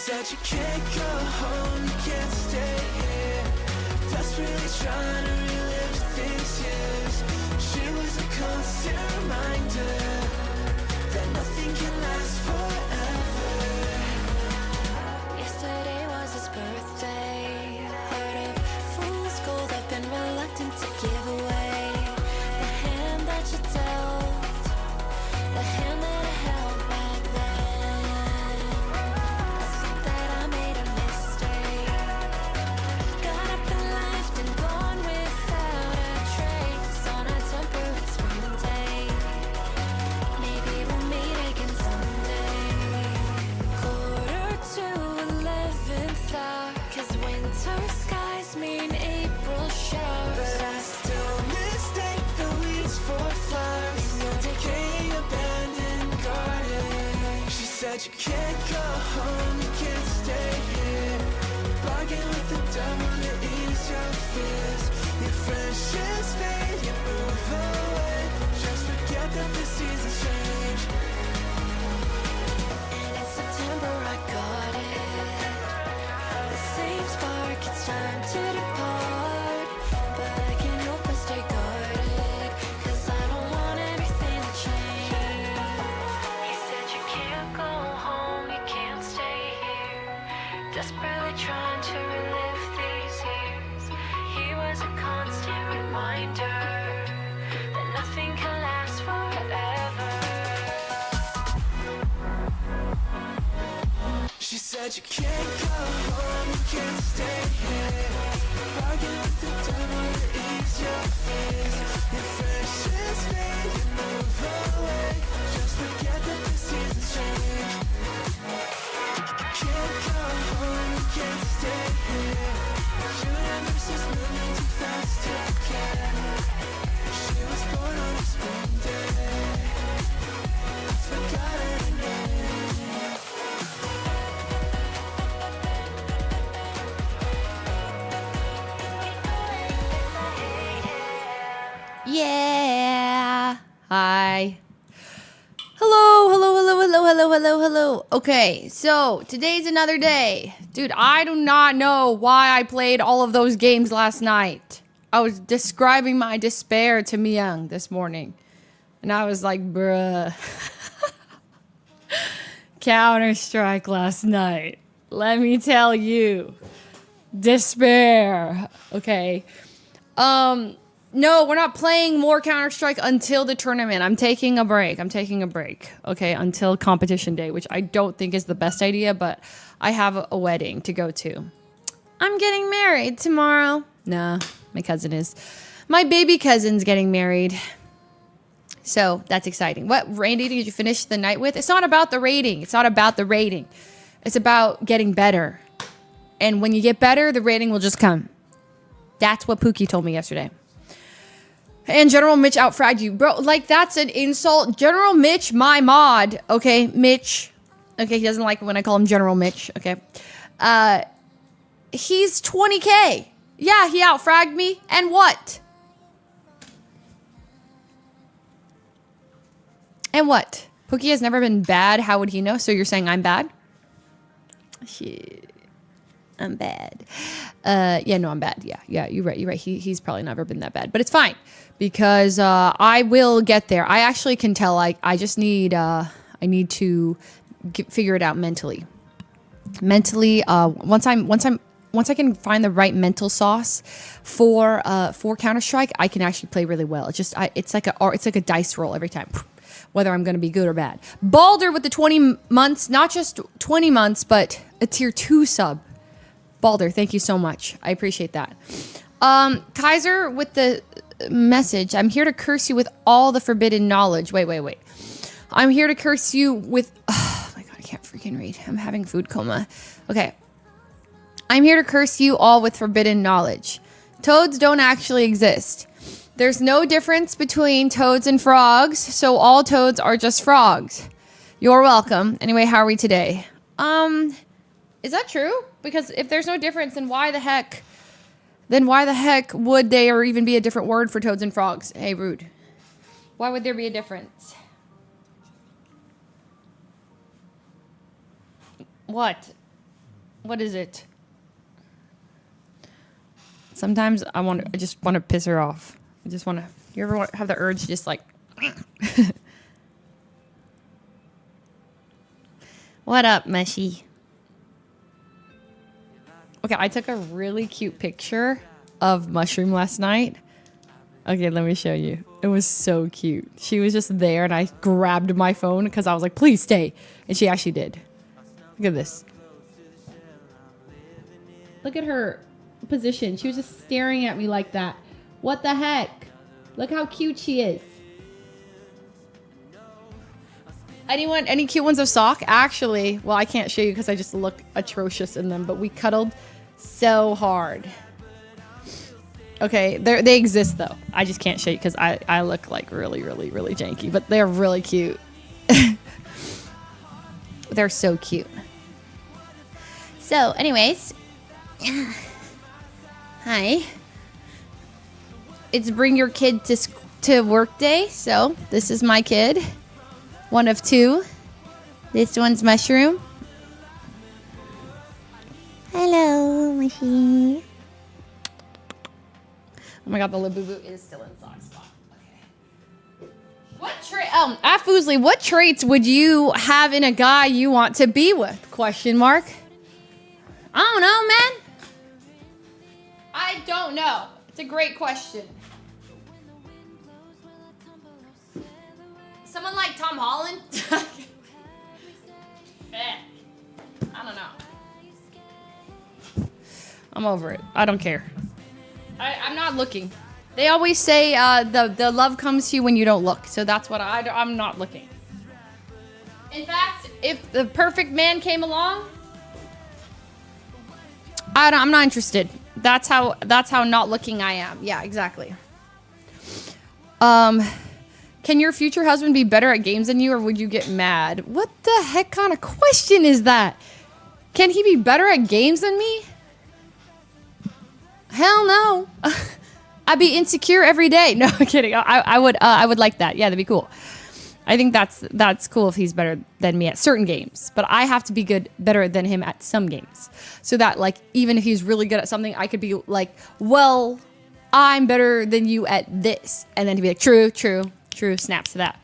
said you can't go home, you can't stay here. Desperately trying to relive these years. She was a constant reminder that nothing can last forever. Yesterday was his birthday. Heart of fool's gold, I've been reluctant to give away the hand that you dealt, the hand that I held back then. I think that I made a mistake. Got up and left and gone without a trace on a temperate spring day. Maybe we'll meet again someday. 11th hour, 'cause winter skies mean April showers. But I still mistake the weeds for flowers. No decay, abandoned garden. She said you can't go home, you can't stay here. Bargain with the devil to ease your fears. Your friendships fade, you move away. Just forget that the seasons change. And in September I got it. The same spark, it's time to depart. But I can't help but stay guarded, 'cause I don't want everything to change. He said you can't go home, you can't stay here. Desperately trying to relive these years. He was a constant reminder that nothing can last forever. She said you can't go home, you can't stay here. Bargain with the devil to ease your fears. Your friendships fade, you move away. Just forget that the seasons change. Can't go home, you can't stay here. Universe moving too fast to care. She was born on a spring day. I forgot her name. Yeah. Hi. Hello. Okay, so today's another day. Dude, I do not know why I played all of those games last night. I was describing my despair to Myung this morning. And I was like, bruh. Counter-Strike last night. Let me tell you. Despair. Okay. No, we're not playing more Counter-Strike until the tournament. I'm taking a break. Okay, until competition day, which I don't think is the best idea, but I have a wedding to go to. I'm getting married tomorrow. Nah, my cousin is. My baby cousin's getting married. So that's exciting. What rating did you finish the night with? It's not about the rating. It's about getting better. And when you get better, the rating will just come. That's what Pookie told me yesterday. And General Mitch outfragged you. Bro, like, that's an insult. General Mitch, my mod. Okay, Mitch. Okay, he doesn't like it when I call him General Mitch. Okay. He's 20K. Yeah, he outfragged me. And what? And what? Pookie has never been bad. How would he know? So you're saying I'm bad? Shit. I'm bad. Yeah, no, I'm bad. Yeah, you're right. He's probably never been that bad. But it's fine. Because I will get there. I actually can tell. I just need I need to figure it out mentally. Once I can find the right mental sauce for Counter-Strike, I can actually play really well. It's like a dice roll every time, whether I'm going to be good or bad. Balder with the 20 months, not just 20 months, but a tier 2 sub. Balder, thank you so much. I appreciate that. Kaiser with the message. I'm here to curse you with all the forbidden knowledge. Wait. I'm here to curse you with... Oh my god, I can't freaking read. I'm having food coma. Okay. I'm here to curse you all with forbidden knowledge. Toads don't actually exist. There's no difference between toads and frogs, so all toads are just frogs. You're welcome. Anyway, how are we today? Is that true? Because if there's no difference, then why the heck would there even be a different word for toads and frogs? Hey, rude. Why would there be a difference? What? What is it? Sometimes I just want to piss her off. I just want to. You ever have the urge to just like? What up, Mushy? Okay, I took a really cute picture of Mushroom last night. Okay, let me show you. It was so cute. She was just there, and I grabbed my phone because I was like, please stay. And she actually did. Look at this. Look at her position. She was just staring at me like that. What the heck? Look how cute she is. Anyone, any cute ones of Sock? Actually, well, I can't show you because I just look atrocious in them, but we cuddled so hard. Okay, they exist though. I just can't show you because I look like really janky, but they're really cute. They're so cute. So, anyways, hi. It's bring your kid to work day. So this is my kid, one of two. This one's Mushroom. Hello, Mushy. Oh my god, the Labubu is still in sock spot. Okay. What Fuslie, what traits would you have in a guy you want to be with? Question mark. I don't know, man. I don't know. It's a great question. Someone like Tom Holland? I don't know. I'm over it. I don't care. I'm not looking. They always say the love comes to you when you don't look. So that's what I'm not looking. In fact, if the perfect man came along, I'm not interested. That's how not looking I am. Yeah, exactly. Can your future husband be better at games than you, or would you get mad? What the heck kind of question is that? Can he be better at games than me? Hell no. I'd be insecure every day. No, I'm kidding. I would like that. Yeah, that'd be cool. I think that's cool if he's better than me at certain games, but I have to be better than him at some games, so that like even if he's really good at something, I could be like, well, I'm better than you at this, and then he'd be like, true. Snaps to that.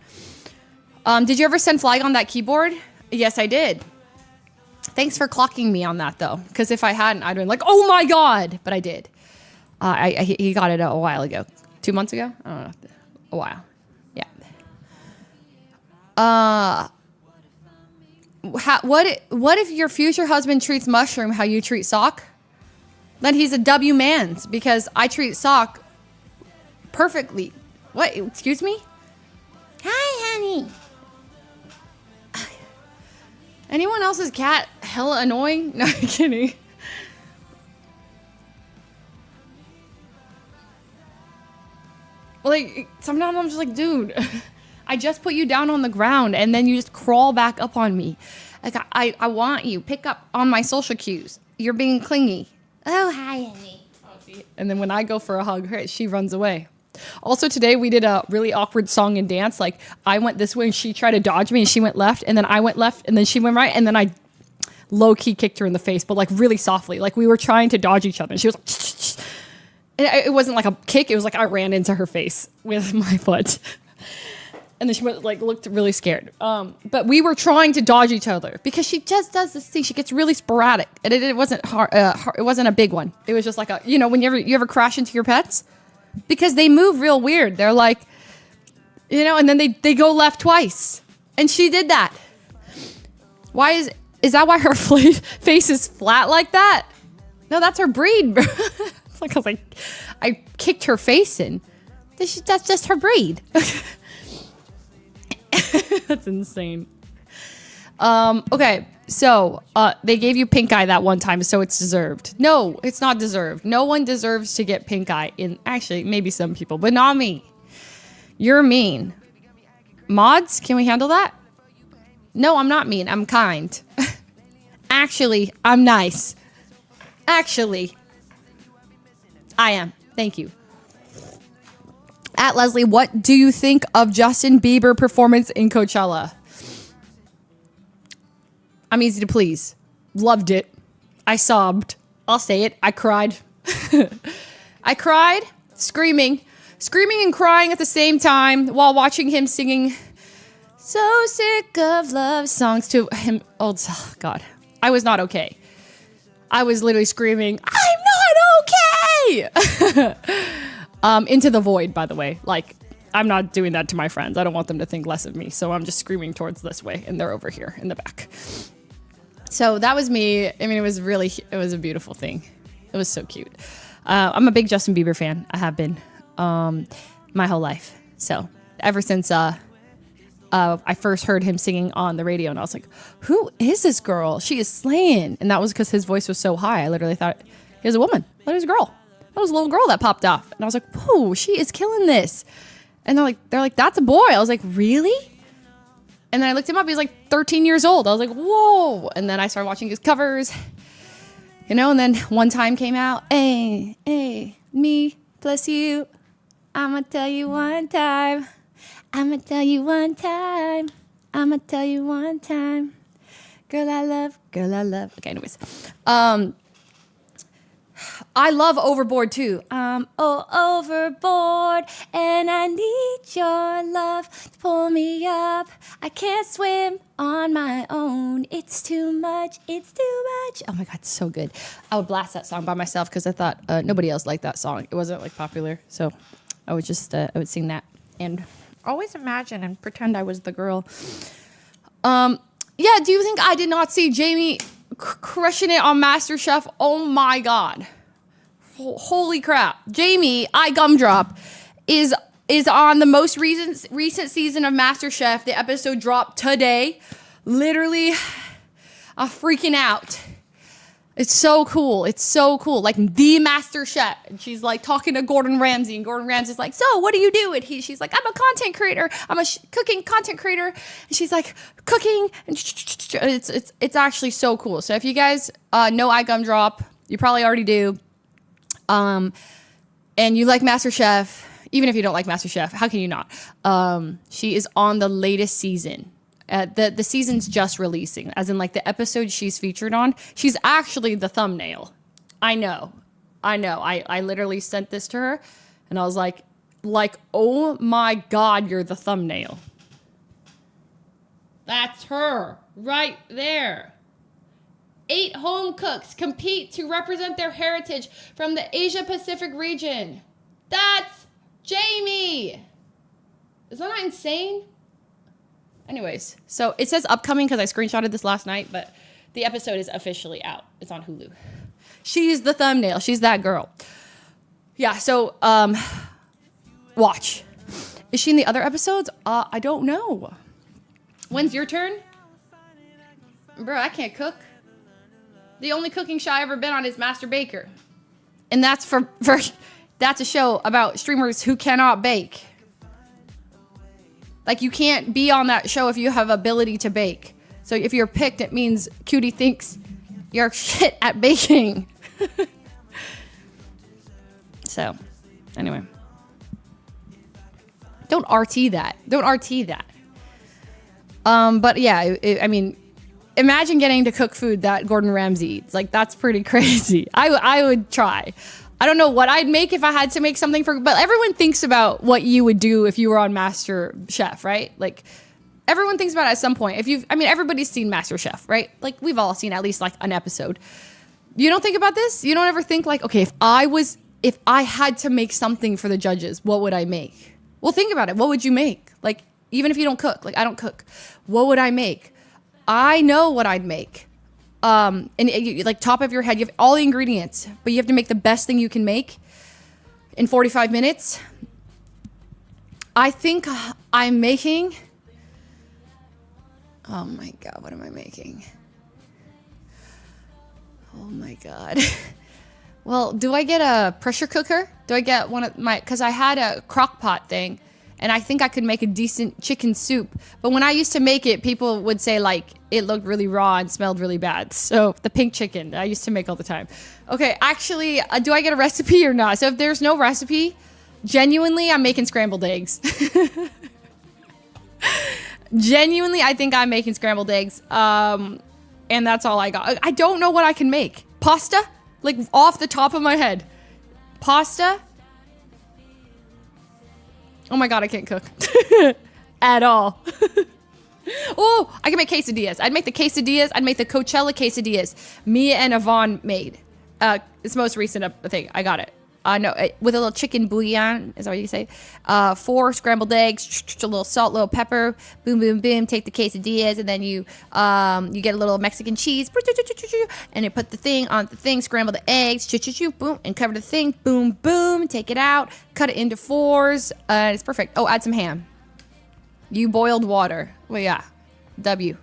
Did you ever send flag on that keyboard? Yes, I did. Thanks for clocking me on that though, because if I hadn't, I'd have been like, oh my god, but I did. He got it a while ago, 2 months ago. I don't know, a while. Yeah. What if your future husband treats Mushroom how you treat Sock? Then he's a W man's, because I treat Sock perfectly. What? Excuse me? Hi, honey. Anyone else's cat hella annoying? No, I'm kidding. Like, sometimes I'm just like, dude, I just put you down on the ground and then you just crawl back up on me. Like, I want you. Pick up on my social cues. You're being clingy. Oh, hi, honey. Oh, see? And then when I go for a hug, she runs away. Also, today we did a really awkward song and dance. Like, I went this way and she tried to dodge me and she went left, and then I went left and then she went right, and then I low-key kicked her in the face, but like really softly. Like, we were trying to dodge each other and she was like, and it wasn't like a kick, it was like I ran into her face with my foot. And then she went, like, looked really scared. But we were trying to dodge each other because she just does this thing. She gets really sporadic, and it wasn't hard. It wasn't a big one. It was just like a, when you ever crash into your pets, because they move real weird. They're like, and then they go left twice, and she did that. Why is that why her face is flat like that? No, that's her breed, bro. It's like I kicked her face in. That's just her breed. That's insane. Okay, so they gave you pink eye that one time, so it's deserved. No, it's not deserved. No one deserves to get pink eye. Actually, maybe some people, but not me. You're mean. Mods, can we handle that? No, I'm not mean. I'm kind. Actually, I'm nice. Actually, I am. Thank you. At Leslie, what do you think of Justin Bieber performance in Coachella? I'm easy to please. Loved it. I sobbed. I'll say it. I cried. I cried, screaming and crying at the same time while watching him singing So Sick of Love songs to him. Oh, God. I was not okay. I was literally screaming, I'm not okay! Into the void, by the way. Like, I'm not doing that to my friends. I don't want them to think less of me. So I'm just screaming towards this way, and they're over here in the back. So that was me. I mean, it was a beautiful thing. It was so cute. I'm a big Justin Bieber fan. I have been my whole life. So ever since I first heard him singing on the radio, and I was like, who is this girl? She is slaying. And that was because his voice was so high. I literally thought he was a woman. I thought he was a girl. That was a little girl that popped off. And I was like, whoa, she is killing this. And they're like, that's a boy. I was like, really? And then I looked him up. He was like 13 years old. I was like, whoa. And then I started watching his covers, and then One Time came out. Hey, me plus you. I'ma tell you one time. I'ma tell you one time. I'ma tell you one time. Girl, I love. Okay, anyways. I love Overboard too. Overboard, and I need your love to pull me up. I can't swim on my own. It's too much. Oh my God, so good. I would blast that song by myself because I thought nobody else liked that song. It wasn't like popular, so I would just I would sing that and always imagine and pretend I was the girl. Yeah, do you think I did not see Jamie crushing it on MasterChef? Oh my God. Holy crap. Jamie, I Gumdrop, is on the most recent season of MasterChef. The episode dropped today. Literally, I'm freaking out. It's so cool. Like the Master Chef. And she's like talking to Gordon Ramsay, and Gordon Ramsay's like, so what do you do? And she's like, I'm a content creator. I'm a cooking content creator. And she's like, cooking. And it's actually so cool. So if you guys know iGumdrop, you probably already do. And you like MasterChef, even if you don't like MasterChef, how can you not? She is on the latest season. The season's just releasing, as in like the episode she's featured on. She's actually the thumbnail. I know. I literally sent this to her, and I was like, oh my God, you're the thumbnail. That's her right there. 8 home cooks compete to represent their heritage from the Asia Pacific region. That's Jamie. Is that not insane? Anyways, so it says upcoming because I screenshotted this last night, but the episode is officially out. It's on Hulu. She's the thumbnail. She's that girl. Yeah, so watch. Is she in the other episodes? I don't know. When's your turn? Bro, I can't cook. The only cooking show I ever been on is Master Baker. And that's for that's a show about streamers who cannot bake. Like, you can't be on that show if you have ability to bake. So if you're picked, it means Cutie thinks you're shit at baking. So, anyway. Don't RT that. But yeah, I mean, imagine getting to cook food that Gordon Ramsay eats. Like, that's pretty crazy. I would try. I don't know what I'd make if I had to make something but everyone thinks about what you would do if you were on Master Chef, right? Like, everyone thinks about it at some point. Everybody's seen Master Chef, right? Like, we've all seen at least like an episode. You don't think about this? You don't ever think like, okay, if I had to make something for the judges, what would I make? Well, think about it. What would you make? Like, even if you don't cook, like I don't cook, what would I make? I know what I'd make. And like top of your head, you have all the ingredients, but you have to make the best thing you can make in 45 minutes. I think I'm making, oh my God, what am I making? Oh my God. Well, do I get a pressure cooker? Do I get because I had a crock pot thing, and I think I could make a decent chicken soup. But when I used to make it, people would say like it looked really raw and smelled really bad. So the pink chicken I used to make all the time. Okay, actually, do I get a recipe or not? So if there's no recipe, genuinely, I'm making scrambled eggs. Genuinely, I think I'm making scrambled eggs. And that's all I got. I don't know what I can make. Pasta? Like off the top of my head. Pasta? Oh my god, I can't cook. At all. Oh, I can make quesadillas. I'd make the quesadillas. I'd make the Coachella quesadillas. Mia and Yvonne made. It's the most recent thing. I got it. No, with a little chicken bouillon. Is that what you say? 4 scrambled eggs, a little salt, little pepper. Boom, boom, boom. Take the quesadillas, and then you get a little Mexican cheese, and you put the thing on the thing. Scramble the eggs, boom, and cover the thing. Boom, boom. Take it out. Cut it into 4s. It's perfect. Oh, add some ham. You boiled water. Well, yeah. W.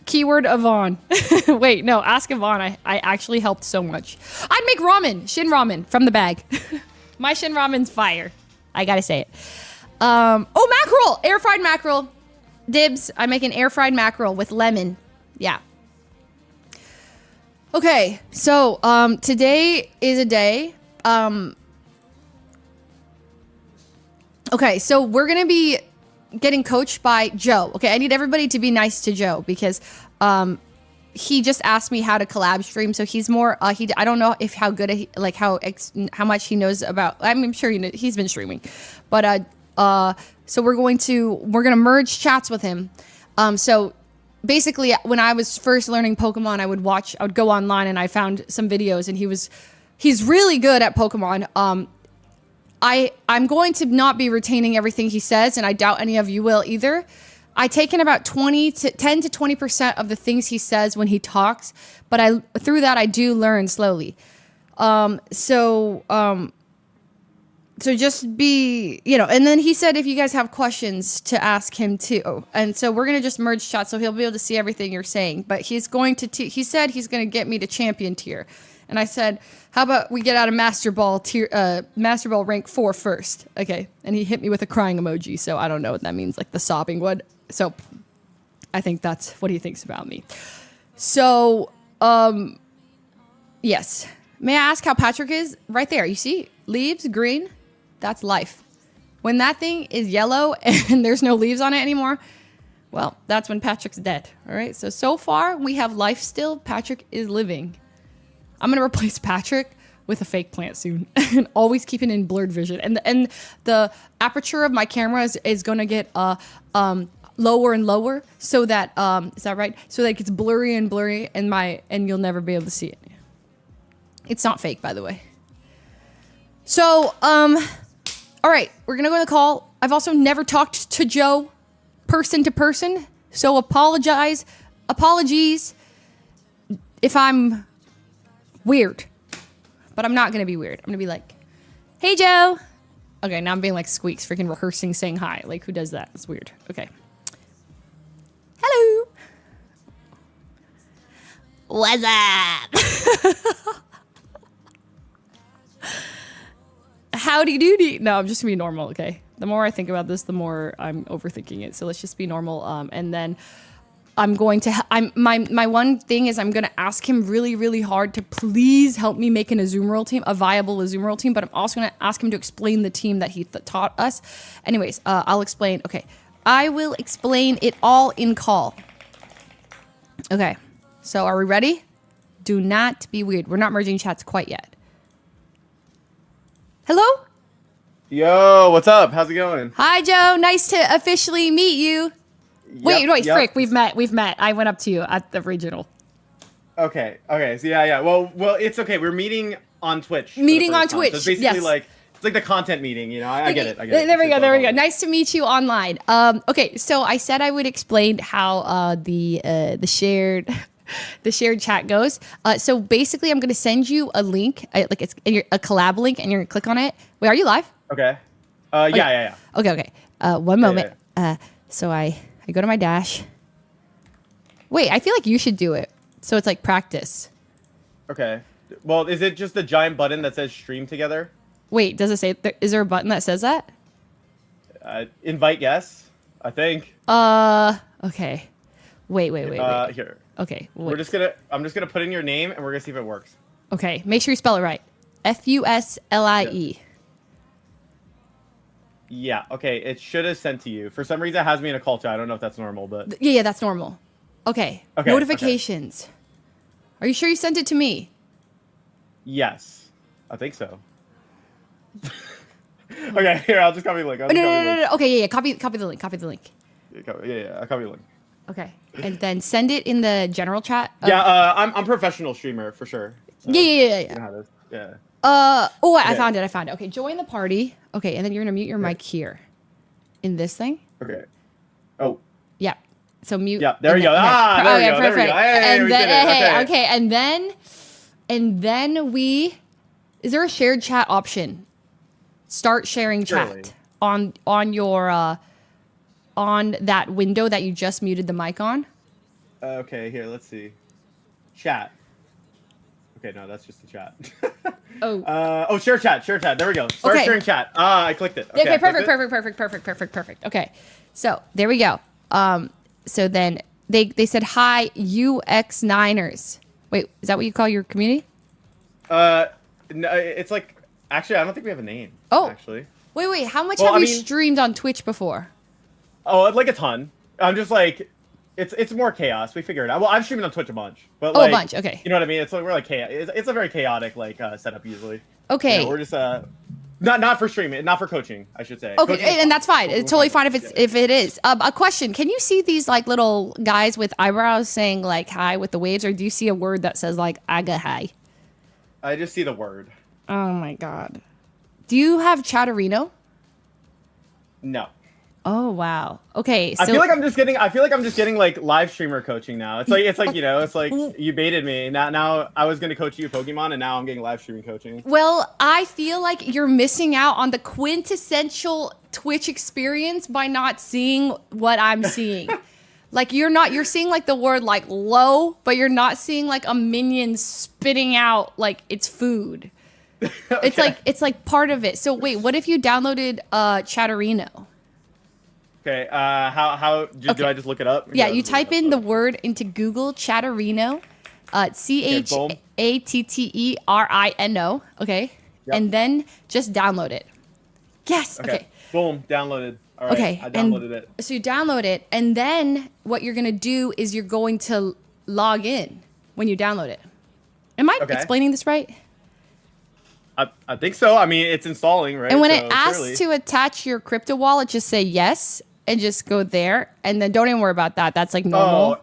Keyword Yvonne. Wait, no. Ask Yvonne. I actually helped so much. I'd make ramen. Shin ramen from the bag. My shin ramen's fire. I gotta say it. Oh, mackerel. Air fried mackerel. Dibs. I make an air fried mackerel with lemon. Yeah. Okay. So, today is a day. Okay. So we're gonna be getting coached by Joe. Okay, I need everybody to be nice to Joe because he just asked me how to collab stream. So he's more I don't know if how good how much he knows about. I'm sure he's been streaming, but so we're gonna merge chats with him. So basically, when I was first learning Pokemon, I would go online and I found some videos, and he's really good at Pokemon. I'm going to not be retaining everything he says, and I doubt any of you will either. I take in about 10 to 20% of the things he says when he talks, but through that I do learn slowly. So just be, and then he said if you guys have questions to ask him too. And so we're going to just merge chats so he'll be able to see everything you're saying. But he's going to, he said he's going to get me to champion tier. And I said, how about we get out of Master Ball rank 4 first? Okay. And he hit me with a crying emoji. So I don't know what that means, like the sobbing one. So I think that's what he thinks about me. So, yes. May I ask how Patrick is? Right there. You see leaves, green? That's life. When that thing is yellow and there's no leaves on it anymore, well, that's when Patrick's dead. All right. So far we have life still. Patrick is living. I'm going to replace Patrick with a fake plant soon and always keep it in blurred vision. And the aperture of my camera is going to get lower and lower so that, is that right? So that it gets blurry and blurry and you'll never be able to see it. It's not fake, by the way. So, all right, we're going to go to the call. I've also never talked to Joe person to person. So apologies if I'm weird, but I'm not gonna be weird. I'm gonna be like, hey Joe. Okay, now I'm being like Squeaks, freaking rehearsing saying hi. Like, who does that? It's weird. Okay. Hello. What's up? Howdy doody. No, I'm just gonna be normal, okay? The more I think about this, the more I'm overthinking it. So let's just be normal. And then I'm going to, my one thing is I'm going to ask him really, really hard to please help me make an Azumarill team, a viable Azumarill team, but I'm also going to ask him to explain the team that he taught us. Anyways, I'll explain. Okay. I will explain it all in call. Okay. So are we ready? Do not be weird. We're not merging chats quite yet. Hello? Yo, what's up? How's it going? Hi, Joe. Nice to officially meet you. Wait, Frick, we've met. I went up to you at the regional. Okay, so yeah. Well, it's okay. We're meeting on Twitch. Meeting on Twitch, so it's basically yes. like, it's like the content meeting, I get it. There we go. Nice to meet you online. Okay, so I said I would explain how the shared chat goes. So basically, I'm going to send you a link, like it's a collab link, and you're going to click on it. Wait, are you live? Okay. Yeah. Okay. One moment. So I go to my dash. Wait, I feel like you should do it. So it's like practice. Okay. Well, is it just the giant button that says stream together? Wait, does it say, is there a button that says that? Invite yes, I think. Okay. Wait. Here. Okay. Wait. I'm just gonna put in your name and we're gonna see if it works. Okay. Make sure you spell it right. Fuslie. Yeah, okay, it should have sent to you. For some reason, it has me in a call chat. I don't know if that's normal, but... Yeah, that's normal. Okay. Notifications. Are you sure you sent it to me? Yes, I think so. Okay, here, I'll just copy the link. No. Okay, yeah. Copy the link. Copy the link. Yeah, I'll copy the link. Okay, and then send it in the general chat. Yeah, I'm professional streamer for sure. So Yeah. You know how it is. Yeah. I Okay. found it. Okay, join the party. Okay, and then you're gonna mute your mic here, in this thing. Okay. Oh. Yeah. So mute. Yeah, there we go. Okay. Ah, there we go. There we Perfect. go. Hey, we did it. Okay. and then we. Is there a shared chat option? Start sharing Surely. chat on your on that window that you just muted the mic on. Okay, here, let's see. Chat. Okay, no, that's just the chat. Oh. Share chat. There we go. Start Okay. sharing chat. I clicked it. Okay, Perfect. So there we go. So then they said hi UX Niners. Wait, is that what you call your community? No, it's like actually I don't think we have a name. Oh. Actually. Wait. How much Well, have I you mean- streamed on Twitch before? Oh, like a ton. I'm just like it's more chaos. We figure it out. Well, I've streamed on Twitch a bunch, but Oh, a like, bunch, okay. You know what I mean? It's like we're like chaos. It's a very chaotic like setup usually. Okay. You know, we're just not for streaming, not for coaching, I should say. Okay, Coaching is and that's fine. We're It's totally fine. fine if it is. A question: can you see these like little guys with eyebrows saying like "hi" with the waves, or do you see a word that says like "aga hi"? I just see the word. Oh my god! Do you have Chatterino? No. Oh wow. Okay, so I feel like I'm just getting like live streamer coaching now. It's like you know, it's like you baited me. Now I was gonna coach you Pokemon, and now I'm getting live streaming coaching. well, I feel like you're missing out on the quintessential Twitch experience by not seeing what I'm seeing. Like you're seeing like the word like low, but you're not seeing like a minion spitting out like its food. It's like part of it. So wait, what if you downloaded Chatterino? Okay. How do Okay. I just look it up? Yeah, you type in the word into Google Chatterino, ChatterRino. Okay, Yep. and then just download it. Yes. Okay. Boom. Downloaded. All right. Okay. I downloaded it. So you download it, and then what you're gonna do is you're going to log in when you download it. Am I Okay. explaining this right? I think so. I mean, it's installing, right? And when So, it asks clearly- to attach your crypto wallet, just say yes and just go there, and then don't even worry about that. That's like normal. Oh,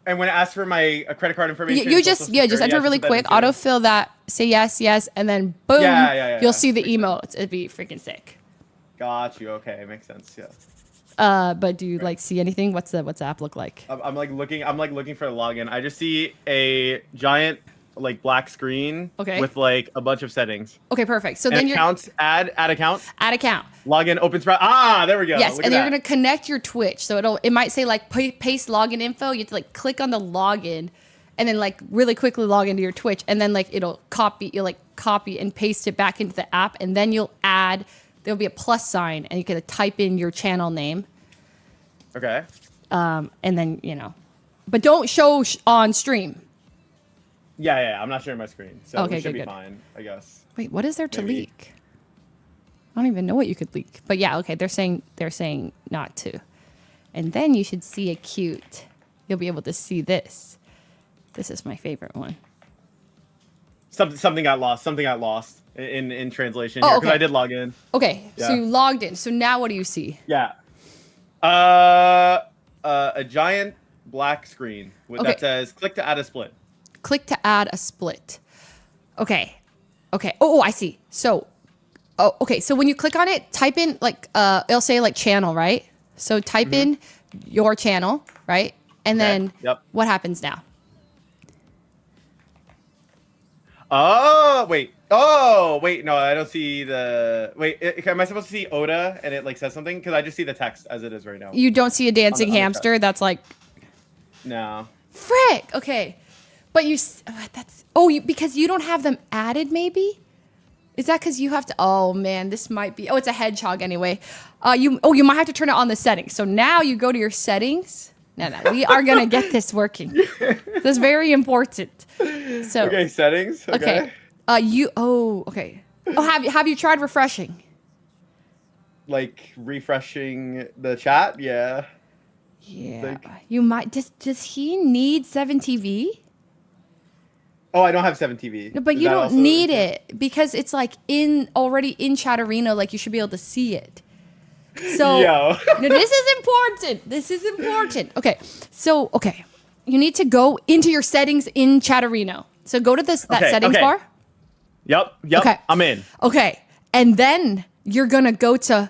and when it asks for my credit card information, You social just security, enter I really should put quick, that in too. autofill that, say yes, and then boom, Yeah. you'll see the Makes emotes. It'd be freaking sick. Got you. Okay, makes sense. Yeah. But do you like see anything? What's the app look like? I'm like looking for the login. I just see a giant like black screen Okay. with like a bunch of settings. Okay, perfect. So And then you're accounts, add account, add account. login, open sprout. Ah, there we go. Yes, Look and at you're that. gonna connect your Twitch. So it might say like paste login info. You have to like click on the login, and then like really quickly log into your Twitch, and then like you'll like copy and paste it back into the app, and then you'll add. There'll be a plus sign, and you can type in your channel name, Okay. and then but don't show on stream. Yeah. I'm not sharing my screen, so Okay, we should good, be good. fine, I guess. Wait, what is there to Maybe. leak? I don't even know what you could leak. But yeah, okay, they're saying not to. And then you should see a cute. You'll be able to see this. This is my favorite one. Something got lost. Something got lost in translation Oh, here because okay. I did log in. Okay, so Yeah. you logged in. So now what do you see? Yeah. A giant black screen Okay. that says "Click to add a split." Click to add a split. Okay. Oh, I see. So, okay. So when you click on it, type in like it'll say like channel, right? So type in your channel, right? And Okay, then yep. what happens now? Oh wait. No, I don't see the. Wait, am I supposed to see Oda and it like says something? Because I just see the text as it is right now. You don't see a dancing on the hamster that's like No. frick. Okay, but because you don't have them added. Maybe is that because you have to? Oh man, this might be. Oh, it's a hedgehog anyway. You might have to turn it on the settings. So now you go to your settings. No, we are gonna get this working. This is very important. So Okay, settings. okay. Okay. Oh, have you tried refreshing? Like refreshing the chat. Yeah. Yeah. Think- You might. Does he need 7TV? Oh, I don't have 7TV. No, but Is you that don't also need important? it because it's like already in Chatterino. Like you should be able to see it. So Yo. no, this is important. This is important. Okay, so you need to go into your settings in Chatterino. So go to that settings bar. Yep. Okay. I'm in. Okay, and then you're gonna go to.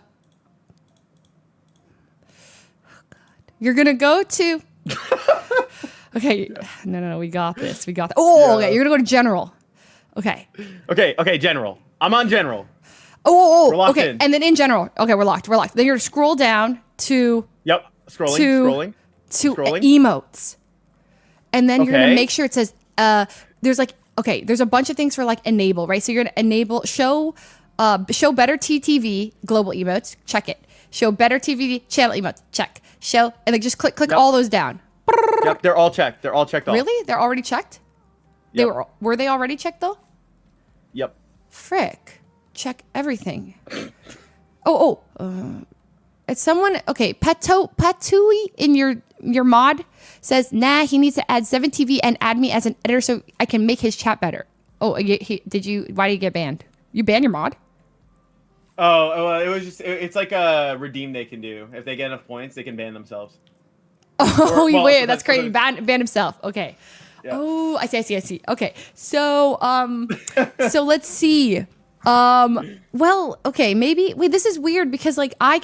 You're gonna go to. Okay, no, we got this. Oh, okay, you're gonna go to general. Okay. Okay, general. I'm on general. We're locked okay, in. and then in general. Okay, we're locked. Then you're gonna scroll down to. Yep. Scrolling. To Scrolling. emotes, and then you're gonna Okay. make sure it says there's a bunch of things for like enable, right? So you're gonna enable show better TTV global emotes, check it. Show better TV channel emotes, check. Show and then just click Yep. all those down. Yep, they're all checked. They're all checked off. Really? They're already checked? They Yep. were they already checked though? Yep. Frick. Check everything. It's someone Patui in your mod says, nah, he needs to add 7TV and add me as an editor so I can make his chat better. Oh, why did you get banned? You banned your mod? Oh, well, it was just, it's like a redeem they can do. If they get enough points, they can ban themselves. Oh, well, wait, for that's the- crazy. Ban himself. Okay. Yeah. Oh, I see. Okay. So, so let's see. Well, okay, maybe wait, this is weird because like I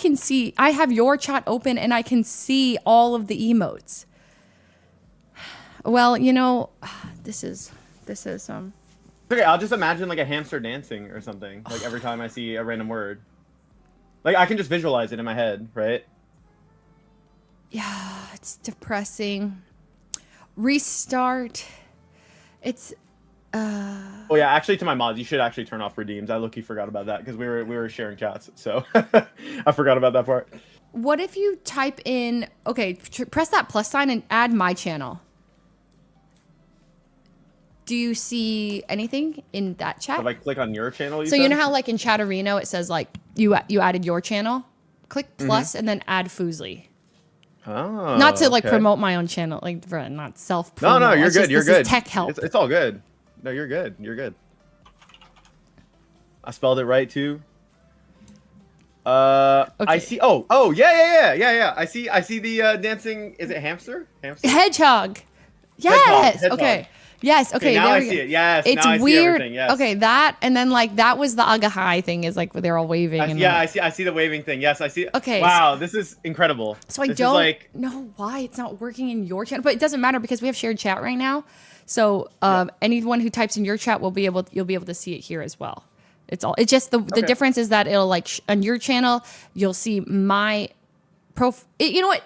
have your chat open and I can see all of the emotes. Well, this is Okay, I'll just imagine like a hamster dancing or something. Like every time I see a random word. Like I can just visualize it in my head, right? yeah, it's depressing. Restart. It's Oh yeah, actually to my mods, you should actually turn off redeems. I low-key forgot about that because we were sharing chats, so I forgot about that part. what if you type in press that plus sign and add my channel. Do you see anything in that chat? If I click on your channel, So you know how like in Chatterino it says like you added your channel? Click plus and then add Fuslie. Oh, Not to like okay. promote my own channel, like not self No, promote. you're good. You're good. Tech help. It's all good. No, you're good. You're good. I spelled it right too. I Okay. see. Oh, yeah. I see the dancing. Is it hamster? Hamster. Hedgehog. Yes. Hedgehog. Okay. Yes. Okay. now there I we see go. it. Yes. It's now I see weird. everything, yes. Okay, that and then like that was the Agahai thing is like they're all waving. And Yeah, like, I see the waving thing. Yes, I see. Okay, Wow, this is incredible. So I This is don't like, know why it's not working in your channel, but it doesn't matter because we have shared chat right now. So anyone who types in your chat you'll be able to see it here as well. It's just the difference is that it'll like on your channel you'll see my you know what?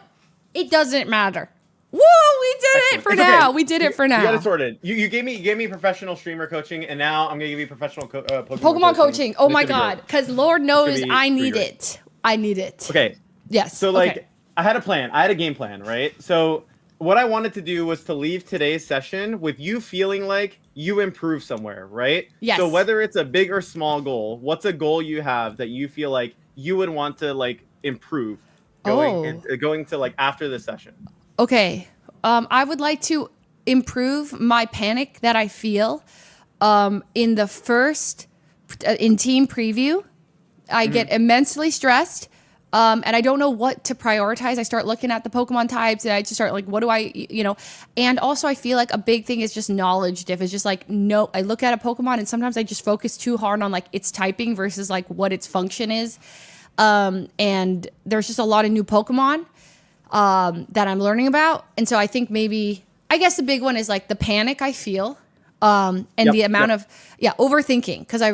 It doesn't matter. Woo! We did it for it's now. okay. We did it for now. You got it sorted. You gave me professional streamer coaching, and now I'm gonna give you professional Pokemon coaching. Oh This my is gonna be god! great. Because Lord knows be I pretty need great. it. I need it. Okay. Yes. So like okay. I had a plan. I had a game plan, right? So what I wanted to do was to leave today's session with you feeling like you improve somewhere, right? Yes. So whether it's a big or small goal, what's a goal you have that you feel like you would want to like improve going to like after the session? Okay. I would like to improve my panic that I feel in the first in team preview. I get immensely stressed. And I don't know what to prioritize. I start looking at the Pokemon types and I just start like, what do I, and also I feel like a big thing is just knowledge diff. It's just like, no, I look at a Pokemon and sometimes I just focus too hard on like its typing versus like what its function is. And there's just a lot of new Pokemon that I'm learning about. And so I think I guess the big one is like the panic I feel and the amount of overthinking because I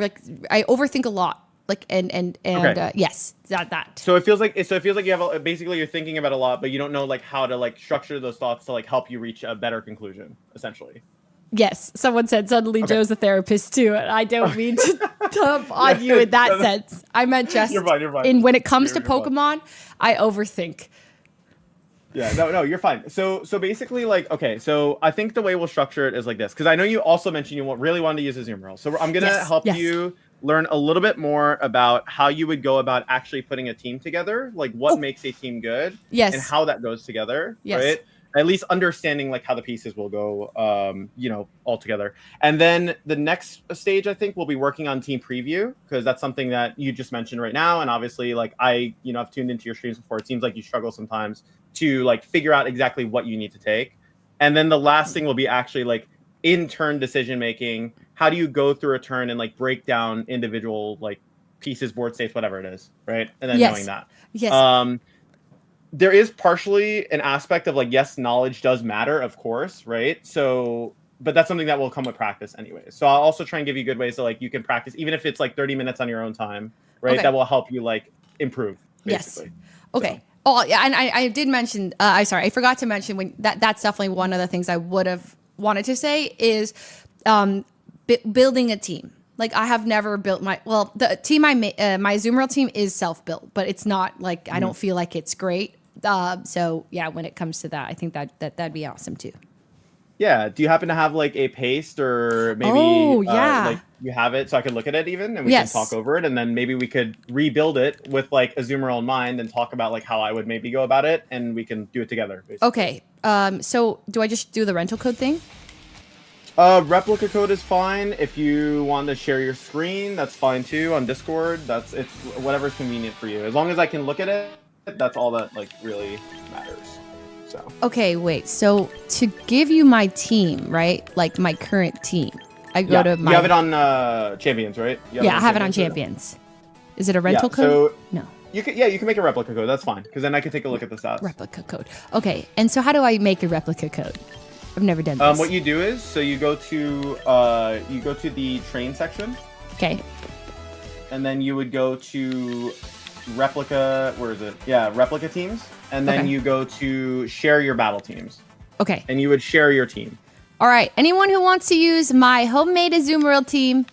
overthink a lot. Like and Okay. yes, that. So it feels like you have basically you're thinking about a lot, but you don't know like how to like structure those thoughts to like help you reach a better conclusion, essentially. Yes, someone said suddenly Joe's a therapist too, and I don't mean to dump on you in that sense. I meant just You're fine. in when it comes to You're fine. Pokemon, I overthink. Yeah, no, you're fine. So basically, like, okay, so I think the way we'll structure it is like this, because I know you also mentioned you really wanted to use Azumarill. So I'm gonna help you learn a little bit more about how you would go about actually putting a team together, like what makes a team good, Yes. and how that goes together, Yes. right? at least understanding like how the pieces will go, you know, all together. And then the next stage, I think, we'll be working on team preview, because that's something that you just mentioned right now. And obviously, like I've tuned into your streams before. It seems like you struggle sometimes to like figure out exactly what you need to take. And then the last thing will be actually like in turn decision making. How do you go through a turn and like break down individual like pieces, board states, whatever it is, right? And then knowing that. Yes. There is partially an aspect of like, yes, knowledge does matter, of course, right? So, but that's something that will come with practice anyway. So I'll also try and give you good ways so like you can practice, even if it's like 30 minutes on your own time, right? Okay. That will help you like improve, basically. Yes. Okay. So. Oh, yeah, and I did mention. I forgot to mention when that's definitely one of the things I would have wanted to say is building a team. Like I have never built the team I made, my Zoom World team is self-built, but it's not like I don't feel like it's great. So yeah, when it comes to that, I think that'd be awesome too. Yeah. Do you happen to have like a paste or maybe like you have it so I could look at it even and we can talk over it, and then maybe we could rebuild it with like a Zoomer in mind and talk about like how I would maybe go about it, and we can do it together. Basically. Okay. So do I just do the rental code thing? Replica code is fine. If you want to share your screen, that's fine too on Discord. It's whatever's convenient for you. As long as I can look at it, that's all that like really matters. So. Okay, wait. So to give you my team, right? Like my current team, I go to my. You have it on Champions, right? I have it on Champions. Is it a rental code? No. You can make a replica code. That's fine, because then I can take a look at the stats. Replica code. Okay, and so how do I make a replica code? I've never done this. What you do is, so you go to the train section. Okay. And then you would go to replica. Where is it? Yeah, replica teams. And then you go to share your battle teams. Okay. And you would share your team. All right. Anyone who wants to use my homemade Zoom World team,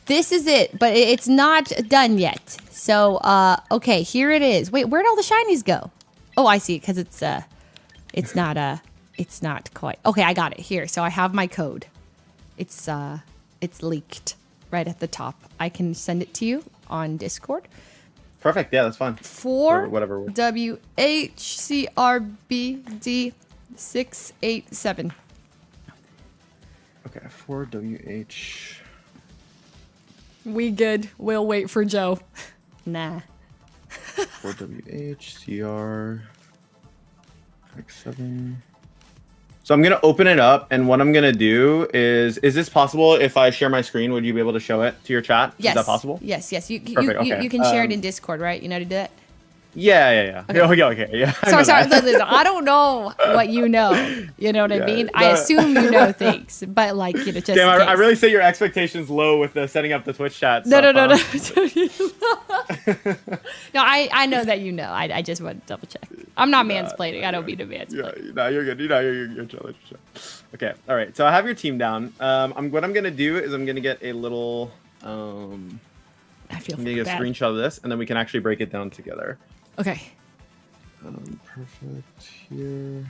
this is it. But it's not done yet. So, okay, here it is. Wait, where'd all the shinies go? Oh, I see. Because it's not quite. Okay, I got it here. So I have my code. It's leaked right at the top. I can send it to you on Discord. Perfect. Yeah, that's fine. 4WHCRBD687. Okay, 4WH. We good. We'll wait for Joe. Nah. 4WHCR. X7. So I'm going to open it up, and what I'm going to do is this possible if I share my screen? Would you be able to show it to your chat? Yes. Is that possible? Yes. You Okay. you can share it in Discord, right? You know how to do that? Yeah. Okay. Okay. Yeah. Sorry. Listen, I don't know what you know. You know what I mean? I assume you know things, but like, just Damn, I really set your expectations low with the setting up the Twitch chat. No. No, I know that you know. I just want to double check. I'm not mansplaining. I don't mean to mansplain. Yeah, no, you're good. You're chill. Okay. All right. So I have your team down. What I'm gonna do is I'm gonna get a little. I'm gonna get a screenshot of this, and then we can actually break it down together. Okay. Perfect here.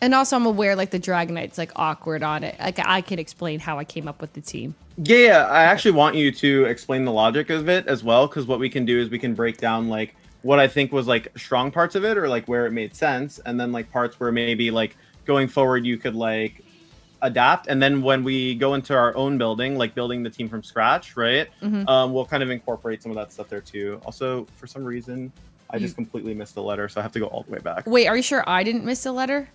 And also, I'm aware like the Dragonite's like awkward on it. Like I can explain how I came up with the team. Yeah. I actually want you to explain the logic of it as well, because what we can do is we can break down like what I think was like strong parts of it, or like where it made sense, and then like parts where maybe like going forward you could like adapt. And then when we go into our own building, like building the team from scratch, right? Mm-hmm. We'll kind of incorporate some of that stuff there too. Also, for some reason, I just completely missed the letter, so I have to go all the way back. Wait, are you sure I didn't miss a letter?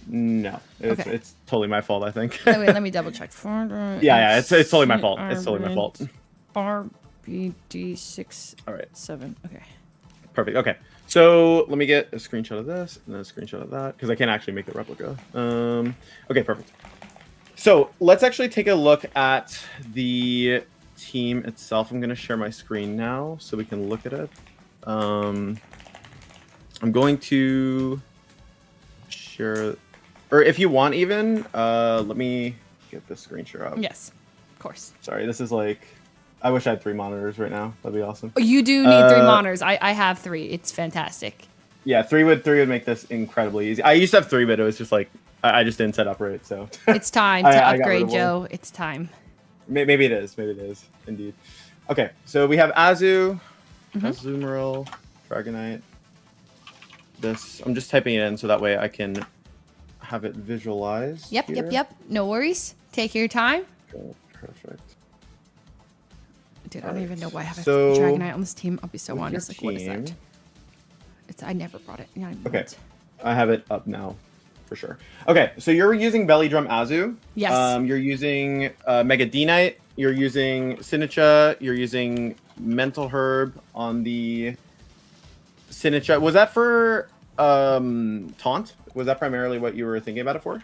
No, it's totally my fault, I think. Wait, let me double check. Yeah, it's totally my fault. It's totally my fault. RBD6. All right. 7. Okay. Perfect. Okay. So let me get a screenshot of this and then a screenshot of that, because I can't actually make the replica. Okay, perfect. So let's actually take a look at the team itself. I'm going to share my screen now so we can look at it. I'm going to share, or if you want even, let me get this screen share up. Yes, of course. Sorry, this is like, I wish I had 3 monitors right now. That'd be awesome. You do need 3 monitors. I have 3. It's fantastic. Yeah, 3 would make this incredibly easy. I used to have 3, but it was just like I just didn't set up right. So it's time to upgrade, Joe. It's time. Maybe it is. Maybe it is indeed. Okay, so we have Azu, Azumarill, Dragonite. this. I'm just typing it in so that way I can have it visualized. Yep. No worries. Take your time. Okay, perfect. Dude, I don't even know why I have a So, Dragonite on this team. I'll be so with honest. your Like, what is that? team- I never brought it. Not even Okay. once. I have it up now for sure. Okay, so you're using Belly Drum Azu. Yes. You're using Mega D-Knight. You're using Sinistcha. You're using Mental Herb on the Sinistcha. Was that for Taunt? Was that primarily what you were thinking about it for?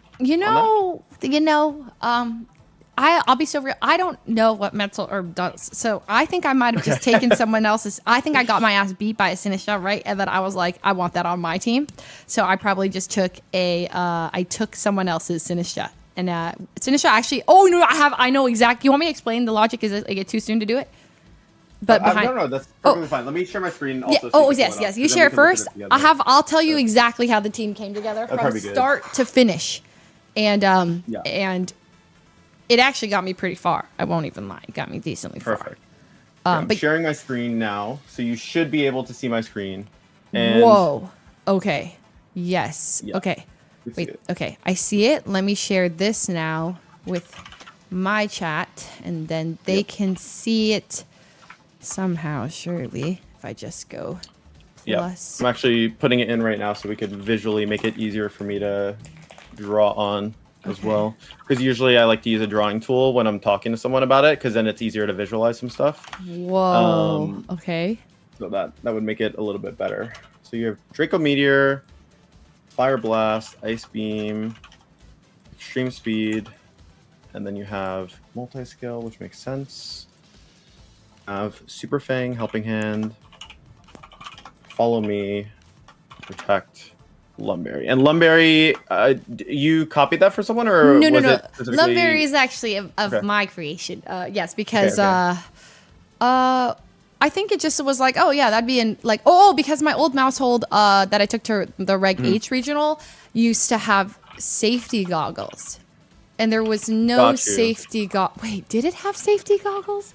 I'll be so real. I don't know what mental herb does. So I think I might have just taken someone else's. I think I got my ass beat by a Sinistcha, right? And then I was like, I want that on my team. So I probably just took I took someone else's Sinistcha. And Sinistcha actually, I know exactly. You want me to explain the logic? Is it like too soon to do it? But no, that's perfectly fine. Let me share my screen also. Yes. You share it first. I'll tell you exactly how the team came together from start to finish. And and it actually got me pretty far. I won't even lie. It got me decently far. Perfect. I'm sharing my screen now, so you should be able to see my screen. And whoa. Okay. Yes. Yeah. Okay. Wait. Okay. I see it. Let me share this now with my chat, and then they can see it somehow, surely, if I just go plus. I'm actually putting it in right now so we could visually make it easier for me to draw on as well. Because usually I like to use a drawing tool when I'm talking to someone about it, because then it's easier to visualize some stuff. Whoa. Okay. So that would make it a little bit better. So you have Draco Meteor, Fire Blast, Ice Beam, Extreme Speed, and then you have Multi-Skill, which makes sense. Have Super Fang, Helping Hand, Follow Me, Protect, Lumberry. And Lumberry, you copied that for someone, or no. it specifically... Lumberry is actually of my creation. Yes, because I think it just was like, oh yeah, that'd be in like because my old Maushold that I took to the Reg H regional used to have safety goggles, and there was no safety Wait, did it have safety goggles?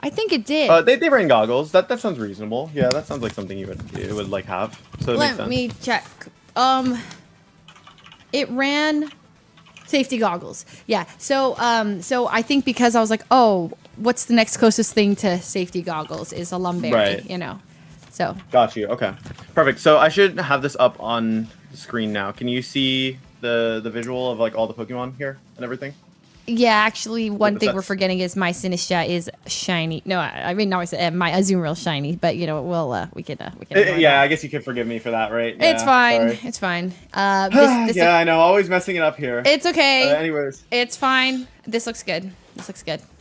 I think it did. They ran goggles. That sounds reasonable. Yeah, that sounds like something you would like have. So let me check. It ran safety goggles. Yeah. So I think because I was like, oh, what's the next closest thing to safety goggles is a Lumberry, right. So. Got you. Okay. Perfect. So I should have this up on the screen now. Can you see the visual of like all the Pokemon here and everything? Yeah, actually, one thing we're forgetting is my Sinistcha is shiny. No, I mean, no, I said my Azumarill shiny, but we can. Yeah, I guess you can forgive me for that, right? It's fine. Sorry. It's fine. Yeah, I know. Always messing it up here. It's okay. Anyways, it's fine. This looks good.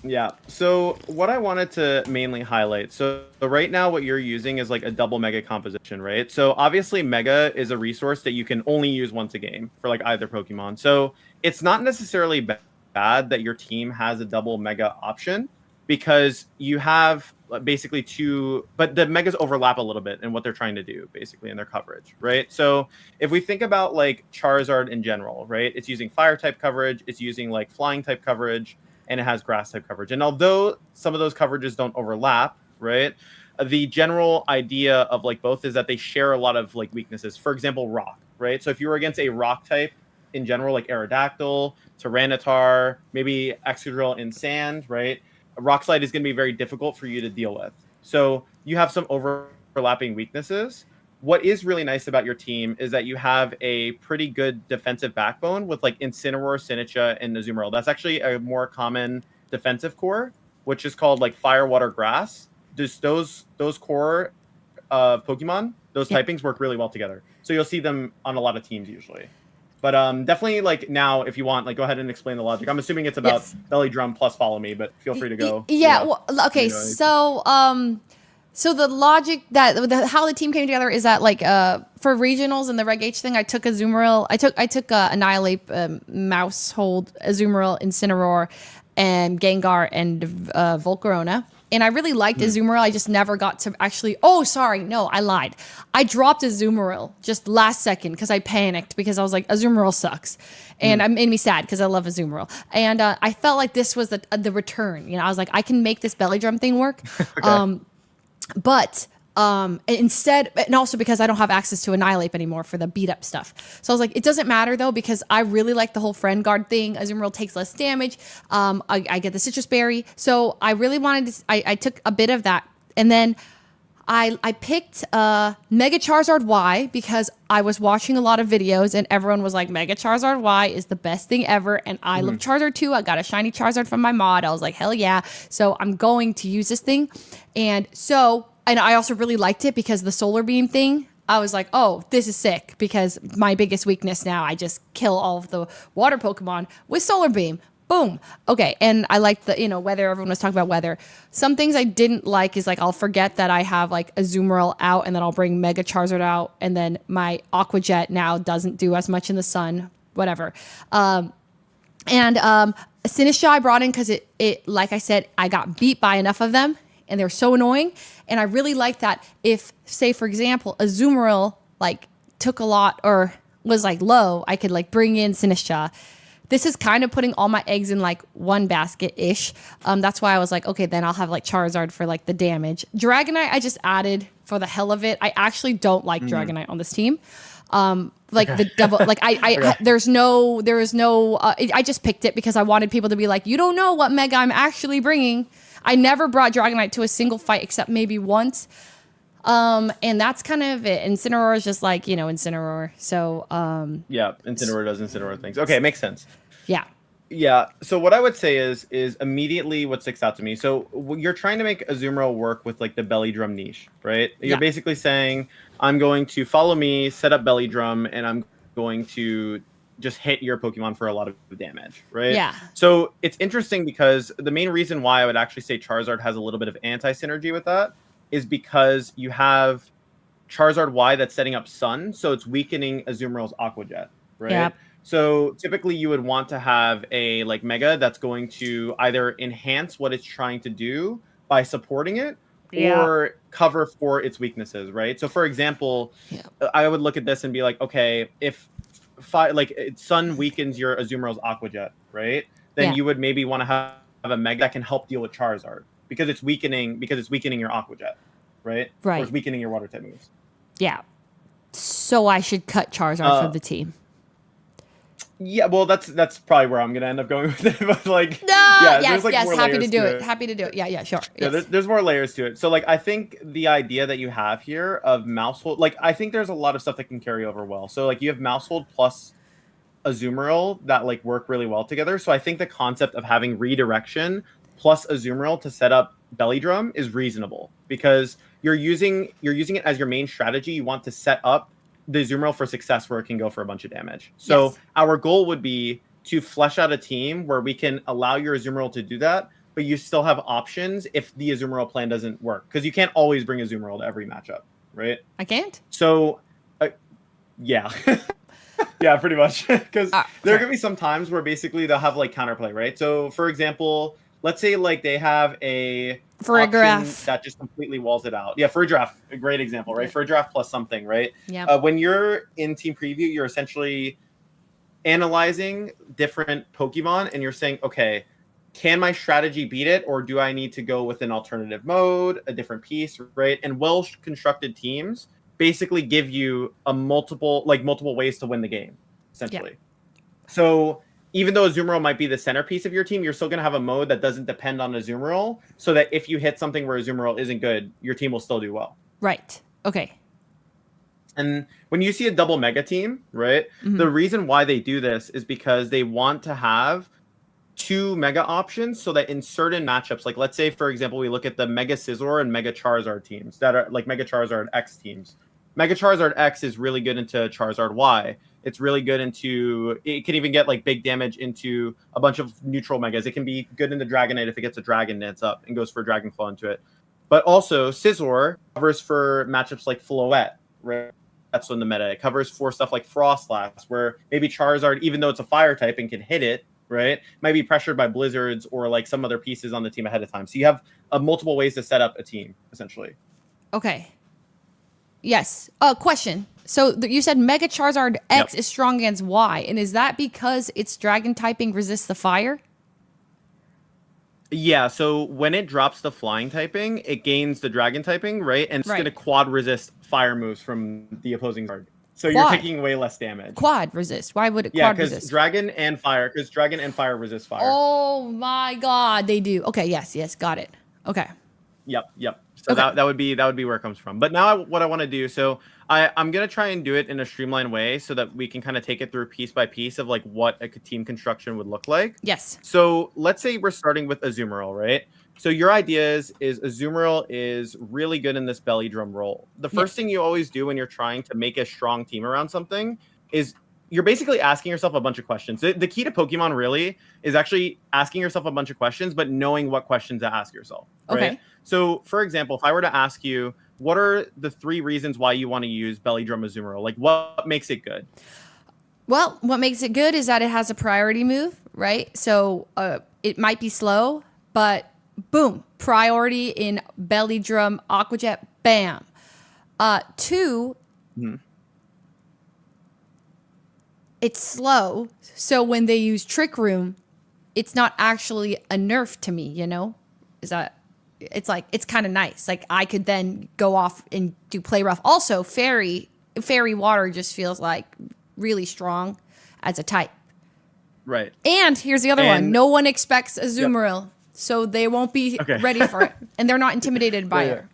Yeah. So what I wanted to mainly highlight. So right now, what you're using is like a double Mega composition, right? So obviously, Mega is a resource that you can only use once a game for like either Pokemon. So it's not necessarily bad that your team has a double Mega option, because you have basically two, but the Megas overlap a little bit in what they're trying to do basically in their coverage, right? So if we think about like Charizard in general, right, it's using fire type coverage, it's using like flying type coverage, and it has grass type coverage. And although some of those coverages don't overlap, right, the general idea of like both is that they share a lot of like weaknesses. For example, rock, right? So if you were against a rock type in general, like Aerodactyl, Tyranitar, maybe Excadrill in sand, right? A Rock Slide is going to be very difficult for you to deal with. So you have some overlapping weaknesses. What is really nice about your team is that you have a pretty good defensive backbone with like Incineroar, Sinistcha, and Azumarill. That's actually a more common defensive core, which is called like Fire, Water, Grass. Just those core Pokemon, those typings work really well together. So you'll see them on a lot of teams usually. But definitely, like, now, if you want, like, go ahead and explain the logic. I'm assuming it's about Belly Drum plus Follow Me, but feel free to go. Yeah. Well, okay. So the logic how the team came together is that, like, for regionals and the Reg H thing, I took Azumarill. I took Annihilate, Maushold, Azumarill, Incineroar, and Gengar and Volcarona. And I really liked Azumarill. I just never got to actually... Oh, sorry. No, I lied. I dropped Azumarill just last second because I panicked because I was like, Azumarill sucks. And it made me sad because I love Azumarill. And I felt like this was the return. I was like, I can make this belly drum thing work. Okay. But Instead, and also because I don't have access to Annihilate anymore for the beat up stuff. So I was like, it doesn't matter though, because I really like the whole friend guard thing. Azumarill takes less damage. I get the citrus berry. So I really wanted to, I took a bit of that. And then I picked Mega Charizard Y because I was watching a lot of videos and everyone was like, Mega Charizard Y is the best thing ever. And I love Charizard too. I got a shiny Charizard from my mod. I was like, hell yeah. So I'm going to use this thing. And I also really liked it because the solar beam thing, I was like, oh, this is sick because my biggest weakness now, I just kill all of the water Pokemon with solar beam. Boom. Okay. And I like the, weather. Everyone was talking about weather. Some things I didn't like is like, I'll forget that I have like a Azumarill out and then I'll bring Mega Charizard out. And then my Aqua Jet now doesn't do as much in the sun, whatever. Sinistcha I brought in because it, like I said, I got beat by enough of them and they're so annoying. And I really like that if, say, for example, a Azumarill like took a lot or was like low, I could like bring in Sinistcha. This is kind of putting all my eggs in like one basket-ish. That's why I was like, okay, then I'll have like Charizard for like the damage. Dragonite, I just added for the hell of it. I actually don't like Dragonite on this team. The double, like there is no, I just picked it because I wanted people to be like, you don't know what Mega I'm actually bringing. I never brought Dragonite to a single fight except maybe once. And that's kind of it. Incineroar is just like, Incineroar. So, yeah, Incineroar does Incineroar things. Okay, it makes sense. Yeah. Yeah. So what I would say is immediately what sticks out to me. So you're trying to make Azumarill work with like the belly drum niche, right? You're basically saying, I'm going to follow me, set up belly drum, and I'm going to just hit your Pokemon for a lot of damage, right? Yeah. So it's interesting because the main reason why I would actually say Charizard has a little bit of anti-synergy with that is because you have Charizard Y that's setting up Sun, so it's weakening Azumarill's Aqua Jet, right? Yep. So typically you would want to have a like Mega that's going to either enhance what it's trying to do by supporting it or cover for its weaknesses, right? So for example, I would look at this and be like, okay, if Sun weakens your Azumarill's Aqua Jet, right? Then you would maybe want to have a Mega that can help deal with Charizard. Because it's weakening your Aqua Jet, right? Right. Or it's weakening your water type moves. Yeah. So I should cut Charizard from the team. Yeah, well, that's probably where I'm gonna end up going with it. But like, yes, like happy to do it. Happy to do it. Yeah, sure. Yeah, there's more layers to it. So like, I think the idea that you have here of Maushold, like, I think there's a lot of stuff that can carry over well. So like, you have Maushold plus Azumarill that like work really well together. So I think the concept of having redirection plus Azumarill to set up belly drum is reasonable because you're using it as your main strategy. You want to set up the Azumarill for success where it can go for a bunch of damage. So our goal would be to flesh out a team where we can allow your Azumarill to do that, but you still have options if the Azumarill plan doesn't work because you can't always bring Azumarill to every matchup, right? I can't. So, yeah. Yeah, pretty much. Because there are going to be some times where basically they'll have like counterplay, right? So, for example, let's say like they have a Farigiraf that just completely walls it out. Yeah, Farigiraf, a great example, right? Farigiraf plus something, right? Yeah. When you're in team preview, you're essentially analyzing different Pokemon and you're saying, okay, can my strategy beat it, or do I need to go with an alternative mode, a different piece, right? And well-constructed teams basically give you multiple ways to win the game, essentially. Yeah. So even though Azumarill might be the centerpiece of your team, you're still going to have a mode that doesn't depend on Azumarill, so that if you hit something where Azumarill isn't good, your team will still do well. Right. Okay. And when you see a double Mega team, right, the reason why they do this is because they want to have two Mega options so that in certain matchups, like let's say, for example, we look at the Mega Scizor and Mega Charizard teams that are like Mega Charizard X teams. Mega Charizard X is really good into Charizard Y. It's really good into, it can even get like big damage into a bunch of neutral Megas. It can be good into Dragonite if it gets a Dragon Dance up and goes for Dragon Claw into it. But also Scizor covers for matchups like Floette, right? That's in the meta. It covers for stuff like Frostlass, where maybe Charizard, even though it's a fire type and can hit it, right, might be pressured by blizzards or like some other pieces on the team ahead of time. So you have multiple ways to set up a team, essentially. Okay. Yes. Question. So you said Mega Charizard X is strong against Y, and is that because its dragon typing resists the fire? Yeah, so when it drops the flying typing, it gains the dragon typing, right? And it's Right. going to quad resist fire moves from the opposing target. So you're Quad. taking way less damage. Quad resist. Why would it Yeah, quad because resist? dragon and fire resist fire. Oh my god, they do. Okay, yes, got it. Okay. Yep. So Okay. that would be where it comes from. But now what I want to do, so I'm gonna try and do it in a streamlined way so that we can kind of take it through piece by piece of like what a team construction would look like. Yes. So let's say we're starting with Azumarill, right? So your idea is Azumarill is really good in this belly drum role. The first thing you always do when you're trying to make a strong team around something is you're basically asking yourself a bunch of questions. The key to Pokemon really is actually asking yourself a bunch of questions, but knowing what questions to ask yourself. Right? Okay. So, for example, if I were to ask you, what are the 3 reasons why you want to use Belly Drum Azumarill? Like, what makes it good? Well, what makes it good is that it has a priority move, right? So it might be slow, but boom, priority in Belly Drum, Aqua Jet, bam. 2, it's slow. So when they use Trick Room, it's not actually a nerf to me, you know? Is that it's like it's kind of nice. Like I could then go off and do play rough. Also, fairy water just feels like really strong as a type. Right. And here's the other one. No one expects a Azumarill, so they won't be ready for it. And they're not intimidated by it.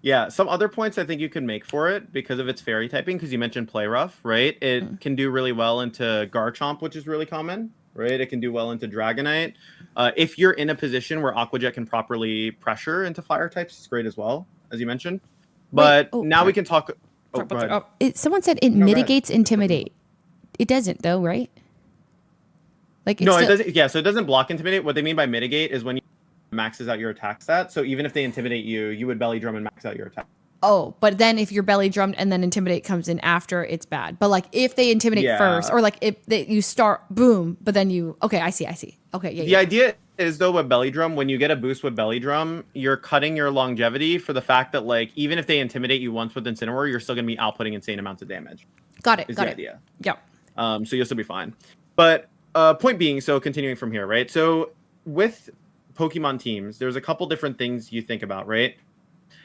Yeah, some other points I think you can make for it because of its fairy typing, because you mentioned play rough, right? It can do really well into Garchomp, which is really common, right? It can do well into Dragonite. If you're in a position where Aqua Jet can properly pressure into fire types, it's great as well, as you mentioned. But we can talk. Oh, go ahead. Someone said it mitigates intimidate. It doesn't, though, right? Like it doesn't. Yeah, so it doesn't block intimidate. What they mean by mitigate is when you maxes out your attack stat. So even if they intimidate you, you would belly drum and max out your attack. Oh, but then if you're belly drummed and then intimidate comes in after, it's bad. But like if they intimidate first, or like if you start boom, but then I see. Okay, yeah. The idea is though with belly drum, when you get a boost with belly drum, you're cutting your longevity for the fact that like even if they intimidate you once with Incineroar, you're still gonna be outputting insane amounts of damage. Got it. Is the idea. Yep. So you'll still be fine. But point being, so continuing from here, right? So with Pokemon teams, there's a couple different things you think about, right?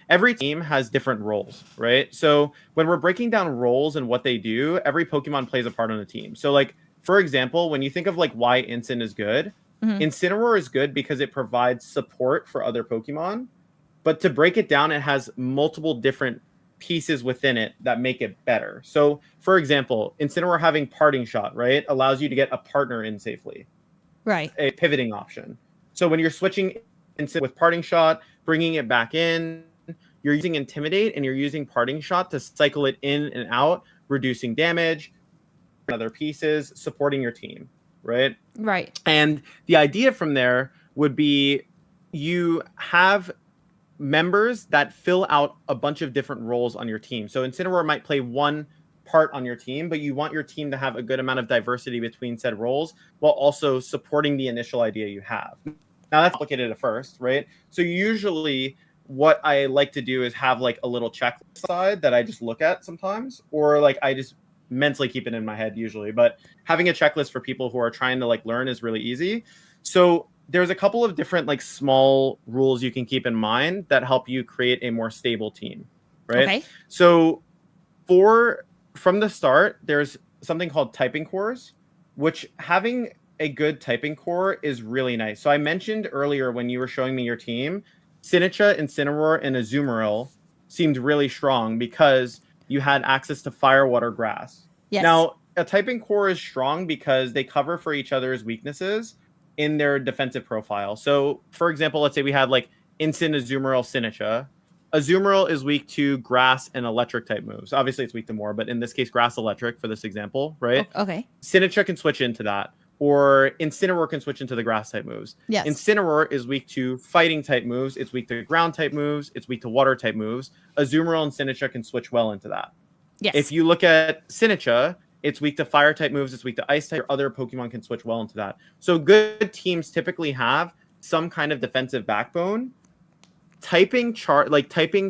Every team has different roles, right? So when we're breaking down roles and what they do, every Pokemon plays a part on the team. So like, for example, when you think of like why Incin is good, Incineroar is good because it provides support for other Pokemon. But to break it down, it has multiple different pieces within it that make it better. So for example, Incineroar having Parting Shot, right, allows you to get a partner in safely. Right. A pivoting option. So when you're switching with Parting Shot, bringing it back in, you're using Intimidate and you're using Parting Shot to cycle it in and out, reducing damage, other pieces, supporting your team, right? Right. And the idea from there would be you have members that fill out a bunch of different roles on your team. So Incineroar might play one part on your team, but you want your team to have a good amount of diversity between said roles while also supporting the initial idea you have. Now that's complicated at first, right? So usually what I like to do is have like a little checklist side that I just look at sometimes, or like I just mentally keep it in my head usually. But having a checklist for people who are trying to like learn is really easy. So there's a couple of different like small rules you can keep in mind that help you create a more stable team, right? Okay. So from the start, there's something called typing cores, which having a good typing core is really nice. So I mentioned earlier when you were showing me your team, Sinistcha, Incineroar, and Azumarill seemed really strong because you had access to fire, water, grass. Yes. Now, a typing core is strong because they cover for each other's weaknesses in their defensive profile. So, for example, let's say we had like Incin, Azumarill, Sinistcha. Azumarill is weak to grass and electric type moves. Obviously, it's weak to more, but in this case, grass electric for this example, right? Okay. Sinistcha can switch into that, or Incineroar can switch into the grass type moves. Yes. Incineroar is weak to fighting type moves. It's weak to ground type moves. It's weak to water type moves. Azumarill and Sinistcha can switch well into that. Yes. If you look at Sinistcha, it's weak to fire type moves. It's weak to ice type. Other Pokemon can switch well into that. So good teams typically have some kind of defensive backbone. Typing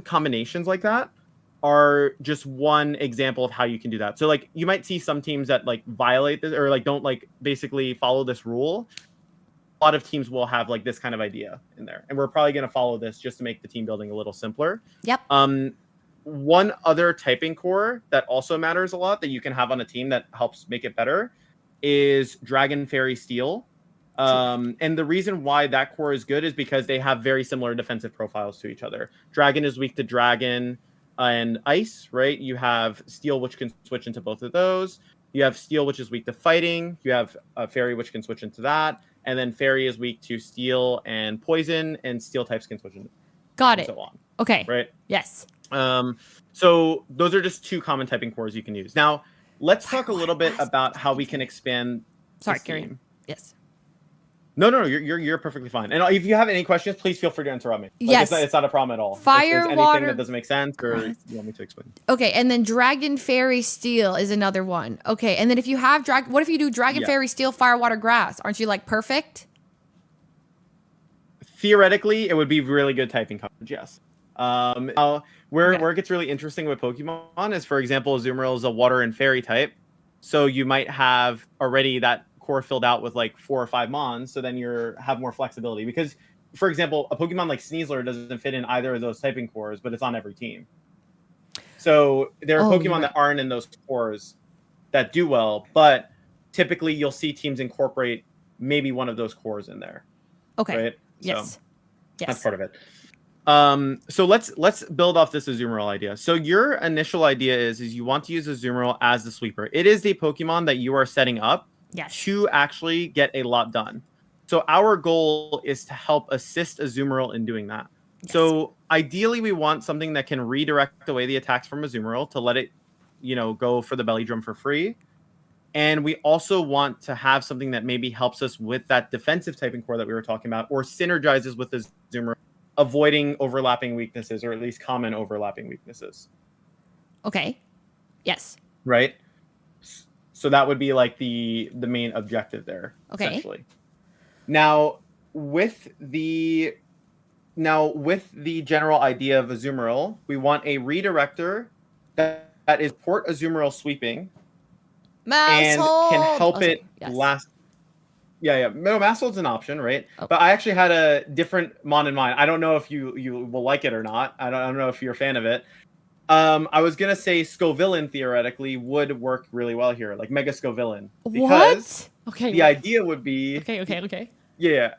combinations like that are just one example of how you can do that. So like you might see some teams that like violate this or like don't like basically follow this rule. lot of teams will have like this kind of idea in there, and we're probably going to follow this just to make the team building a little simpler. Yep. One other typing core that also matters a lot that you can have on a team that helps make it better is Dragon, Fairy, Steel. And the reason why that core is good is because they have very similar defensive profiles to each other. Dragon is weak to Dragon and Ice, right? You have Steel, which can switch into both of those. You have Steel, which is weak to Fighting. You have Fairy, which can switch into that. And then Fairy is weak to Steel and Poison, and Steel types can switch into Got it. so on. Okay. Right? Yes. So those are just 2 common typing cores you can use. Now, let's talk a little bit about how we can expand. Sorry, Carrie. Yes. No, you're perfectly fine. And if you have any questions, please feel free to interrupt me. Like, Yes. it's not a problem at all. Fire, if there's anything water- that doesn't make sense, or you want me to explain? Okay, and then Dragon, Fairy, Steel is another one. Okay, and then if you have what if you do Dragon, Fairy, Steel, Fire, Water, Grass? Aren't you like perfect? Theoretically, it would be really good typing coverage, yes. Now, where it gets really interesting with Pokemon is, for example, Azumarill is a Water and Fairy type. So you might have already that core filled out with like 4 or 5 Mons, so then have more flexibility. Because, for example, a Pokemon like Sneasler doesn't fit in either of those typing cores, but it's on every team. So there are Pokemon that aren't in those cores that do well, but typically you'll see teams incorporate maybe one of those cores in there. Okay. Right? Yes. So yes. that's part of it. So let's build off this Azumarill idea. So your initial idea is you want to use Azumarill as the sweeper. It is the Pokemon that you are setting up to actually get a lot done. So our goal is to help assist Azumarill in doing that. Yes. So ideally we want something that can redirect away the attacks from Azumarill to let it, go for the belly drum for free. And we also want to have something that maybe helps us with that defensive typing core that we were talking about, or synergizes with Azumarill, avoiding overlapping weaknesses, or at least common overlapping weaknesses. Okay. Yes. Right? So that would be like the main objective there, essentially. Now, with the general idea of Azumarill, we want a redirector that is Port Azumarill sweeping and can help it last. Yeah. No, Maushold's an option, right? Oh. But I actually had a different Mon in mind. I don't know if you will like it or not. I don't know if you're a fan of it. I was gonna say Scovillain theoretically would work really well here, like Mega Scovillain. Because the idea would be Okay. Yeah.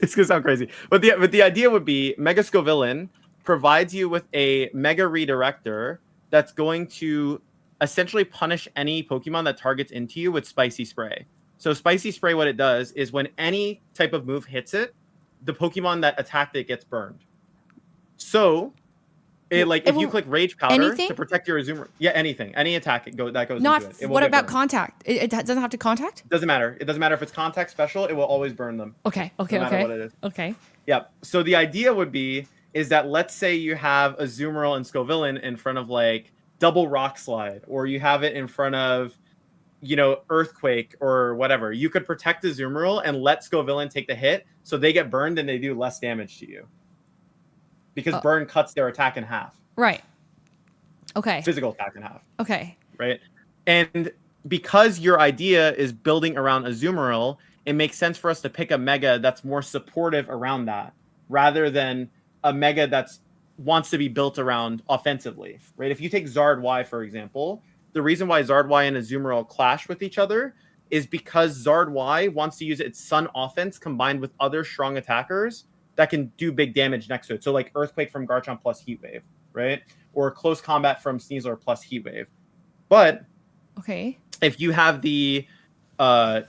It's gonna sound crazy. But the idea would be Mega Scovillain provides you with a Mega Redirector that's going to essentially punish any Pokemon that targets into you with Spicy Spray. So Spicy Spray, what it does is when any type of move hits it, the Pokemon that attacked it gets burned. So if you click Rage Powder to protect your Azumarill, anything, any attack that goes into it. What about contact? It doesn't have to contact? Doesn't matter. It doesn't matter if it's contact special. It will always burn them. Okay. No matter what it is. Okay. Yep. So the idea would be is that let's say you have Azumarill and Scovillain in front of like double Rock Slide, or you have it in front of Earthquake or whatever. You could protect Azumarill and let Scovillain take the hit, so they get burned and they do less damage to you. Because burn cuts their attack in half. Right. Okay. Physical attack in half. Okay. Right. And because your idea is building around Azumarill, it makes sense for us to pick a Mega that's more supportive around that, rather than a Mega that's wants to be built around offensively. Right. If you take Zard Y, for example, the reason why Zard Y and Azumarill clash with each other is because Zard Y wants to use its Sun offense combined with other strong attackers that can do big damage next to it. So like Earthquake from Garchomp plus Heat Wave, right? Or Close Combat from Sneasler plus Heat Wave. But if you have the Mega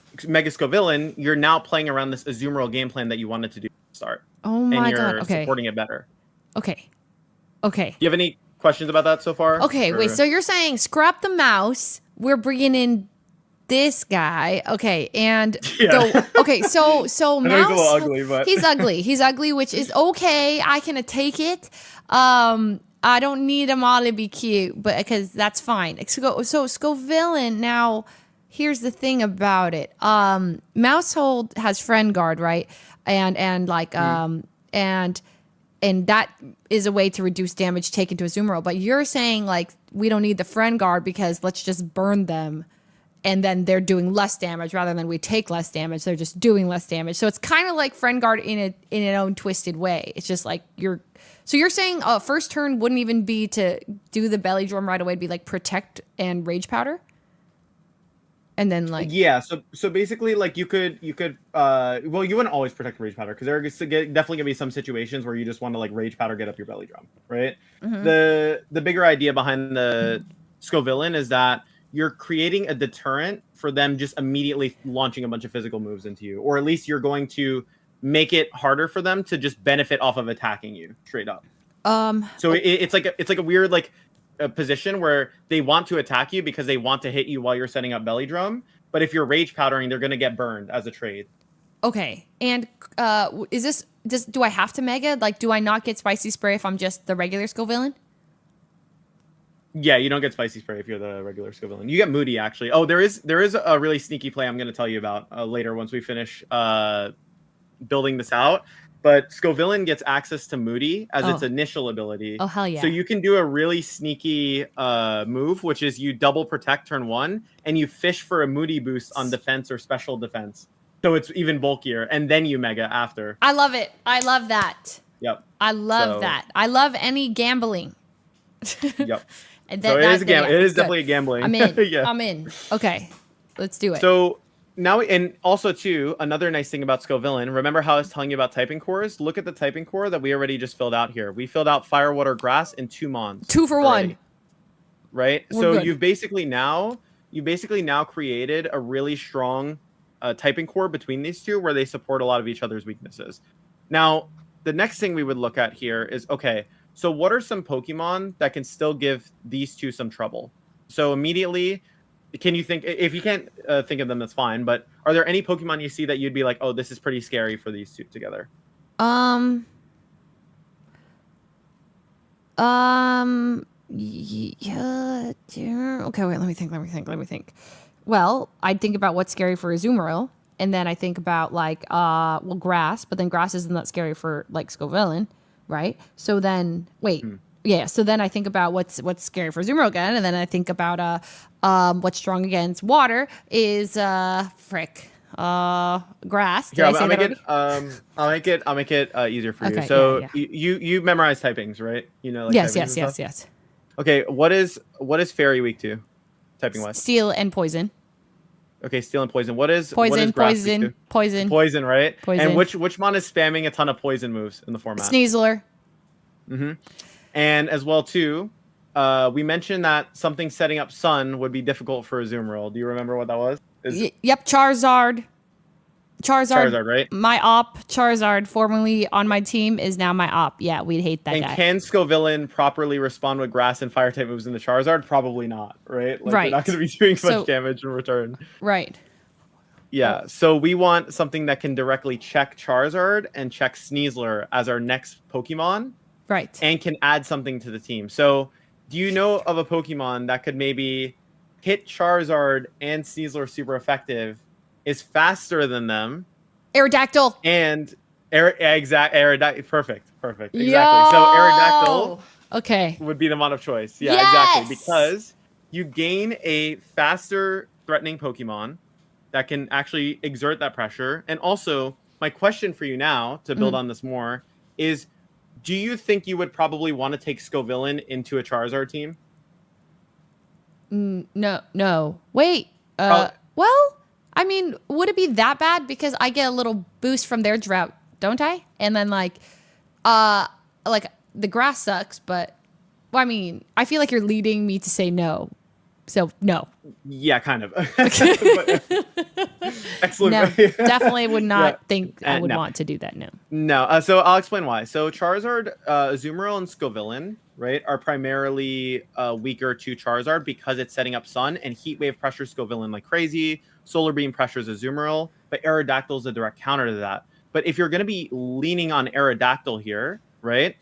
Scovillain, you're now playing around this Azumarill game plan that you wanted to do to start. Oh my God. And you're supporting it better. Okay. Do you have any questions about that so far? Okay, wait. So you're saying scrap the mouse. We're bringing in this guy, and so Mouse, ugly, but he's ugly, which is okay. I can take it. I don't need him all to be cute, but because that's fine. So Scovillain. Now, here's the thing about it. Maushold has Friend Guard, right? And that is a way to reduce damage taken to Azumarill. But you're saying like we don't need the Friend Guard because let's just burn them. and then they're doing less damage rather than we take less damage. They're just doing less damage. So it's kind of like Friend Guard in an own twisted way. It's just like you're saying first turn wouldn't even be to do the belly drum right away. It'd be like protect and rage powder. And then like so basically like you could well, you wouldn't always protect rage powder because there are definitely gonna be some situations where you just want to like rage powder get up your belly drum, right? The bigger idea behind the Scovillain is that you're creating a deterrent for them just immediately launching a bunch of physical moves into you, or at least you're going to make it harder for them to just benefit off of attacking you straight up. So it's like a weird like a position where they want to attack you because they want to hit you while you're setting up belly drum, but if you're rage powdering, they're going to get burned as a trade. Okay. And do I have to mega? Like, do I not get spicy spray if I'm just the regular Scovillain? Yeah, you don't get spicy spray if you're the regular Scovillain. You get moody actually. Oh, there is a really sneaky play I'm going to tell you about later once we finish building this out. But Scovillain gets access to Moody as its initial ability. Oh, hell yeah. So you can do a really sneaky move, which is you double protect turn 1, and you fish for a Moody boost on defense or special defense. So it's even bulkier, and then you mega after. I love it. I love that. Yep. I love that. I love any gambling. Yep. And so it is definitely a gambling. I'm in. Yeah. I'm in. Okay. Let's do it. So now, and also too, another nice thing about Scovillain, remember how I was telling you about typing cores? Look at the typing core that we already just filled out here. We filled out fire, water, grass, and 2 mons. 2 for already. 1. Right? We're so good. you've basically now created a really strong typing core between these two where they support a lot of each other's weaknesses. Now, the next thing we would look at here is, okay, so what are some Pokemon that can still give these two some trouble? So immediately, can you think, if you can't think of them, that's fine, but are there any Pokemon you see that you'd be like, oh, this is pretty scary for these two together? Yeah. Okay, wait, let me think. Well, I'd think about what's scary for Azumarill, and then I think about like grass, but then grass isn't that scary for like Scovillain, right? So then so then I think about what's scary for Azumarill again, and then I think about what's strong against water is grass. Here, I'll make it easier for you. Okay, so yeah. you memorize typings, right? You know, like Yes. Okay, what is Fairy weak to, typing wise? Steel and poison. Okay, steel and poison. What is Poison, grass weak to? Poison, right? Poison. And which mon is spamming a ton of poison moves in the format? Sneasler. And as well too, we mentioned that something setting up Sun would be difficult for Azumarill. Do you remember what that was? Yep, Charizard, right? My op, Charizard, formerly on my team, is now my op. Yeah, we'd hate that guy. And can Scovillain properly respond with grass and fire type moves in the Charizard? Probably not, right? Like, right. They're not going to be doing much damage in return. Right. Yeah, so we want something that can directly check Charizard and check Sneasler as our next Pokemon. Right. And can add something to the team. So do you know of a Pokemon that could maybe hit Charizard and Sneasler super effective, is faster than them? Aerodactyl. And Aerodactyl. Perfect. Exactly. Yo! So Aerodactyl would be the mon of choice. Yeah, yes! Exactly. Because you gain a faster threatening Pokemon that can actually exert that pressure. And also, my question for you now, to build on this more, is do you think you would probably want to take Scovillain into a Charizard team? No. Wait. Well, I mean, would it be that bad? Because I get a little boost from their drought, don't I? And then like the grass sucks, but well, I mean, I feel like you're leading me to say no. So no. Yeah, kind of. Excellent. No, definitely would not think I would want to do that. No. So I'll explain why. So Charizard, Azumarill, and Scovillain, right, are primarily weaker to Charizard because it's setting up Sun, and Heat Wave pressures Scovillain like crazy. Solar Beam pressures Azumarill, but Aerodactyl is a direct counter to that. But if you're going to be leaning on Aerodactyl here, right,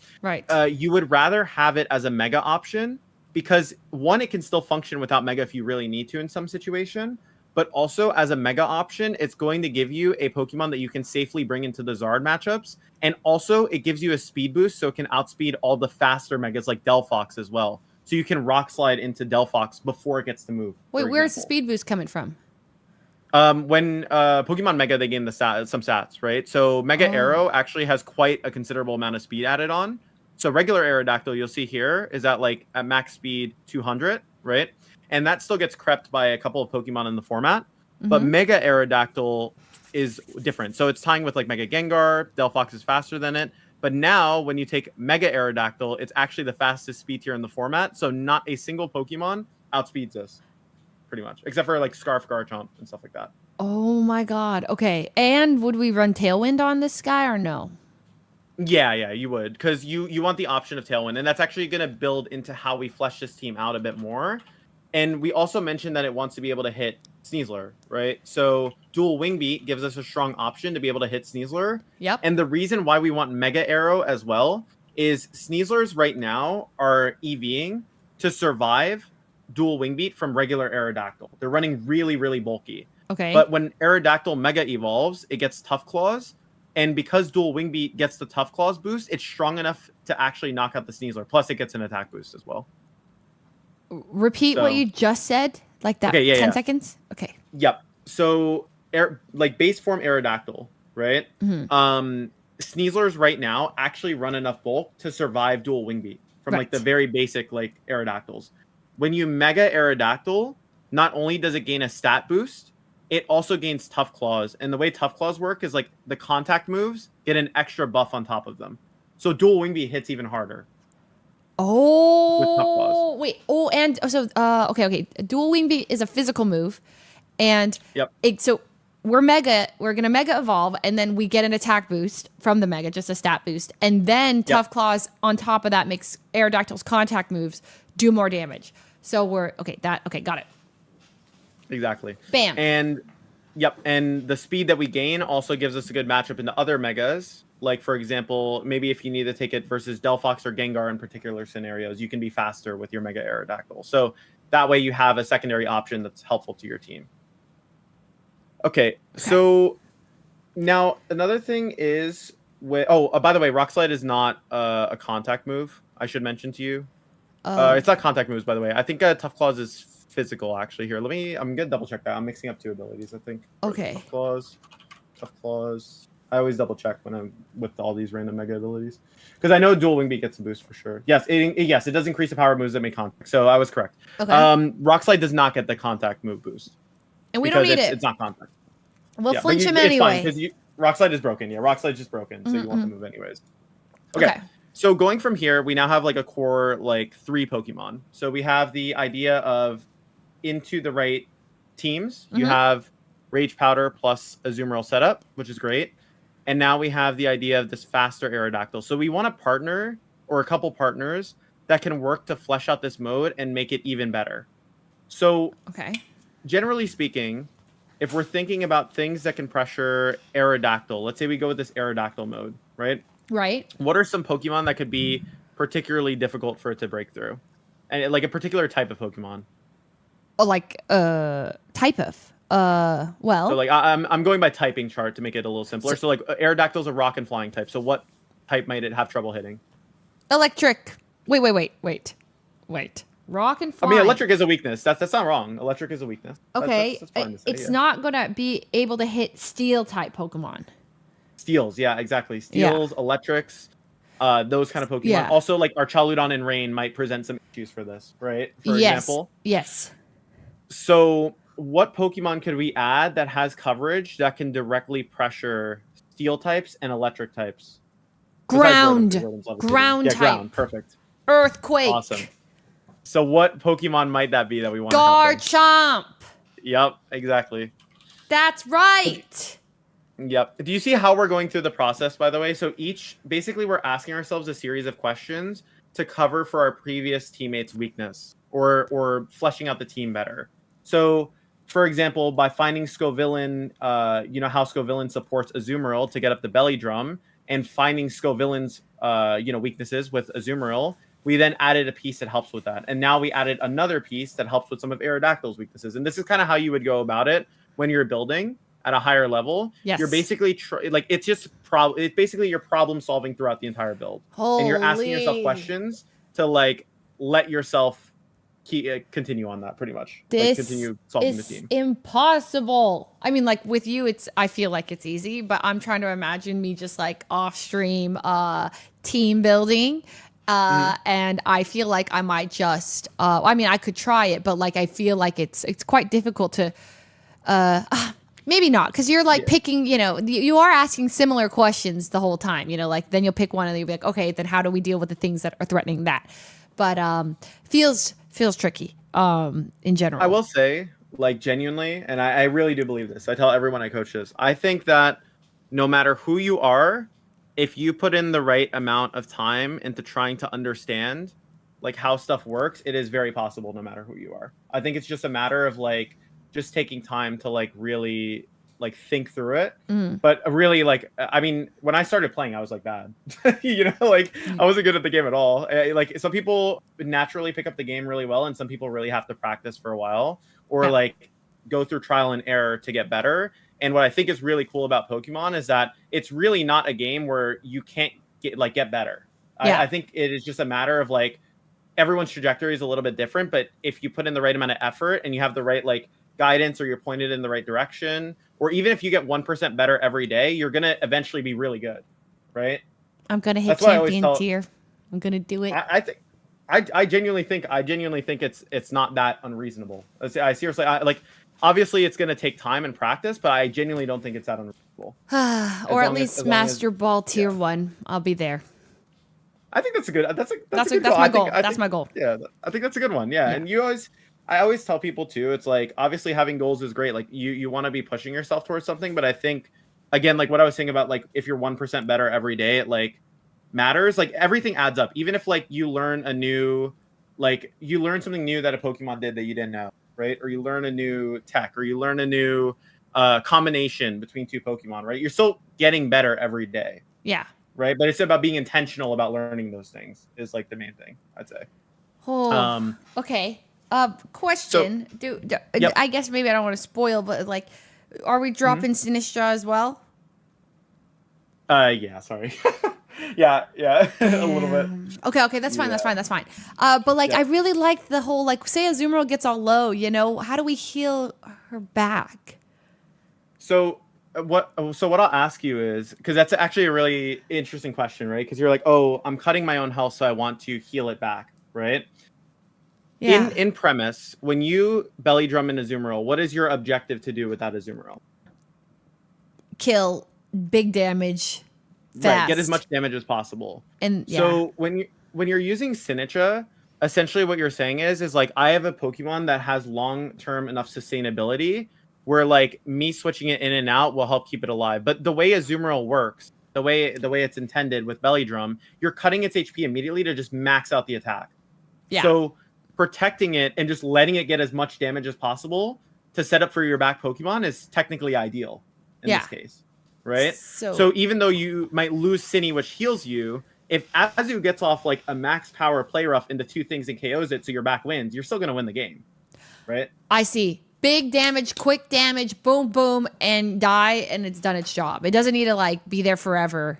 you would rather have it as a Mega option. Because one, it can still function without Mega if you really need to in some situation. But also, as a Mega option, it's going to give you a Pokemon that you can safely bring into the Zard matchups. And also, it gives you a speed boost, so it can outspeed all the faster Megas like Delphox as well. so you can rock slide into Delphox before it gets to move. Wait, where's the speed boost coming from? When Pokemon Mega, they gain some stats, right? So Mega Arrow actually has quite a considerable amount of speed added on. So regular Aerodactyl, you'll see here, is at like at max speed 200, right? And that still gets crept by a couple of Pokemon in the format. But Mega Aerodactyl is different. So it's tying with like Mega Gengar. Delphox is faster than it. But now when you take Mega Aerodactyl, it's actually the fastest speed tier in the format. So not a single Pokemon outspeeds us, pretty much. Except for like Scarf, Garchomp, and stuff like that. Oh my god. Okay. And would we run Tailwind on this guy or no? Yeah, you would. Because you want the option of Tailwind. And that's actually going to build into how we flesh this team out a bit more. And we also mentioned that it wants to be able to hit Sneasler, right? So dual Wing Beat gives us a strong option to be able to hit Sneasler. Yep. And the reason why we want Mega Arrow as well is Sneaslers right now are EVing to survive dual Wing Beat from regular Aerodactyl. They're running really, really bulky. Okay. But when Aerodactyl Mega evolves, it gets Tough Claws. And because dual Wing Beat gets the Tough Claws boost, it's strong enough to actually knock out the Sneasler. Plus, it gets an attack boost as well. Repeat what you just said, like that. Okay, 10 seconds. Okay. Yep. So, like base form Aerodactyl, right? Sneaslers right now actually run enough bulk to survive dual Wing Beat from like the very basic like Aerodactyls. When you Mega Aerodactyl, not only does it gain a stat boost, it also gains Tough Claws. And the way Tough Claws work is like the contact moves get an extra buff on top of them. So dual Wing Beat hits even harder. Oh, wait. Oh, and so, okay. Dual Wing Beat is a physical move. And so we're going to Mega Evolve, and then we get an attack boost from the Mega, just a stat boost. And then Tough Claws on top of that makes Aerodactyl's contact moves do more damage. So got it. Exactly. Bam. And and the speed that we gain also gives us a good matchup into other Megas. Like, for example, maybe if you need to take it versus Delphox or Gengar in particular scenarios, you can be faster with your Mega Aerodactyl. So that way you have a secondary option that's helpful to your team. Okay. So now another thing is, by the way, Rock Slide is not a contact move, I should mention to you. It's not contact moves, by the way. I think Tough Claws is physical, actually. Here, I'm going to double check that. I'm mixing up two abilities, I think. Okay. Tough Claws. I always double check when I'm with all these random Mega abilities, because I know dual Wing Beat gets a boost for sure. Yes, it does increase the power of moves that make contact. So I was correct. Okay. Rock Slide does not get the contact move boost, and we don't need it. It's not contact. We'll flinch him anyway. Because Rock Slide is broken. Yeah, Rock Slide's just broken, so you want the move anyways. Okay. So going from here, we now have like a core like 3 Pokemon. So we have the idea of into the right teams. You have Rage Powder plus Azumarill setup, which is great. And now we have the idea of this faster Aerodactyl. So we want a partner or a couple partners that can work to flesh out this mode and make it even better. So generally speaking, if we're thinking about things that can pressure Aerodactyl, let's say we go with this Aerodactyl mode, right? Right. What are some Pokemon that could be particularly difficult for it to break through? And like a particular type of Pokemon. Type of. So like I'm going by typing chart to make it a little simpler. So like Aerodactyl's a rock and flying type. So what type might it have trouble hitting? Electric. Wait. Rock and flying. I mean, electric is a weakness. That's not wrong. Electric is a weakness. Okay. That's fine to say, it's not gonna be able to hit steel type Pokemon. Steels, yeah, exactly. Steels, electrics, those kind of Pokemon. Yeah. Also, like our Charludon and Rain might present some issues for this, right? For example. Yes. So what Pokemon could we add that has coverage that can directly pressure steel types and electric types? Ground type. Ground. Perfect. Earthquake. Awesome. So what Pokemon might that be that we want to Garchomp. Yep, exactly. That's right. Yep. Do you see how we're going through the process, by the way? So basically we're asking ourselves a series of questions to cover for our previous teammate's weakness or fleshing out the team better. So, for example, by finding Scovillain, how Scovillain supports Azumarill to get up the belly drum, and finding Scovillain's, weaknesses with Azumarill, we then added a piece that helps with that. And now we added another piece that helps with some of Aerodactyl's weaknesses. And this is kind of how you would go about it when you're building at a higher level. Yes. You're basically it's basically you're problem solving throughout the entire build. Holy. And you're asking yourself questions to like let yourself continue on that pretty much. This continue solving the is team. impossible. I mean, like with you, I feel like it's easy, but I'm trying to imagine me just like off stream team building. And I feel like I might just I mean, I could try it, but like I feel like it's quite difficult to maybe not, because you're like picking, you are asking similar questions the whole time, like then you'll pick one and you'll be like, okay, then how do we deal with the things that are threatening that? But feels tricky in general. I will say, like, genuinely, and I really do believe this. I tell everyone I coach this. I think that no matter who you are, if you put in the right amount of time into trying to understand like how stuff works, it is very possible no matter who you are. I think it's just a matter of like just taking time to like really like think through it. But really, like, I mean, when I started playing, I was like bad, like I wasn't good at the game at all. Like some people naturally pick up the game really well, and some people really have to practice for a while or like go through trial and error to get better. And what I think is really cool about Pokemon is that it's really not a game where you can't get better. I think it is just a matter of like everyone's trajectory is a little bit different, but if you put in the right amount of effort and you have the right like guidance, or you're pointed in the right direction, or even if you get 1% better every day, you're gonna eventually be really good, right? I'm gonna hit champion tier. I'm gonna do it. I genuinely think it's not that unreasonable. I seriously like obviously it's gonna take time and practice, but I genuinely don't think it's that unreasonable. Or at least Master Ball tier 1. I'll be there. I think that's a good. That's my goal. That's my goal. Yeah, I think that's a good one. Yeah, and I always tell people too. It's like obviously having goals is great. Like you want to be pushing yourself towards something, but I think again, like what I was saying about like if you're 1% better every day, it like matters. Like everything adds up. Even if like you learn something new that a Pokemon did that you didn't know, right? Or you learn a new tech, or you learn a new combination between two Pokemon, right? You're still getting better every day. Yeah. Right, but it's about being intentional about learning those things is like the main thing, I'd say. Oh, okay. Question. I guess maybe I don't want to spoil, but like, are we dropping Sinistra as well? Yeah. Sorry. yeah, a little bit. Okay, that's fine. That's fine. But like, I really like the whole like, say Azumarill gets all low, how do we heal her back? So what I'll ask you is, because that's actually a really interesting question, right? Because you're like, oh, I'm cutting my own health, so I want to heal it back, right? Yeah. In premise, when you belly drum in Azumarill, what is your objective to do with that Azumarill? Big damage fast. Right, get as much damage as possible. And so when you're using Sinistcha, essentially what you're saying is like, I have a Pokemon that has long-term enough sustainability where like me switching it in and out will help keep it alive. But the way Azumarill works, the way it's intended with belly drum, you're cutting its HP immediately to just max out the attack. Yeah. So protecting it and just letting it get as much damage as possible to set up for your back Pokemon is technically ideal in this case, right? So even though you might lose Cini, which heals you, if Azu gets off like a max power play rough into two things and KOs it so your back wins, you're still going to win the game, right? I see. Big damage, quick damage, boom, boom, and die, and it's done its job. It doesn't need to like be there forever.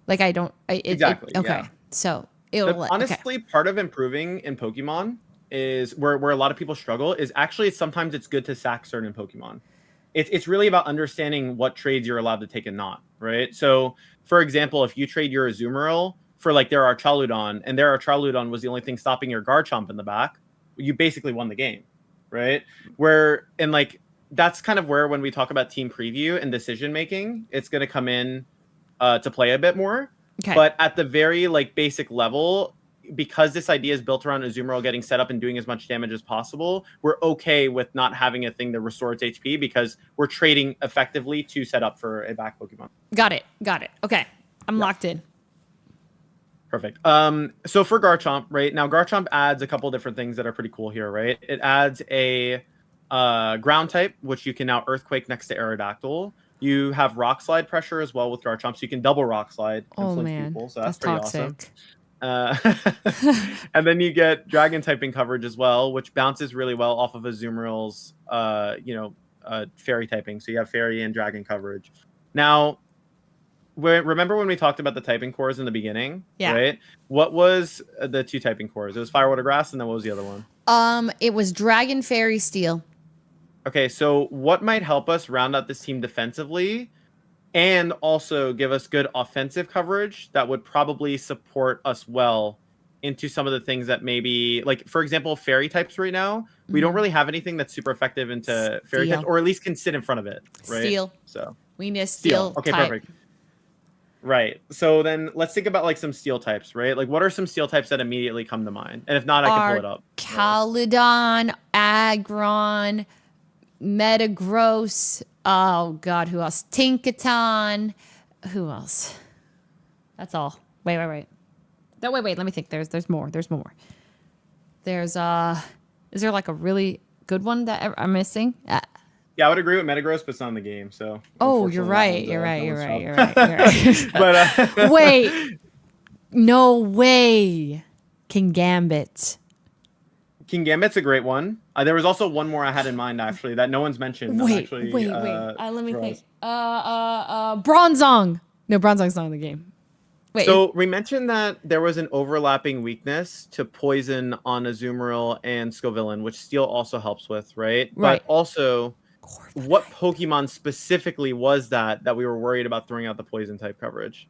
Like exactly. Okay, so honestly, part of improving in Pokemon is where a lot of people struggle is actually sometimes it's good to sack certain Pokemon. It's really about understanding what trades you're allowed to take and not, right? So, for example, if you trade your Azumarill for like their Archaludon, and their Archaludon was the only thing stopping your Garchomp in the back, you basically won the game. Right? That's kind of where when we talk about team preview and decision making, it's going to come in to play a bit more. Okay. But at the very like basic level, because this idea is built around Azumarill getting set up and doing as much damage as possible, we're okay with not having a thing to restore its HP because we're trading effectively to set up for a back Pokemon. Got it. Okay. I'm locked in. Perfect. So for Garchomp, right now, Garchomp adds a couple different things that are pretty cool here, right? It adds a ground type, which you can now Earthquake next to Aerodactyl. You have Rock Slide pressure as well with Garchomp, so you can double Rock Slide. Oh man, people, so that's pretty toxic. Awesome. And then you get Dragon typing coverage as well, which bounces really well off of Azumarill's, Fairy typing. So you have Fairy and Dragon coverage. Now, remember when we talked about the typing cores in the beginning? Yeah. Right. What was the 2 typing cores? It was fire, water, grass, and then what was the other one? It was dragon, fairy, steel. Okay, so what might help us round out this team defensively and also give us good offensive coverage that would probably support us well into some of the things that maybe, like, for example, fairy types right now, we don't really have anything that's super effective into fairy types, or at least can sit in front of it, right? Steel. So We need a steel Okay, type. perfect. Right. So then let's think about like some steel types, right? Like what are some steel types that immediately come to mind? And if not, I can pull it up. Caludon, Aggron, Metagross. Oh God, who else? Tinkaton. Who else? That's all. Wait. No, wait. Let me think. There's more. There's is there like a really good one that I'm missing? Yeah, I would agree with Metagross, but it's not in the game. So. Oh, you're right. You're You're right. right. But Wait. No way. King Gambit. King Gambit's a great one. There was also one more I had in mind actually that no one's mentioned. Wait. Let me think. Bronzong. No, Bronzong's not in the game. Wait. So we mentioned that there was an overlapping weakness to poison on Azumarill and Scovillain, which Steel also helps with, right? Right. But also, what Pokemon specifically was that we were worried about throwing out the poison type coverage?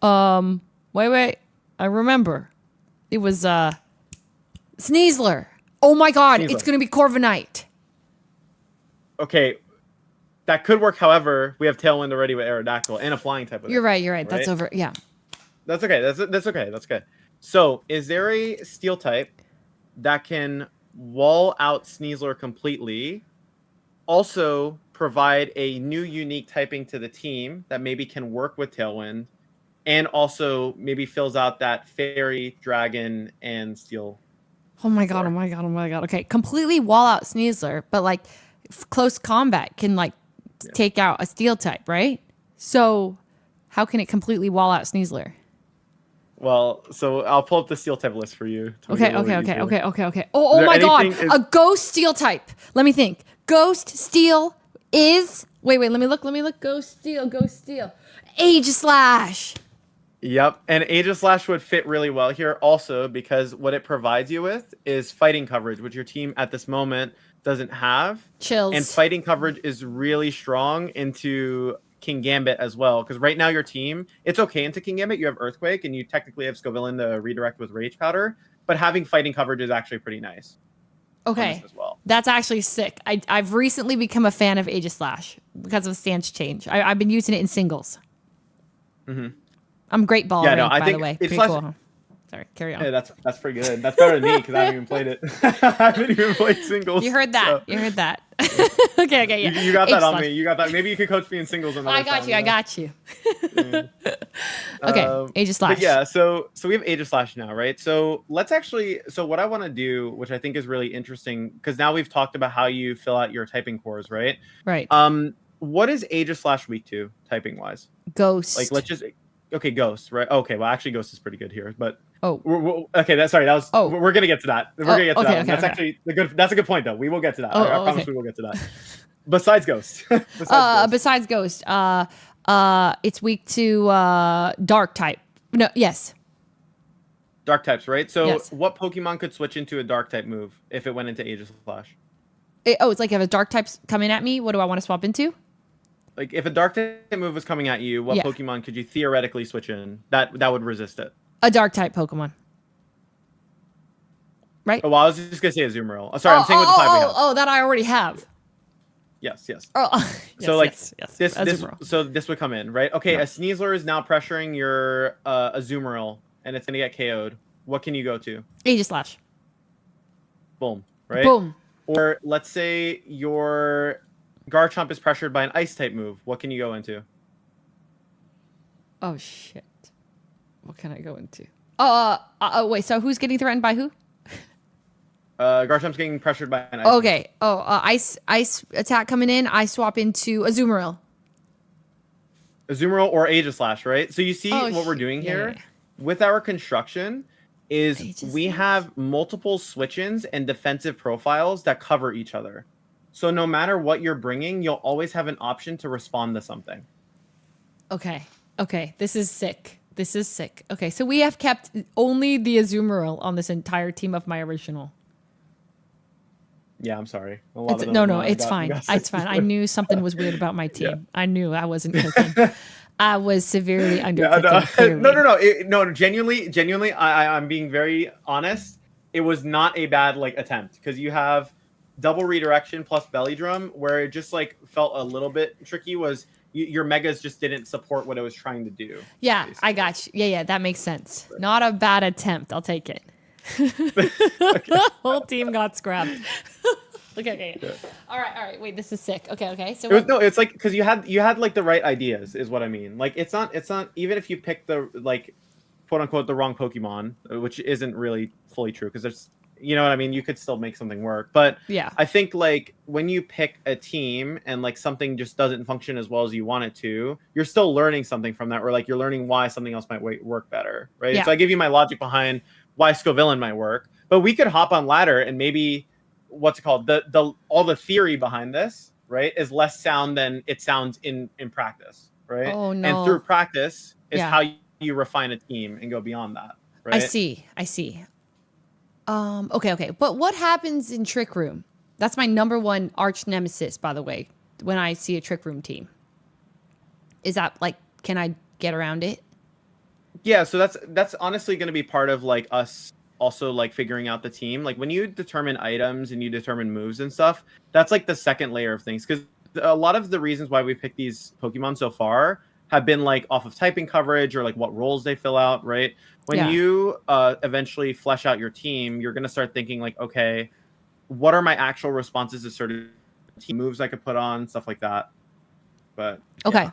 Wait. I remember. It was Sneasler. Oh my God, Sneasler. it's gonna be Corviknight. Okay, that could work. However, we have Tailwind already with Aerodactyl and a flying type. You're right. That's over. Yeah. That's okay. That's okay. That's okay. So, is there a Steel type that can wall out Sneasler completely? Also, provide a new unique typing to the team that maybe can work with Tailwind, and also maybe fills out that Fairy, Dragon, and Steel. Oh my god. Okay, completely wall out Sneasler, but like close combat can like take out a Steel type, right? So, how can it completely wall out Sneasler? Well, so I'll pull up the Steel type list for you. Okay. Oh my god, a Ghost Steel type. Let me think. Ghost Steel is wait. Let me look. Ghost Steel. Aegislash. Yep, and Aegislash would fit really well here also because what it provides you with is fighting coverage, which your team at this moment doesn't have. Chills. And fighting coverage is really strong into King Gambit as well, because right now your team, it's okay into King Gambit. You have Earthquake, and you technically have Scovillain to redirect with Rage Powder, but having fighting coverage is actually pretty nice. Okay, as well. That's actually sick. I've recently become a fan of Aegislash because of stance change. I've been using it in singles. Mm-hmm. I'm great ball Yeah, no, I by think the way. it's Pretty less- cool. Huh? Sorry, carry on. Yeah, that's pretty good. That's better than me because I haven't even played it. I haven't even played singles. You heard that. So. You heard that. Okay, yeah. You got that on me. You got that. Maybe you could coach me in singles. I got you. Yeah. Okay, Aegislash. Yeah, so we have Aegislash now, right? So let's actually. So what I want to do, which I think is really interesting, because now we've talked about how you fill out your typing cores, right? Right. What is Aegislash weak to typing wise? Ghost. Like, let's just. Okay, Ghost, right? Okay, well, actually, Ghost is pretty good here, but okay. We're gonna get to that. We're gonna get to that. That's actually That's a good point, though. We will get to that. I promise we will get to that. Besides Ghost, besides Ghost, it's weak to Dark type. No, yes. Dark types, right? So, yes. What Pokemon could switch into a Dark type move if it went into Aegislash? It's like if a Dark type's coming at me, what do I want to swap into? Like if a Dark type move was coming at you, what Pokemon could you theoretically switch in that would resist it? A Dark type Pokemon. Right? Oh, well, I was just gonna say Azumarill. Oh, sorry, I'm saying with the type we have. Oh, that I already have. Yes. Oh, yes, this would come in, right? Okay, a Sneasler is now pressuring your Azumarill, and it's gonna get KO'd. What can you go to? Aegislash. Boom. Right. Boom. Or let's say your Garchomp is pressured by an Ice type move. What can you go into? Oh shit! What can I go into? Wait. So who's getting threatened by who? Garchomp's getting pressured by an Ice. Okay. Ice attack coming in. I swap into Azumarill. Azumarill or Aegislash, right? So you see what we're doing here with our construction is Aegislash. We have multiple switch-ins and defensive profiles that cover each other. So no matter what you're bringing, you'll always have an option to respond to something. Okay. Okay. This is sick. This is sick. Okay. So we have kept only the Azumarill on this entire team of my original. Yeah, I'm sorry. No, it's fine. It's fine. I knew something was weird about my team. Yeah. I knew I wasn't cooking. I was severely Yeah, undercooking. no. Genuinely, I'm being very honest. It was not a bad like attempt because you have double redirection plus belly drum, where it just like felt a little bit tricky. Was your megas just didn't support what it was trying to do? Yeah, basically. I got you. Yeah, that makes sense. Not a bad attempt. I'll take it. Whole team got scrapped. Okay. Yeah. All right. Wait, this is sick. Okay. So it's like because you had like the right ideas, is what I mean. Like it's not even if you pick the like quote unquote the wrong Pokemon, which isn't really fully true because there's you know what I mean. You could still make something work, but yeah, I think like when you pick a team and like something just doesn't function as well as you want it to, you're still learning something from that, or like you're learning why something else might work better, right? Yeah. So I give you my logic behind why Scovillain might work, but we could hop on ladder and maybe what's it called all the theory behind this, right, is less sound than it sounds in practice, right? Oh no. And through practice is how you refine a team and go beyond that, right? I see. Okay. But what happens in Trick Room? That's my number one arch nemesis, by the way, when I see a Trick Room team. Is that like, can I get around it? Yeah, so that's honestly going to be part of like us also like figuring out the team. Like when you determine items and you determine moves and stuff, that's like the second layer of things, because a lot of the reasons why we picked these Pokemon so far have been like off of typing coverage or like what roles they fill out, right? When you eventually flesh out your team, you're going to start thinking like, okay, what are my actual responses to certain team moves I could put on, stuff like that. But okay.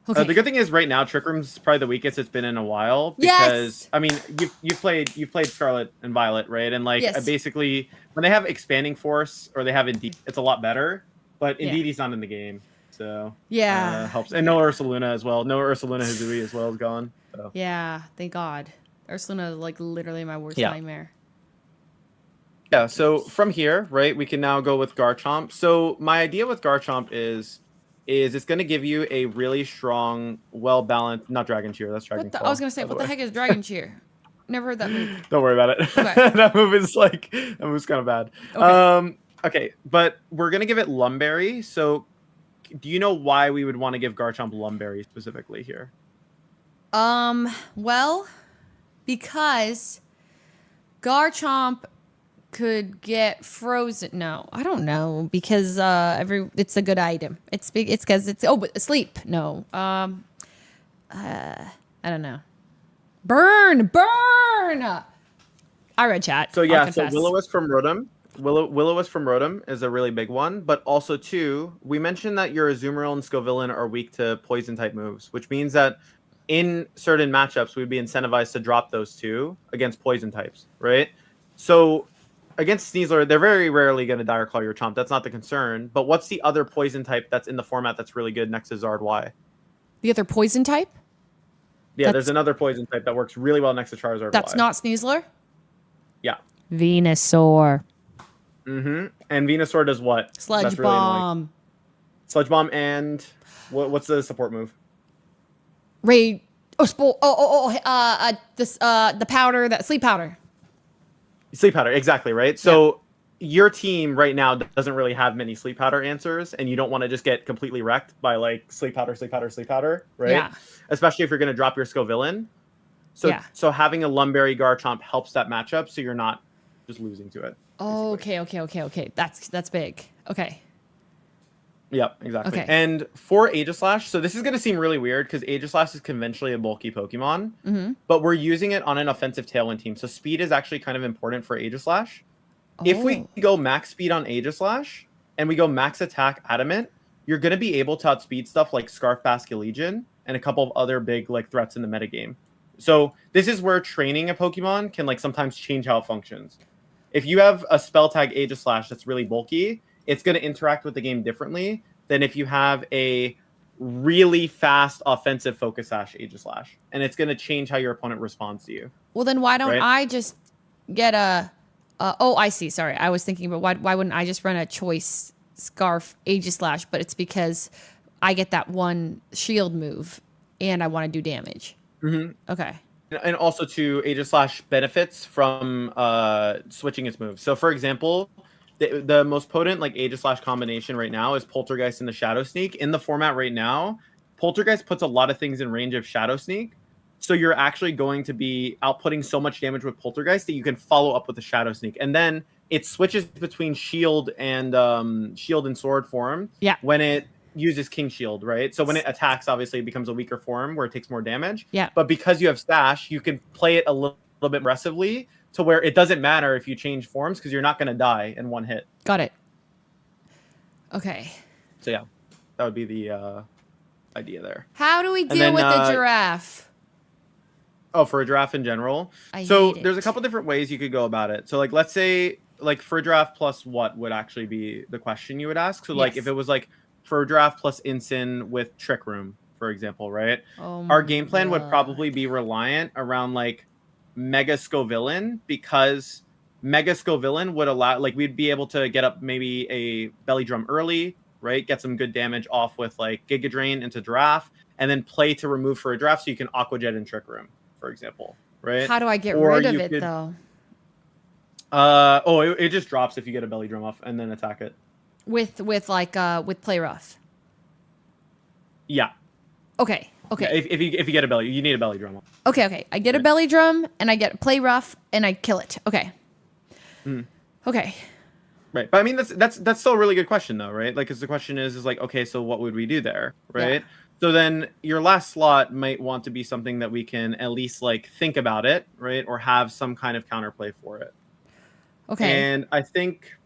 The good thing is right now Trick Room's probably the weakest it's been in a while, because I mean you've played Scarlet and Violet, right? And like basically when they have expanding force or they have Indeed, it's a lot better, but Indeed's not in the game, so helps. And no Ursaluna as well. No Ursaluna Hizui as well is gone. So. Yeah, thank God. Ursaluna is like literally my worst nightmare. Yeah, so from here, right, we can now go with Garchomp. So my idea with Garchomp is it's going to give you a really strong, well-balanced, not Dragon Cheer, that's Dragon Claw. I was going to say, what the heck is Dragon Cheer? Never heard that move. Don't worry about it. Okay. That move's kind of bad. Okay, but we're going to give it Lumberry. So do you know why we would want to give Garchomp Lumberry specifically here? Well, because Garchomp could get frozen. No, I don't know, because it's a good item. It's big. It's because it's but sleep. No. I don't know. Burn. I read chat. So yeah, so Will-O-Wisp from Rotom. Will-O-Wisp from Rotom is a really big one, but also too, we mentioned that your Azumarill and Scovillain are weak to poison type moves, which means that in certain matchups we'd be incentivized to drop those two against poison types, right? So against Sneasler, they're very rarely going to Dire Claw your Chomp. That's not the concern. But what's the other poison type that's in the format that's really good next to Zard Y? The other poison type? Yeah, there's another poison type that works really well next to Charizard Y. That's not Sneasler? Yeah. Venusaur. Mm-hmm. And Venusaur does what? Sludge Bomb. Sludge Bomb and what's the support move? Raid. The powder, that sleep powder. Sleep powder, exactly, right? So your team right now doesn't really have many sleep powder answers, and you don't want to just get completely wrecked by like sleep powder, right? Yeah. Especially if you're going to drop your Scovillain. So having a Lumberry Garchomp helps that matchup, so you're not just losing to it. Oh, okay. That's big. Okay. Yep, exactly. Okay. And for Aegislash, so this is going to seem really weird because Aegislash is conventionally a bulky Pokemon, but we're using it on an offensive Tailwind team. So speed is actually kind of important for Aegislash. If we go max speed on Aegislash and we go max attack Adamant, you're going to be able to outspeed stuff like Scarf Basculegion and a couple of other big like threats in the metagame. So this is where training a Pokemon can like sometimes change how it functions. If you have a spell tag Aegislash that's really bulky, it's going to interact with the game differently than if you have a really fast offensive Focus Sash Aegislash. And it's going to change how your opponent responds to you. Well, then why don't I just get I see. Sorry. I was thinking, but why wouldn't I just run a choice Scarf Aegislash? But it's because I get that one shield move, and I want to do damage. Okay. And also to Aegis Slash benefits from switching its moves. So for example, the most potent like Aegis Slash combination right now is Poltergeist and the Shadow Sneak. In the format right now, Poltergeist puts a lot of things in range of Shadow Sneak. So you're actually going to be outputting so much damage with Poltergeist that you can follow up with a Shadow Sneak. And then it switches between shield and sword form when it uses King Shield, right? So when it attacks, obviously it becomes a weaker form where it takes more damage. Yeah. But because you have Stash, you can play it a little bit aggressively to where it doesn't matter if you change forms because you're not going to die in one hit. Got it. Okay. So yeah, that would be the idea there. How do we deal with the giraffe? Oh, for a giraffe in general? There's a couple different ways you could go about it. So like, let's say like for a giraffe plus what would actually be the question you would ask? So like if it was like for a giraffe plus Incin with Trick Room, for example, right? Our game plan would probably be reliant around like Mega Scovillain, because Mega Scovillain would allow, like, we'd be able to get up maybe a Belly Drum early, right? Get some good damage off with like Giga Drain into Giraffe, and then play to remove for a Giraffe so you can Aqua Jet and Trick Room, for example, right? How do I get rid of it though? It just drops if you get a Belly Drum off and then attack it. With Play Rough. Yeah. Okay. Yeah, if you get a belly, you need a Belly Drum. Okay. I get a Belly Drum and I get Play Rough and I kill it. Okay. Okay. Right, but I mean that's still a really good question though, right? Like, because the question is like, okay, so what would we do there, right? Yeah. So then your last slot might want to be something that we can at least like think about it, right, or have some kind of counterplay for it. Okay. And I think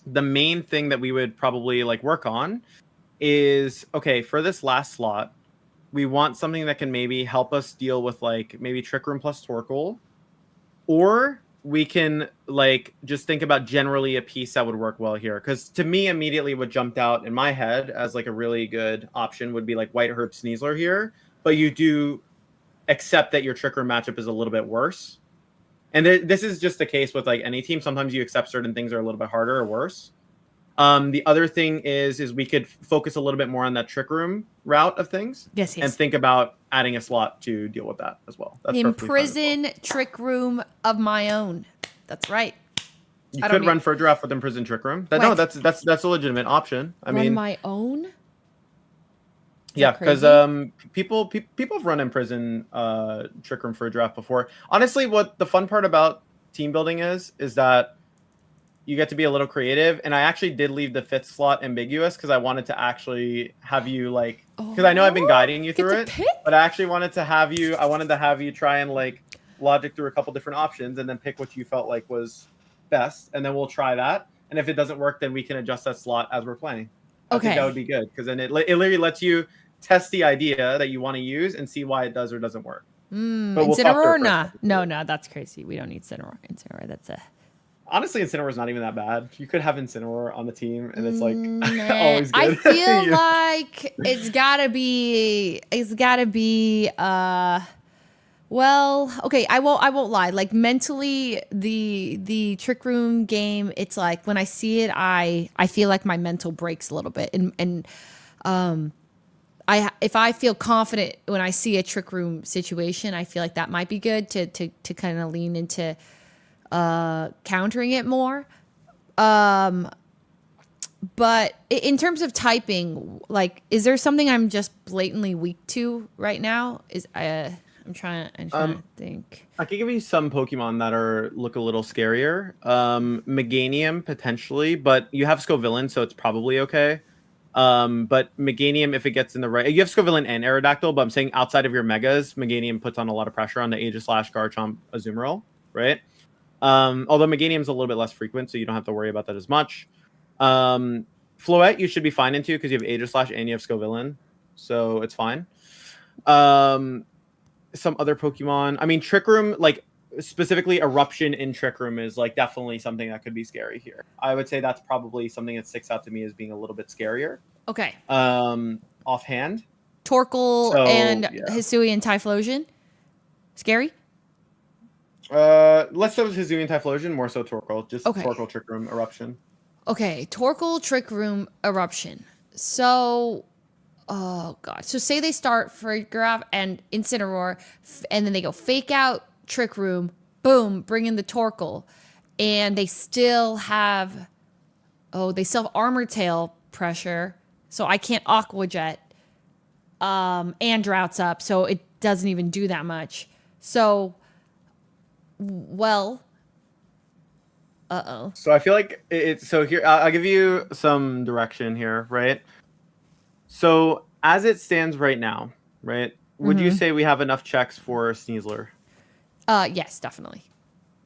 the main thing that we would probably like work on is, okay, for this last slot, we want something that can maybe help us deal with like maybe Trick Room plus Torkoal, or we can like just think about generally a piece that would work well here. Because to me, immediately what jumped out in my head as like a really good option would be like White Herb Sneasler here, but you do accept that your Trick Room matchup is a little bit worse. And this is just the case with like any team. Sometimes you accept certain things are a little bit harder or worse. The other thing is we could focus a little bit more on that Trick Room route of things. Yes. And think about adding a slot to deal with that as well. That's Imprison Trick Room of my own. That's right. You could run for a draft with Imprison Trick Room. No, that's a legitimate option. I mean, my own. Yeah, because people have run Imprison Trick Room for a draft before. Honestly, what the fun part about team building is that you get to be a little creative. And I actually did leave the 5th slot ambiguous because I wanted to actually have you like, because I know I've been guiding you through it, but I actually wanted to have you try and like logic through a couple different options and then pick what you felt like was best. And then we'll try that. And if it doesn't work, then we can adjust that slot as we're playing. I think that would be good, because then it literally lets you test the idea that you want to use and see why it does or doesn't work. Incineroar? No, that's crazy. We don't need Incineroar. That's a... Honestly, Incineroar is not even that bad. You could have Incineroar on the team, and it's like always good. I feel like it's gotta be. Well, okay. I won't lie. Like mentally, the Trick Room game. It's like when I see it, I feel like my mental breaks a little bit, and if I feel confident when I see a Trick Room situation, I feel like that might be good to kind of lean into countering it more. But in terms of typing, like, is there something I'm just blatantly weak to right now? I'm trying to think. I could give you some Pokemon that look a little scarier. Meganium potentially, but you have Scovillain, so it's probably okay. But Meganium, if it gets in the right, you have Scovillain and Aerodactyl, but I'm saying outside of your Megas, Meganium puts on a lot of pressure on the Aegis Slash, Garchomp, Azumarill, right? Although Meganium's a little bit less frequent, so you don't have to worry about that as much. Floette, you should be fine into because you have Aegis Slash and you have Scovillain, so it's fine. Some other Pokemon, I mean, Trick Room, like specifically Eruption in Trick Room is like definitely something that could be scary here. I would say that's probably something that sticks out to me as being a little bit scarier. Okay. Offhand. Torkoal and Hisui and Typhlosion. Scary? Less so Hisui and Typhlosion, more so Torkoal. Just Torkoal, Trick Room, Eruption. Okay, Torkoal, Trick Room, Eruption. So Oh god. So say they start Farigiraf and Incineroar, and then they go Fake Out, Trick Room, boom, bring in the Torkoal, and they still have Armor Tail pressure, so I can't Aqua Jet. And Drought's up, so it doesn't even do that much. So, well, So I feel like it's so here. I'll give you some direction here, right? So as it stands right now, right? Would you say we have enough checks for Sneasler? Yes, definitely.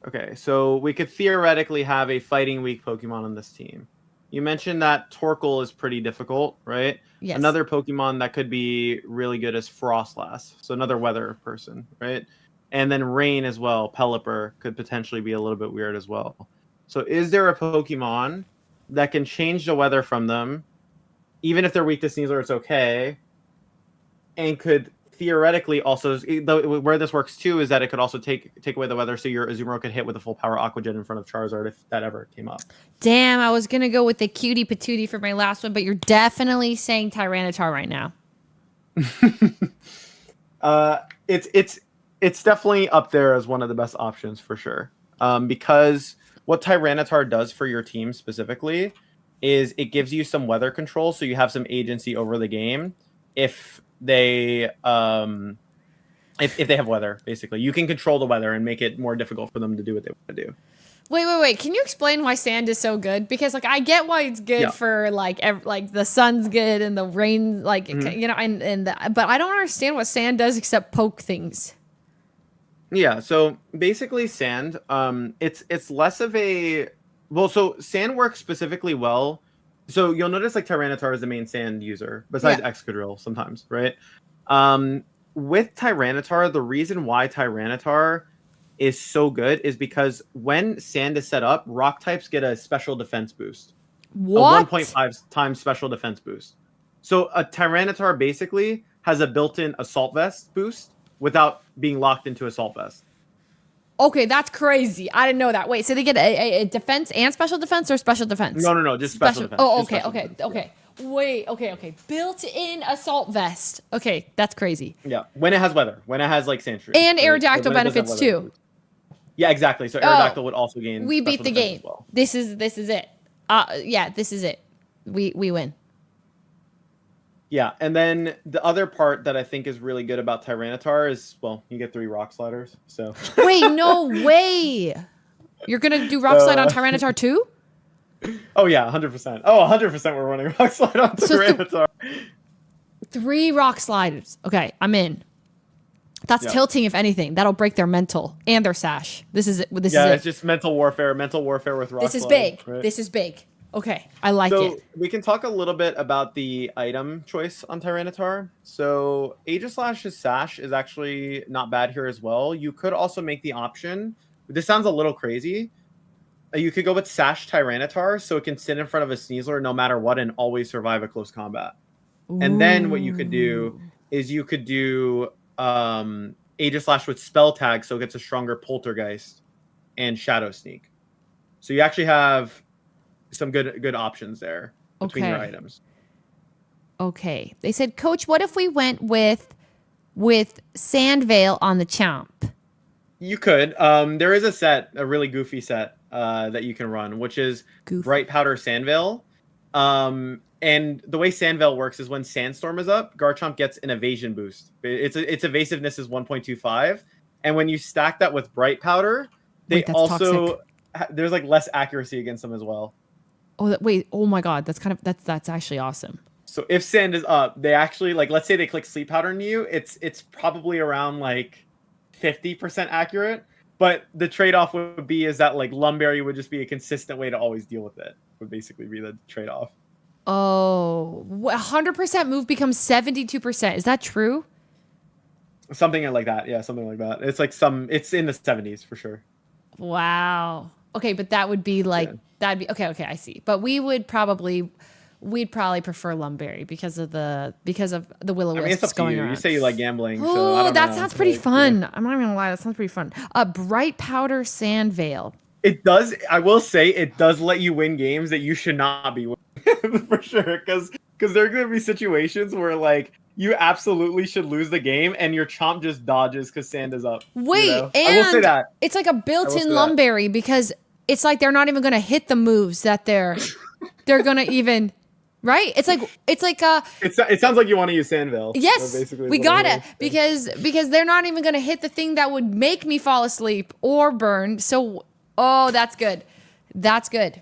Okay, so we could theoretically have a fighting weak Pokemon on this team. You mentioned that Torkoal is pretty difficult, right? Yes. Another Pokemon that could be really good is Frostlass, so another weather person, right? And then Rain as well, Pelipper could potentially be a little bit weird as well. So is there a Pokemon that can change the weather from them, even if they're weak to Sneasler, it's okay, and could theoretically also, where this works too, is that it could also take away the weather, so your Azumarill could hit with a full power Aqua Jet in front of Charizard if that ever came up. Damn, I was gonna go with the cutie patootie for my last one, but you're definitely saying Tyranitar right now. It's definitely up there as one of the best options for sure. Because what Tyranitar does for your team specifically is it gives you some weather control, so you have some agency over the game. If they if they have weather, basically, you can control the weather and make it more difficult for them to do what they want to do. Wait. Can you explain why sand is so good? Because like I get why it's good for like the sun's good and the rain, like you know, but I don't understand what sand does except poke things. Yeah, so basically sand, it's less of a so sand works specifically well. So you'll notice like Tyranitar is the main sand user, besides Excadrill sometimes, right? With Tyranitar, the reason why Tyranitar is so good is because when sand is set up, rock types get a special defense boost. What? A 1.5 times special defense boost. So a Tyranitar basically has a built-in Assault Vest boost without being locked into Assault Vest. Okay, that's crazy. I didn't know that. Wait, so they get a defense and special defense, or special defense? No, just special defense. Oh, Just okay, special okay, defense, okay. Wait, okay. Built-in assault vest. Okay, that's crazy. Yeah, when it has weather, when it has like Sandshrew. And Aerodactyl benefits too. Yeah, exactly. So Aerodactyl would also gain. We beat the game. Well. This is it. Yeah, this is it. We win. Yeah, and then the other part that I think is really good about Tyranitar is, well, you get 3 Rock Sliders. So. Wait, no way. You're gonna do Rock Slide on Tyranitar too? Oh yeah, 100%. Oh, 100% we're running Rock Slide on Tyranitar. 3 Rock Sliders. Okay, I'm in. That's tilting, if anything. That'll break their mental and their sash. This is it. It's just mental warfare with Rock Slide. This is big. Right? This is big. Okay, I like so it. We can talk a little bit about the item choice on Tyranitar. So Aegislash's sash is actually not bad here as well. You could also make the option. This sounds a little crazy. You could go with Sash Tyranitar, so it can sit in front of a Sneasler no matter what and always survive a close combat. Ooh. And then what you could do is you could do Aegislash with Spell Tag, so it gets a stronger Poltergeist and Shadow Sneak. So you actually have some good options there between your items. Okay. They said, Coach, what if we went with Sandvale on the Chomp? You could. There is a really goofy set that you can run, which is Bright Powder Sandvale. And the way Sandvale works is when Sandstorm is up, Garchomp gets an evasion boost. Its evasiveness is 1.25, and when you stack that with Bright Powder, they there's like less accuracy against them as well. Oh my god, that's actually awesome. So if Sand is up, they actually, like, let's say they click Sleep Powder into you, it's probably around like 50% accurate. But the trade-off would be is that like Lumberry would just be a consistent way to always deal with it. Would basically be the trade-off. Oh, 100% move becomes 72%. Is that true? Something like that. Yeah, something like that. It's like it's in the 70s for sure. Wow. Okay, but that would be like that'd be okay. I see. But we'd probably prefer Lumberry because of the Will-O-Wisps going around. You say you like gambling. Oh, that sounds pretty fun. I'm not even gonna lie, that sounds pretty fun. Bright Powder Sandvale. It does. I will say it does let you win games that you should not be winning for sure. Because Because there are going to be situations where like you absolutely should lose the game and your Chomp just dodges because sand is up. Wait, you know? and I will say that. it's like a built-in Lumberry because it's like they're not even going to hit the moves that they're going to even, right? It's like it sounds like you want to use Sandville. Yes, we gotta because they're not even gonna hit the thing that would make me fall asleep or burn. So, that's good. That's good.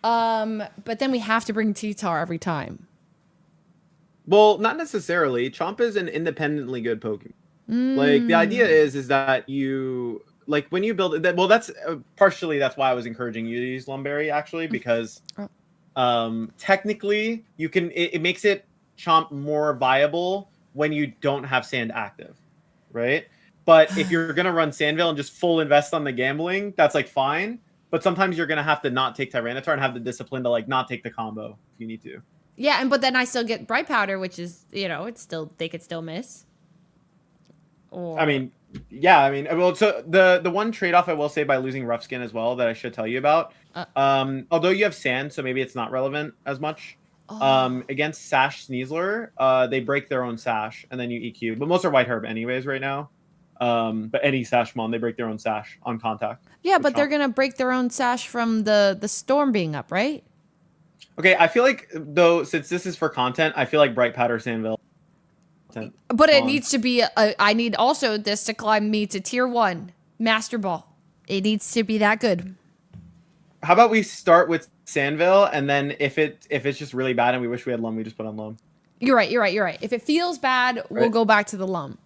But then we have to bring T-Tar every time. Well, not necessarily. Chomp is an independently good Pokemon. Like the idea is that you like when you build that. Well, that's partially that's why I was encouraging you to use Lumberry actually because technically you can it makes it Chomp more viable when you don't have Sand active, right? But if you're gonna run Sandville and just full invest on the gambling, that's like fine. But sometimes you're gonna have to not take Tyranitar and have the discipline to like not take the combo if you need to. Yeah, but then I still get Bright Powder, which is it's still they could still miss. Or... I mean, well, so the one trade off I will say by losing Rough Skin as well that I should tell you about. Although you have Sand, so maybe it's not relevant as much. Against Sash Sneasler, they break their own Sash and then you EQ. But most are White Herb anyways right now. But any Sashmon, they break their own Sash on contact. Yeah, but they're gonna break their own Sash from the storm being up, right? Okay, I feel like though since this is for content, I feel like Bright Powder Sandville. But it needs to be. I need also this to climb me to tier 1 Master Ball. It needs to be that good. How about we start with Sandville, and then if it's just really bad and we wish we had Lum, we just put on Lum. You're right. If it feels bad, we'll go back to the Lum.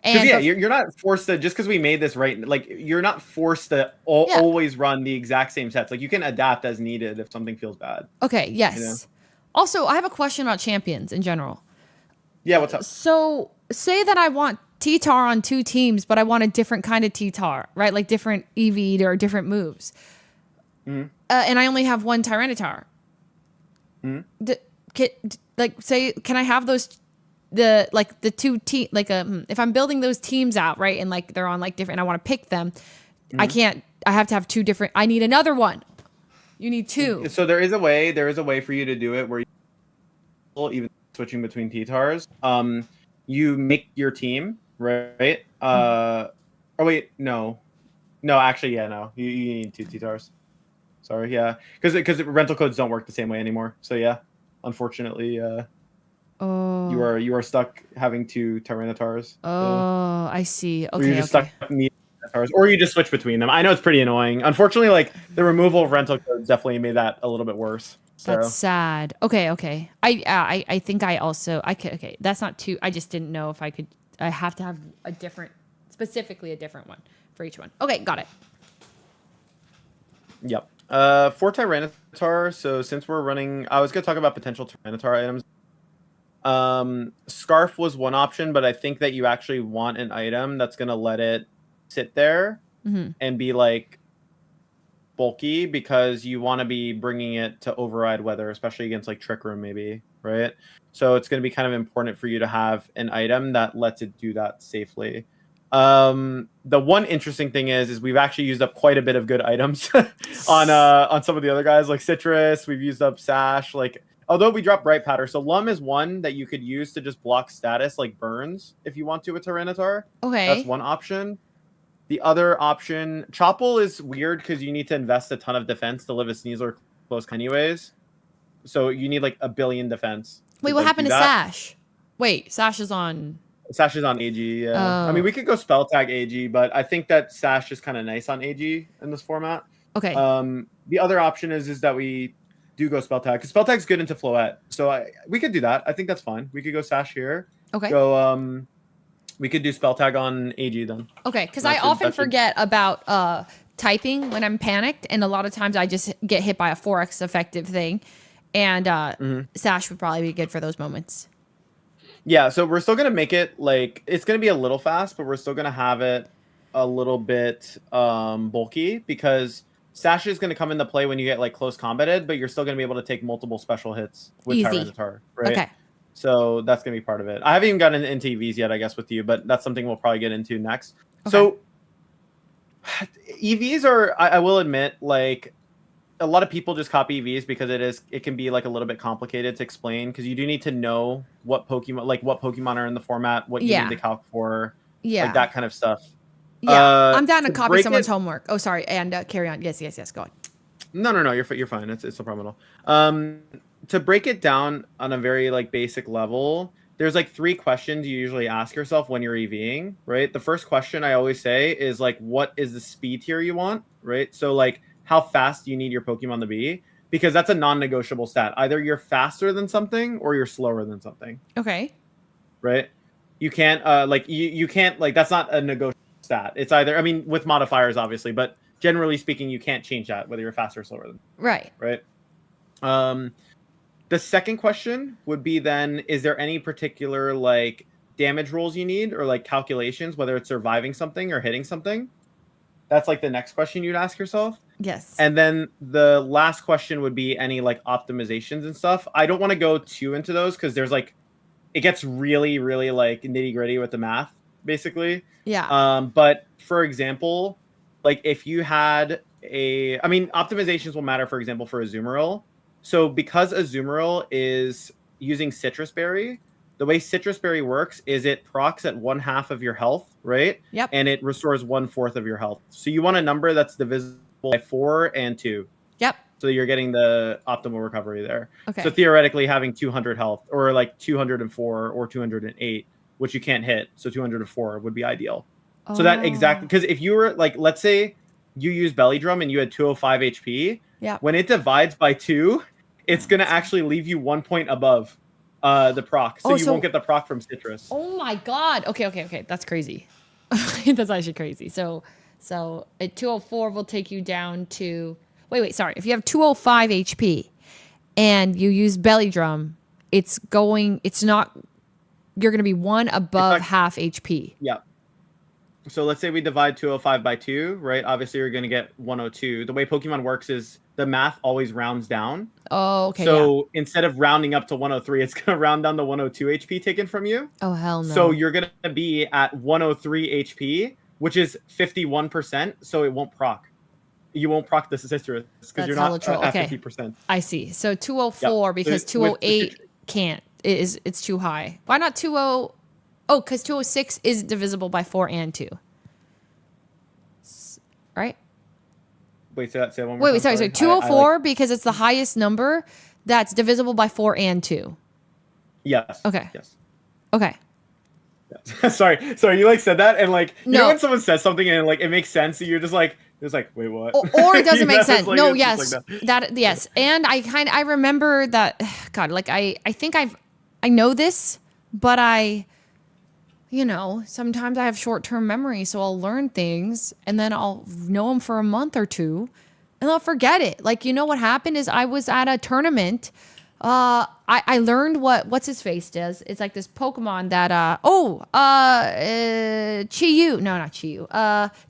And you're not forced to just because we made this right. Like you're not forced to always run the exact same sets. Like you can adapt as needed if something feels bad. Okay. Yes. You know? Also, I have a question about champions in general. Yeah. What's up? So say that I want T-Tar on 2 teams, but I want a different kind of T-Tar, right? Like different EV'd or different moves. Mm-hmm. And I only have 1 Tyranitar. Mm-hmm. Can I have those? The 2 team if I'm building those teams out right and like they're on like different and I want to pick them, I can't. I have to have 2 different. I need another one. You need 2. So there is a way for you to do it where you even switching between T-Tars. You make your team right. Oh wait, no, actually no. You need 2 T-Tars. Sorry, yeah, because rental codes don't work the same way anymore. So yeah, unfortunately, you are stuck having 2 Tyranitars. Oh, I see. Okay, or you're just stuck needing Tyranitar, or you just switch between them. I know it's pretty annoying. Unfortunately, like the removal of rental codes definitely made that a little bit worse. So. That's sad. Okay. I think I also I could. Okay, that's not too. I just didn't know if I could. I have to have specifically a different one for each one. Okay, got it. Yep. For Tyranitar, so since we're running, I was going to talk about potential Tyranitar items. Scarf was one option, but I think that you actually want an item that's going to let it sit there and be like bulky because you want to be bringing it to override weather, especially against like Trick Room maybe, right? So it's going to be kind of important for you to have an item that lets it do that safely. The one interesting thing is we've actually used up quite a bit of good items on some of the other guys like Citrus. We've used up Sash, like although we dropped Bright Powder. So Lum is one that you could use to just block status like burns if you want to with Tyranitar. Okay, that's one option. The other option, Chople is weird because you need to invest a ton of defense to live a Sneasler close anyways. So you need like 1 billion defense. Wait, what happened to Sash? Wait, Sash is on AG, yeah. I mean, we could go spell tag AG, but I think that Sash is kind of nice on AG in this format. Okay. The other option is that we do go spell tag because spell tag's good into Floette. So we could do that. I think that's fine. We could go Sash here. Okay. Go we could do spell tag on AG then. Okay, because I often forget about typing when I'm panicked, and a lot of times I just get hit by a 4x effective thing, and Sash would probably be good for those moments. Yeah, so we're still going to make it, like, it's going to be a little fast, but we're still going to have it a little bit bulky, because Sash is going to come into play when you get, like, close combated, but you're still going to be able to take multiple special hits with Tyranitar, right? Okay. So that's going to be part of it. I haven't even gotten into EVs yet, I guess, with you, but that's something we'll probably get into next. Okay. So EVs are, I will admit, like, a lot of people just copy EVs because it can be like a little bit complicated to explain because you do need to know what Pokemon are in the format, what you need to calc for, like that kind of stuff. Yeah, I'm down to copy someone's it, homework. Oh, sorry, and carry on. Yes, go on. No, you're fine. It's no problem at all. To break it down on a very like basic level, there's like 3 questions you usually ask yourself when you're EVing, right? The first question I always say is like, what is the speed tier you want, right? So like, how fast do you need your Pokemon to be? Because that's a non-negotiable stat. Either you're faster than something or you're slower than something. Okay. Right? You can't you can't like that's not a negotiable stat. It's either, I mean, with modifiers obviously, but generally speaking, you can't change that whether you're faster or slower than. Right. Right. The second question would be then, is there any particular like damage rolls you need or like calculations, whether it's surviving something or hitting something? That's like the next question you'd ask yourself. Yes. And then the last question would be any like optimizations and stuff. I don't want to go too into those because there's like, it gets really, really like nitty gritty with the math, basically. Yeah. But for example, like if you had optimizations will matter, for example, for Azumarill. So because Azumarill is using Citrus Berry, the way Citrus Berry works is it procs at 1/2 of your health, right? Yep. And it restores 1/4 of your health. So you want a number that's divisible by 4 and 2. Yep. So you're getting the optimal recovery there. Okay. So theoretically having 200 health or like 204 or 208, which you can't hit. So 204 would be ideal. Oh. So that exactly, because if you were like, let's say you use Belly Drum and you had 205 HP, when it divides by 2, it's going to actually leave you 1 point above the proc. So you won't get the proc from Citrus. Oh my God. Okay. That's crazy. That's actually crazy. So at 204 will take you down to, wait, sorry. If you have 205 HP and you use Belly Drum, you're going to be 1 above half HP. Yeah. So let's say we divide 205 by 2, right? Obviously, you're going to get 102. The way Pokemon works is the math always rounds down. Oh, okay. So instead of rounding up to 103, it's going to round down to 102 HP taken from you. Oh, hell no. So you're going to be at 103 HP, which is 51%. So it won't proc. You won't proc the Citrus because you're not at 50%. I see. So 204 because 208 can't. It's too high. Why not 20? Oh, because 206 is divisible by 4 and 2. Right? Wait, say that one more time. Sorry. 204 because it's the highest number that's divisible by 4 and 2. Yes. Okay. Yes. Okay. Yes. Sorry. You like said that and like, you know when someone says something and like it makes sense, and you're just like, wait, what? Or it doesn't make sense. Like, no, yes. Like yes. And I remember that, God, like I think I know this, but sometimes I have short-term memory, so I'll learn things and then I'll know them for a month or two and I'll forget it. Like, what happened is I was at a tournament. I learned what's his face does. It's like this Pokemon that, Chi-Yu. No, not Chi-Yu.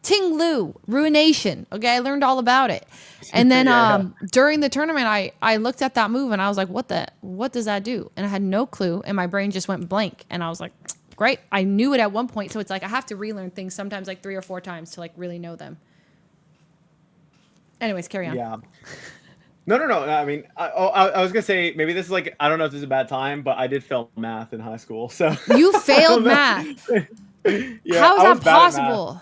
Ting-Lu, Ruination. Okay, I learned all about it. And then during the tournament, I looked at that move and I was like, what does that do? And I had no clue and my brain just went blank. And I was like, great. I knew it at one point. So it's like I have to relearn things sometimes like 3 or 4 times to like really know them. Anyways, carry on. Yeah. No. I mean, I was going to say, maybe this is like, I don't know if this is a bad time, but I did fail math in high school. So you failed math? Yeah, how is that possible?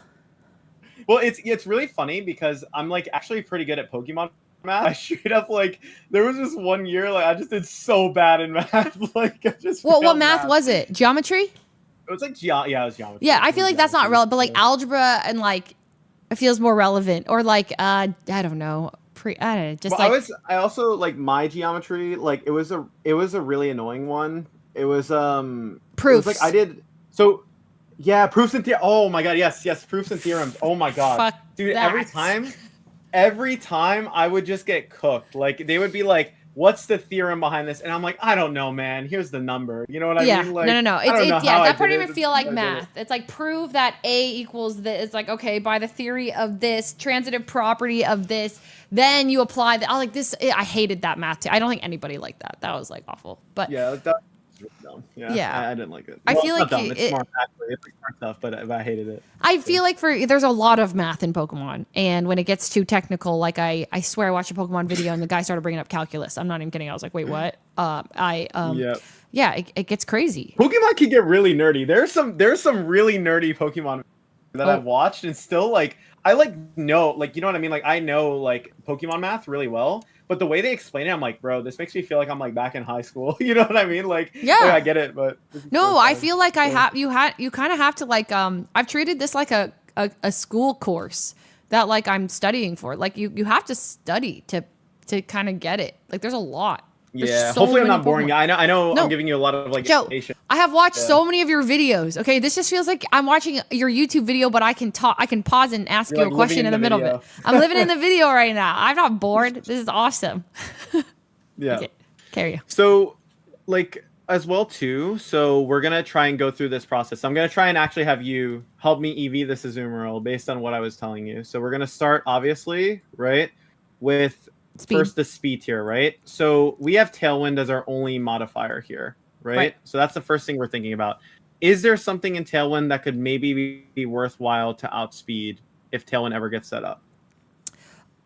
Well, it's really funny because I'm like actually pretty good at Pokemon math. I straight up like, there was this one year, like I just did so bad in math. Like I just what math was it? Geometry? It was like, it was geometry. Yeah, I feel like that's not relevant, but like algebra and like, it feels more relevant. Or like, I don't know. I also like my geometry, like it was a really annoying one. It was proofs. Like I did proofs and theorems. Oh my god, yes, proofs and theorems. Oh my god. Fuck dude, that. every time I would just get cooked. Like they would be like, what's the theorem behind this? And I'm like, I don't know, man. Here's the number. You know what I mean? Like, no. That part didn't even feel like math. It's like prove that A equals this. It's like, okay, by the theory of this, transitive property of this, then you apply that. I like this. I hated that math too. I don't think anybody liked that. That was like awful. But yeah, really dumb. Yeah, Yeah. I didn't like it. I Well, feel it's not like dumb. It's smart, actually. It's like smart stuff, but I hated it. I feel like there's a lot of math in Pokemon, and when it gets too technical, like I swear I watched a Pokemon video and the guy started bringing up calculus. I'm not even kidding. I was like, wait, what? Yeah. Yeah, it gets crazy. Pokemon can get really nerdy. There's some really nerdy Pokemon that I've watched, and still like I like know, like, you know what I mean? Like I know like Pokemon math really well, but the way they explain it, I'm like, bro, this makes me feel like I'm like back in high school. You know what I mean? Like, Yeah. I get it, but No, I feel like you kind of have to like I've treated this like a school course that like I'm studying for. Like you have to study to kind of get it. Like there's a lot. There's Yeah, so hopefully I'm many not boring. Pokemon. I know No. I'm giving you a lot of like Joe, information. I have watched so many of your videos. Okay, this just feels like I'm watching your YouTube video, but I can talk. I can pause and ask You're you like a question living in the middle video. of it. I'm living in the video right now. I'm not bored. This is awesome. Yeah. Okay, carry you. So, like, as well too. So we're gonna try and go through this process. I'm gonna try and actually have you help me EV this Azumarill based on what I was telling you. So we're gonna start obviously right with Speed. first the speed tier, right? So we have Tailwind as our only modifier here, right? So that's the first thing we're thinking about. Is there something in Tailwind that could maybe be worthwhile to outspeed if Tailwind ever gets set up?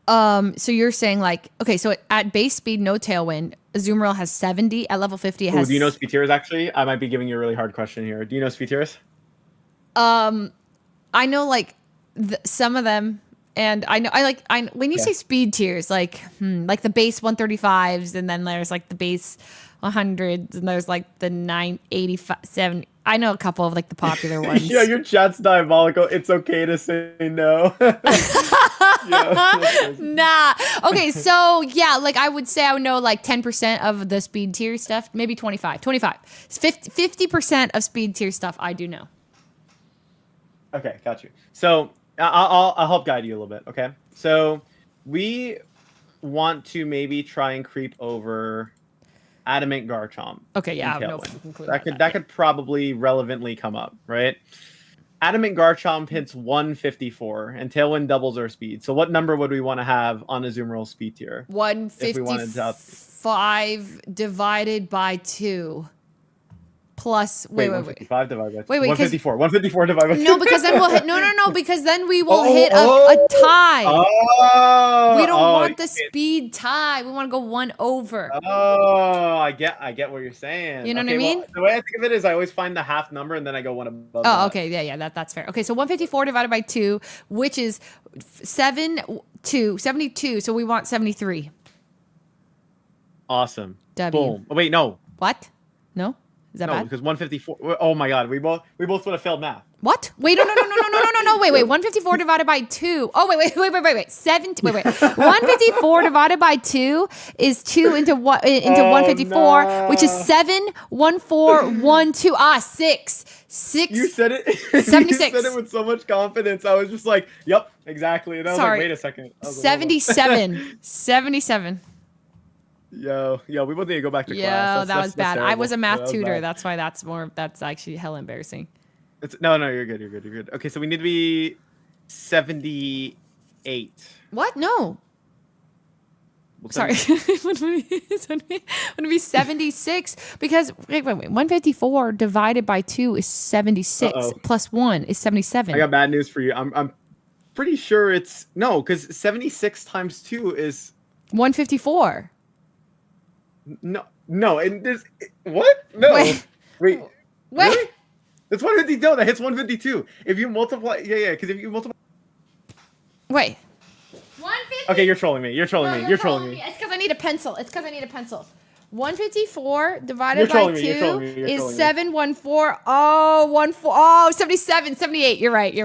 So you're saying like, okay, so at base speed, no Tailwind. Azumarill has 70. At level 50, it has. Do you know speed tiers? Actually, I might be giving you a really hard question here. Do you know speed tiers? I know like some of them, and I when you say speed tiers, like the base 135s, and then there's like the base 100s, and there's like the 985, 70. I know a couple of like the popular ones. Yeah, your chat's diabolical. It's okay to say no. Yeah. Nah. Okay, so yeah, like I would say I would know like 10% of the speed tier stuff, maybe 25. 50% of speed tier stuff I do know. Okay, got you. So I'll help guide you a little bit. Okay, so we want to maybe try and creep over Adamant Garchomp. Okay, yeah, I in have no Tailwind. fucking clue. That could probably relevantly come up, right? Adamant Garchomp hits 154, and Tailwind doubles our speed. So what number would we want to have on Azumarill speed tier? 155 divided by 2. Plus, wait. 155 divided by 2. Wait, 154. 154 divided by 2. No, because then we'll hit. No, because then we will hit a tie. Oh, We don't want the speed tie. We want to go one over. Oh, I get what you're saying. You know what I Okay, mean? well, the way I think of it is I always find the half number and then I go one above. Oh, that. okay, yeah, that's fair. Okay, so 154 divided by 2, which is 72. So we want 73. Awesome. W. Boom. Oh, wait, no. What? No? Is that No, bad? because 154. Oh my God, we both would have failed math. What? Wait, no. Wait. 154 divided by 2. Oh, wait. 154 divided by 2 is 2 into 154, no. which is 7, 1, 4, 1, 2. 6. 6. You said it. 76. You said it with so much confidence. I was just like, "Yep, exactly." And I was Sorry. like, "Wait a second." I was like, hold on. 77. Yo, we both need to go back to class. Yeah, that was bad. I terrible. was a Yeah, math that was tutor. bad. That's actually hella embarrassing. No, you're good. Okay, so we need to be 78. What? No. What's Sorry. It's going to be 76 because wait. 154 divided by 2 is 76 plus 1 is 77. I got bad news for you. I'm pretty sure it's no, because 76 times 2 is 154. no, and there's what? No, wait. Really? It's 150. No, that hits 152. If you multiply, because if you multiply. Wait. 150. Okay, you're trolling me. You're trolling me. It's because I need a pencil. 154 divided by 2 is 714. Oh, 77, 78. You're right. Yeah.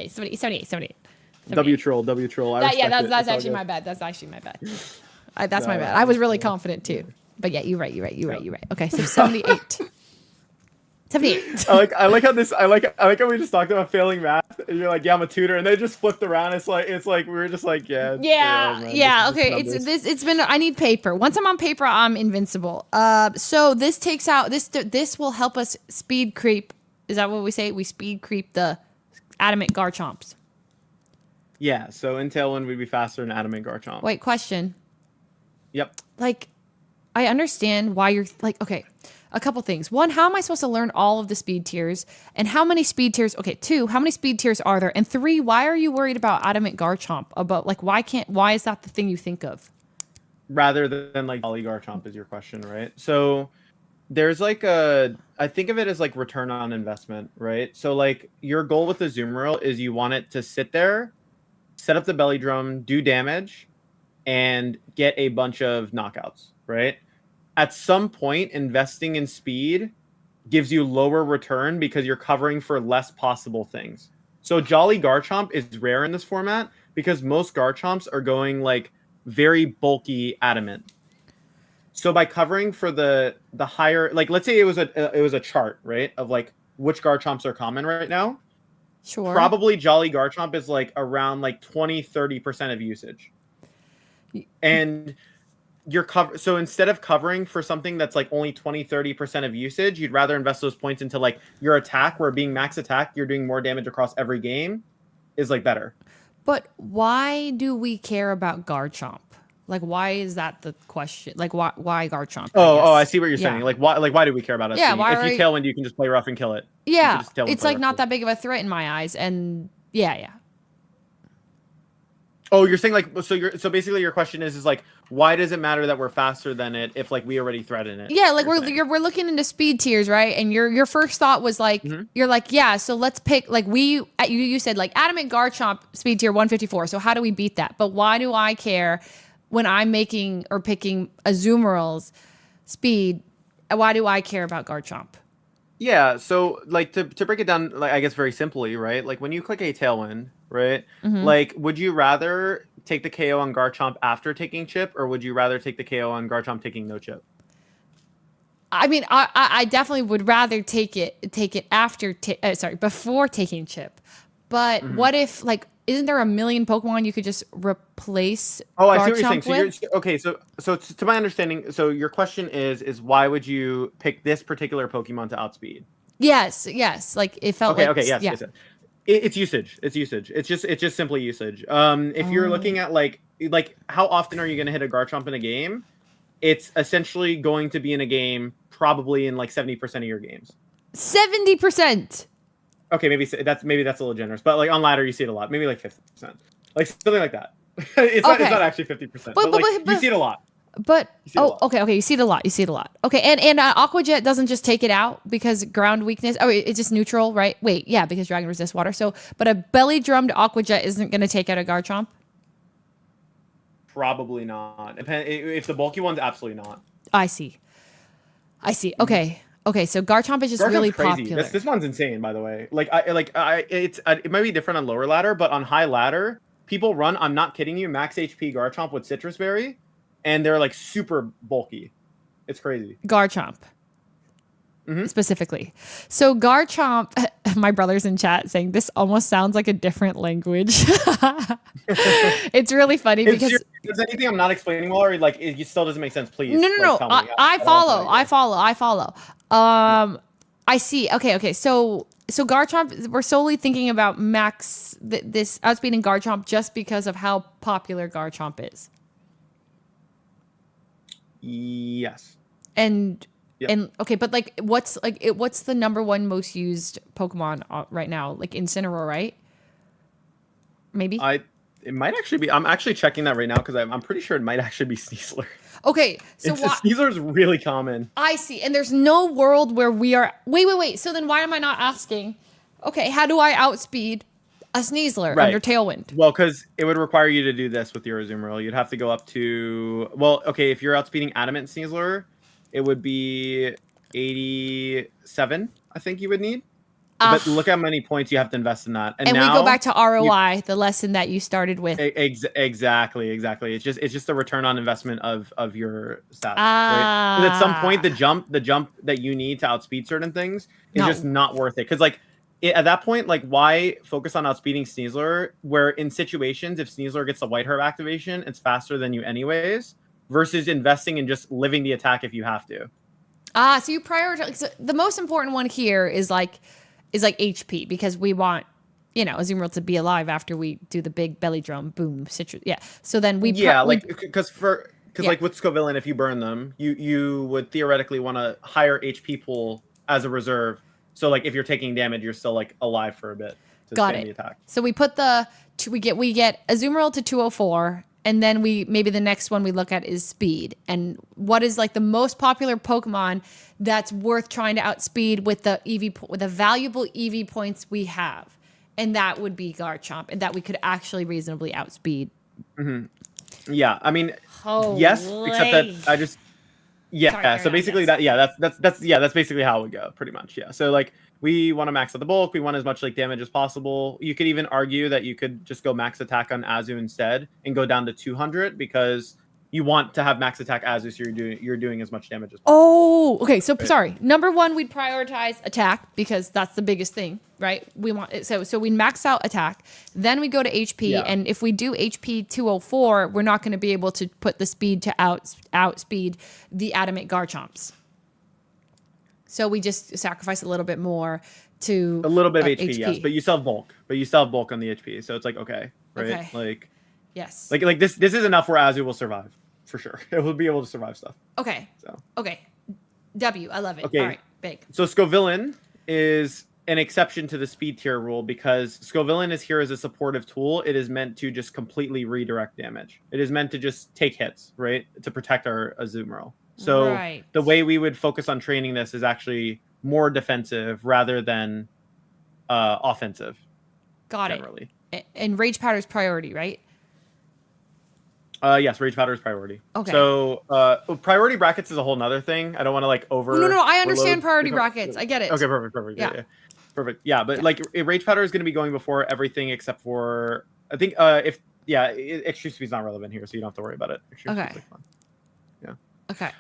78. W troll. That's actually my bad. That's my bad. I was really confident too. But yeah, you're right. Okay, so 78. 78. I like how we just talked about failing math, and you're like, yeah, I'm a tutor, and they just flipped around. It's like we were just like, yeah. Yeah. Okay. It's been. I need paper. Once I'm on paper, I'm invincible. So this takes out this will help us speed creep. Is that what we say? We speed creep the Adamant Garchomps. Yeah. So in Tailwind, we'd be faster than Adamant Garchomp. Wait, question. Yep. Like, I understand why you're like, okay, a couple things. One, how am I supposed to learn all of the speed tiers? And how many speed tiers? Okay, two, how many speed tiers are there? And three, why are you worried about Adamant Garchomp? About like, why is that the thing you think of? Rather than like Jolly Garchomp is your question, right? So there's like I think of it as like return on investment, right? So like your goal with the Azumarill is you want it to sit there, set up the belly drum, do damage, and get a bunch of knockouts, right? At some point, investing in speed gives you lower return because you're covering for less possible things. So Jolly Garchomp is rare in this format because most Garchomps are going like very bulky adamant. So by covering for the higher, like let's say it was a chart, right, of like which Garchomps are common right now. Sure. Probably Jolly Garchomp is like around like 20-30% of usage. And you're so instead of covering for something that's like only 20-30% of usage, you'd rather invest those points into like your attack, where being max attack, you're doing more damage across every game, is like better. But why do we care about Garchomp? Like, why is that the question? Like, why Garchomp? I see what you're saying. Like, why do we care about it? Yeah, if you Tailwind, you can just play rough and kill it. Yeah, it's like not that big of a threat in my eyes, and yeah. Oh, you're saying like so basically your question is like, why does it matter that we're faster than it if like we already threaten it? Yeah, like we're looking into speed tiers, right? And your first thought was like, you're like, yeah, so let's pick like you said like Adamant Garchomp speed tier 154. So how do we beat that? But why do I care when I'm making or picking Azumarill's speed? Why do I care about Garchomp? Yeah, so like to break it down, like I guess very simply, right? Like when you click a Tailwind, right? Like, would you rather take the KO on Garchomp after taking chip, or would you rather take the KO on Garchomp taking no chip? I mean, I definitely would rather take it after before taking chip. But what if like isn't there a million Pokemon you could just replace? Oh, I see what you're saying. So okay, so to my understanding, so your question is why would you pick this particular Pokemon to outspeed? Yes. Like it felt like yes. It's usage. It's just simply usage. If you're looking at like how often are you going to hit a Garchomp in a game? It's essentially going to be in a game probably in like 70% of your games. 70%. Okay, maybe that's a little generous, but like on ladder you see it a lot. Maybe like 50%, like something like that. It's not actually 50%, but like you see it a lot. But okay, you see it a lot. Okay, and Aqua Jet doesn't just take it out because ground weakness. Oh, it's just neutral, right? Wait, yeah, because Dragon resists water. So, but a belly drummed Aqua Jet isn't going to take out a Garchomp. Probably not. If the bulky one's absolutely not. I see. Okay, so Garchomp is just really crazy. popular. This one's insane, by the way. It might be different on lower ladder, but on high ladder, people run. I'm not kidding you. Max HP Garchomp with Citrus Berry. And they're like super bulky. It's crazy. Garchomp. Specifically. So Garchomp, my brother's in chat saying this almost sounds like a different language. It's really funny because is there anything I'm not explaining well, or like it still doesn't make sense? Please. No. I follow. I see. Okay. So Garchomp, we're solely thinking about max this outspeeding Garchomp just because of how popular Garchomp is. Yes. And okay, but like what's the number one most used Pokemon right now? Like Incineroar, right? Maybe. It might actually be. I'm actually checking that right now because I'm pretty sure it might actually be Sneasler. Okay, so Sneasler is really common. I see, and there's no world where we are. Wait. So then why am I not asking? Okay, how do I outspeed a Sneasler under Tailwind? Well, because it would require you to do this with your Azumarill. You'd have to go up to if you're outspeeding Adamant Sneasler, it would be 87. I think you would need. But look how many points you have to invest in that. And now, we go back to ROI, the lesson that you started with. Exactly. It's just the return on investment of your stats. Right? 'Cause at some point, the jump that you need to outspeed certain things is just not worth it. Because at that point, like, why focus on outspeeding Sneasler? Where in situations, if Sneasler gets the White Herb activation, it's faster than you anyways. Versus investing in just living the attack if you have to. So you prioritize. So the most important one here is like HP, because we want, Azumarill to be alive after we do the big belly drum boom citrus. Yeah. So then because because Yeah. like with Scovillain, if you burn them, you would theoretically want a higher HP pool as a reserve. So like if you're taking damage, you're still like alive for a bit to Got spam it. the attack. So we put we get Azumarill to 204, and then maybe the next one we look at is speed. And what is like the most popular Pokemon that's worth trying to outspeed with the with the valuable EV points we have. And that would be Garchomp, and that we could actually reasonably outspeed. Yeah, I mean, Holy. yes, except that I just Sorry, so basically that's basically how it would go, pretty much. Yeah. So like we want to max out the bulk, we want as much like damage as possible. You could even argue that you could just go max attack on Azu instead and go down to 200 because you want to have max attack Azu, so you're doing as much damage as possible. Oh, okay. So sorry. Number one, we'd prioritize attack because that's the biggest thing, right? We want it. So we max out attack. Then we go to HP, and if we do HP 204, we're not going to be able to put the speed to outspeed the adamant Garchomps. So we just sacrifice a little bit more to a little bit of HP, yes, but you still have bulk. But you still have bulk on the HP, so it's like okay, right? Okay. Like yes, like this is enough where Azu will survive for sure. It will be able to survive stuff. okay. So Okay. W, I love it. Okay. All right, big. So Scovillain is an exception to the speed tier rule because Scovillain is here as a supportive tool. It is meant to just completely redirect damage. It is meant to just take hits, right? To protect our Azumarill. So the way we would focus on training this is actually more defensive rather than offensive. Got generally. it. And Rage Powder is priority, right? Yes, Rage Powder is priority. Okay. So priority brackets is a whole nother thing. I don't want to like over. No, I understand priority brackets. I get it. Okay, perfect. Yeah. Perfect. Yeah, but like Rage Powder is going to be going before everything except for I think extreme speed's not relevant here, so you don't have to worry about it. Extreme speed's like fun. Yeah. Okay.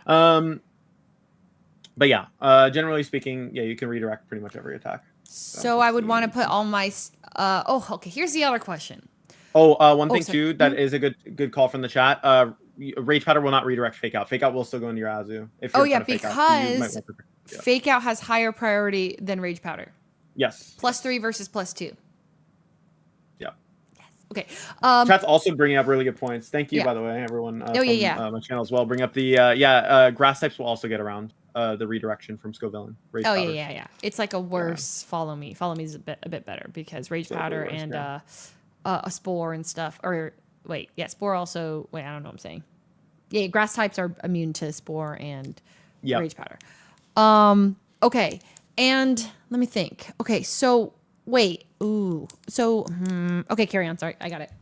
But yeah, generally speaking, yeah, you can redirect pretty much every attack. So I would want to put all my. Okay. Here's the other question. One thing too that is a good call from the chat. Rage Powder will not redirect Fake Out. Fake Out will still go into your Azu. If you're because Fake Out has higher priority than Rage Powder. Yes. +3 versus +2. Yeah. Yes. Okay. Chat's also bringing up really good points. Thank you, by the way, everyone. My channel as well. Bring up the grass types will also get around the redirection from Scovillain. Rage Powder. Yeah. It's like a worse follow me. Follow me is a bit better because Rage Powder and a Spore and stuff. Or wait, Spore also. Wait, I don't know what I'm saying. Yeah, grass types are immune to Spore and Rage Powder. Okay, and let me think. Okay, so wait. Ooh. So okay, carry on. Sorry, I got it.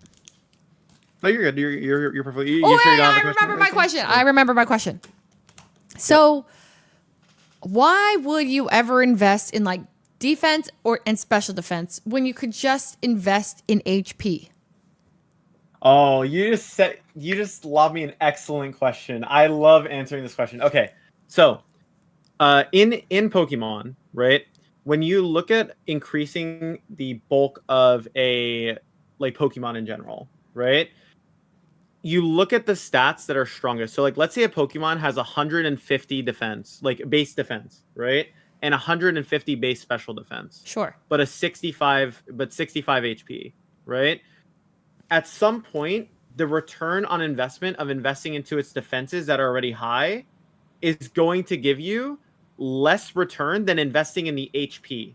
No, you're good. You're perfectly. I remember my question. I remember my question. So, why would you ever invest in like defense and special defense when you could just invest in HP? Oh, you just lobbed me an excellent question. I love answering this question. Okay, so in Pokemon, right? When you look at increasing the bulk of a like Pokemon in general, right? You look at the stats that are strongest. So like let's say a Pokemon has 150 defense, like base defense, right? And 150 base special defense. Sure. But 65 HP, right? At some point, the return on investment of investing into its defenses that are already high is going to give you less return than investing in the HP.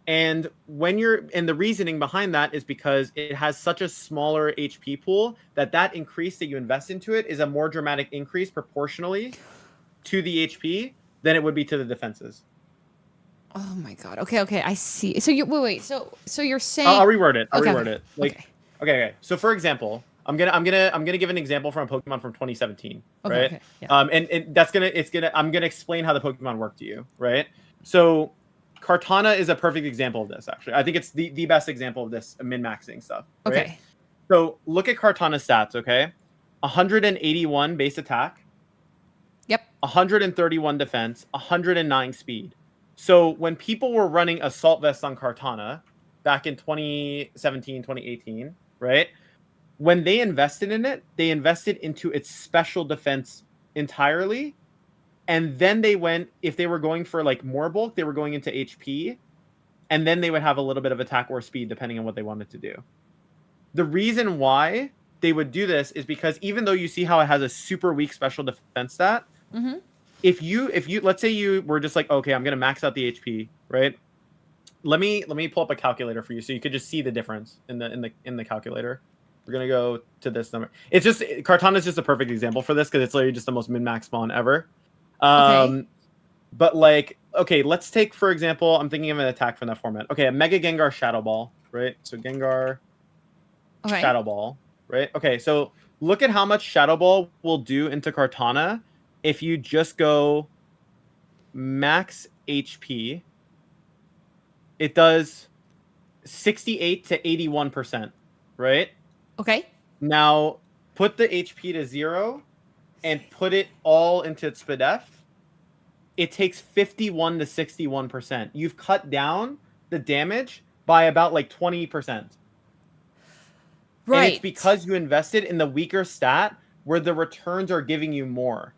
And the reasoning behind that is because it has such a smaller HP pool that increase that you invest into it is a more dramatic increase proportionally to the HP than it would be to the defenses. Oh my god. Okay. I see. So you wait. So you're saying I'll reword it. Okay. Okay. So for example, I'm gonna give an example from a Pokemon from 2017, right? Okay, yeah. I'm gonna explain how the Pokemon work to you, right? So Kartana is a perfect example of this, actually. I think it's the best example of this min-maxing stuff. Right? Okay. So look at Kartana's stats, okay? 181 base attack. Yep. 131 defense, 109 speed. So when people were running Assault Vest on Kartana back in 2017, 2018, right? When they invested in it, they invested into its special defense entirely. And then if they were going for like more bulk, they were going into HP. And then they would have a little bit of attack or speed depending on what they wanted to do. The reason why they would do this is because even though you see how it has a super weak special defense stat, if you let's say you were just like, okay, I'm gonna max out the HP, right? Let me pull up a calculator for you so you could just see the difference in the calculator. We're gonna go to this number. It's just Kartana is just a perfect example for this because it's literally just the most min-max spawn ever. But like, okay, let's take for example, I'm thinking of an attack from that format. Okay, a Mega Gengar Shadow Ball, right? So Gengar Shadow Ball, right? Okay, so look at how much Shadow Ball will do into Kartana if you just go max HP. It does 68 to 81%, right? Okay. Now put the HP to 0 and put it all into its SPDF. It takes 51 to 61%. You've cut down the damage by about like 20%. Right. And it's because you invested in the weaker stat where the returns are giving you more,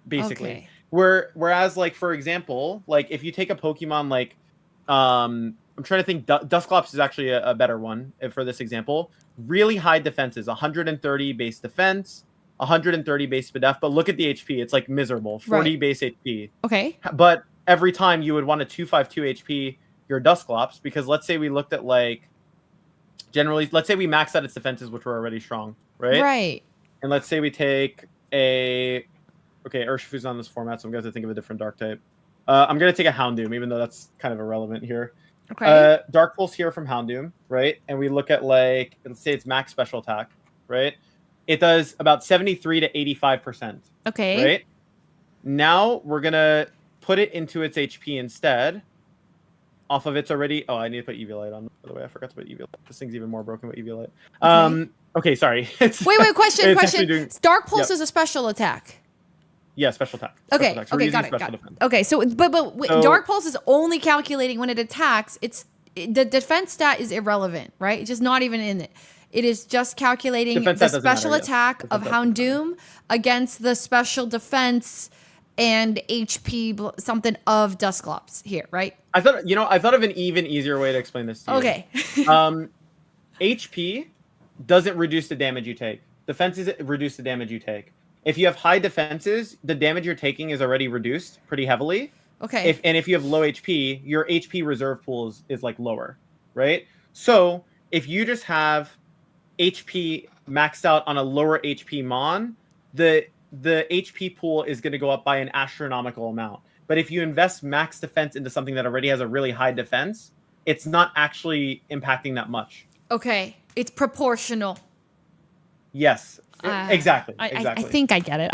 basically. Okay. Whereas, like, for example, like if you take a Pokemon like, I'm trying to think, Dusclops is actually a better one for this example. Really high defenses, 130 base defense, 130 base SPDF, but look at the HP. It's like miserable, 40 base HP. Okay. But every time you would want a 252 HP your Dusclops, because let's say we looked at like, generally, let's say we maxed out its defenses, which were already strong, right? Right. And let's say we take okay, Urshifu's on this format, so I'm going to think of a different dark type. I'm going to take a Houndoom, even though that's kind of irrelevant here. Okay. Dark Pulse here from Houndoom, right? And we look at like, let's say it's max special attack, right? It does about 73 to 85%. Okay. Right? Now we're going to put it into its HP instead. Off of its already... Oh, I need to put Eviolite on. By the way, I forgot to put Eviolite. This thing's even more broken with Eviolite. Okay, sorry. Wait, question. Doing... Dark Pulse is a special attack. Yeah, special attack. Okay, attack. So okay, got it. Okay, so Dark Pulse is only calculating when it attacks. The defense stat is irrelevant, right? It's just not even in it. It is just calculating the special attack of Houndoom against the special defense and HP something of Dusclops here, right? I thought of an even easier way to explain this to you. Okay. HP doesn't reduce the damage you take. Defenses reduce the damage you take. If you have high defenses, the damage you're taking is already reduced pretty heavily. Okay. If you have low HP, your HP reserve pool is like lower, right? So if you just have HP maxed out on a lower HP Mon, the HP pool is going to go up by an astronomical amount. But if you invest max defense into something that already has a really high defense, it's not actually impacting that much. Okay. It's proportional. Yes. Exactly. I think I get it.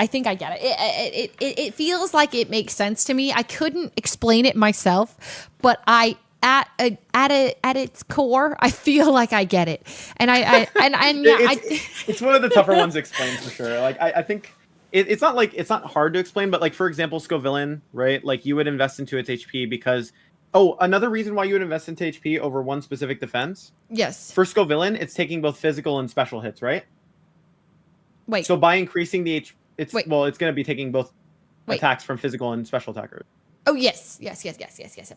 It feels like it makes sense to me. I couldn't explain it myself, but at its core, I feel like I get it. And it's one of the tougher ones to explain for sure. Like I think it's not hard to explain, but like for example, Scovillain, right? Like you would invest into its HP because another reason why you would invest into HP over one specific defense. Yes. For Scovillain, it's taking both physical and special hits, right? Wait. So by increasing the it's going to be taking both attacks from physical and special attackers. Oh, yes. Yes.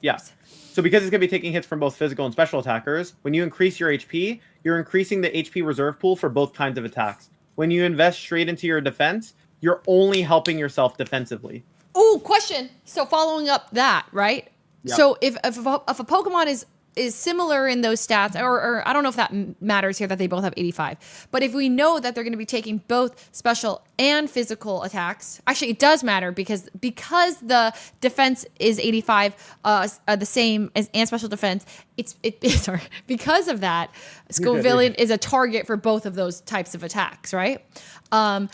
Yeah. So because it's going to be taking hits from both physical and special attackers, when you increase your HP, you're increasing the HP reserve pool for both kinds of attacks. When you invest straight into your defense, you're only helping yourself defensively. Ooh, question. So following up that, right? Yep. So if a Pokemon is similar in those stats, or I don't know if that matters here that they both have 85, but if we know that they're going to be taking both special and physical attacks, actually it does matter because the defense is 85, the same as and special defense. Sorry, because of that, Scovillain is a target for both of those types of attacks, right?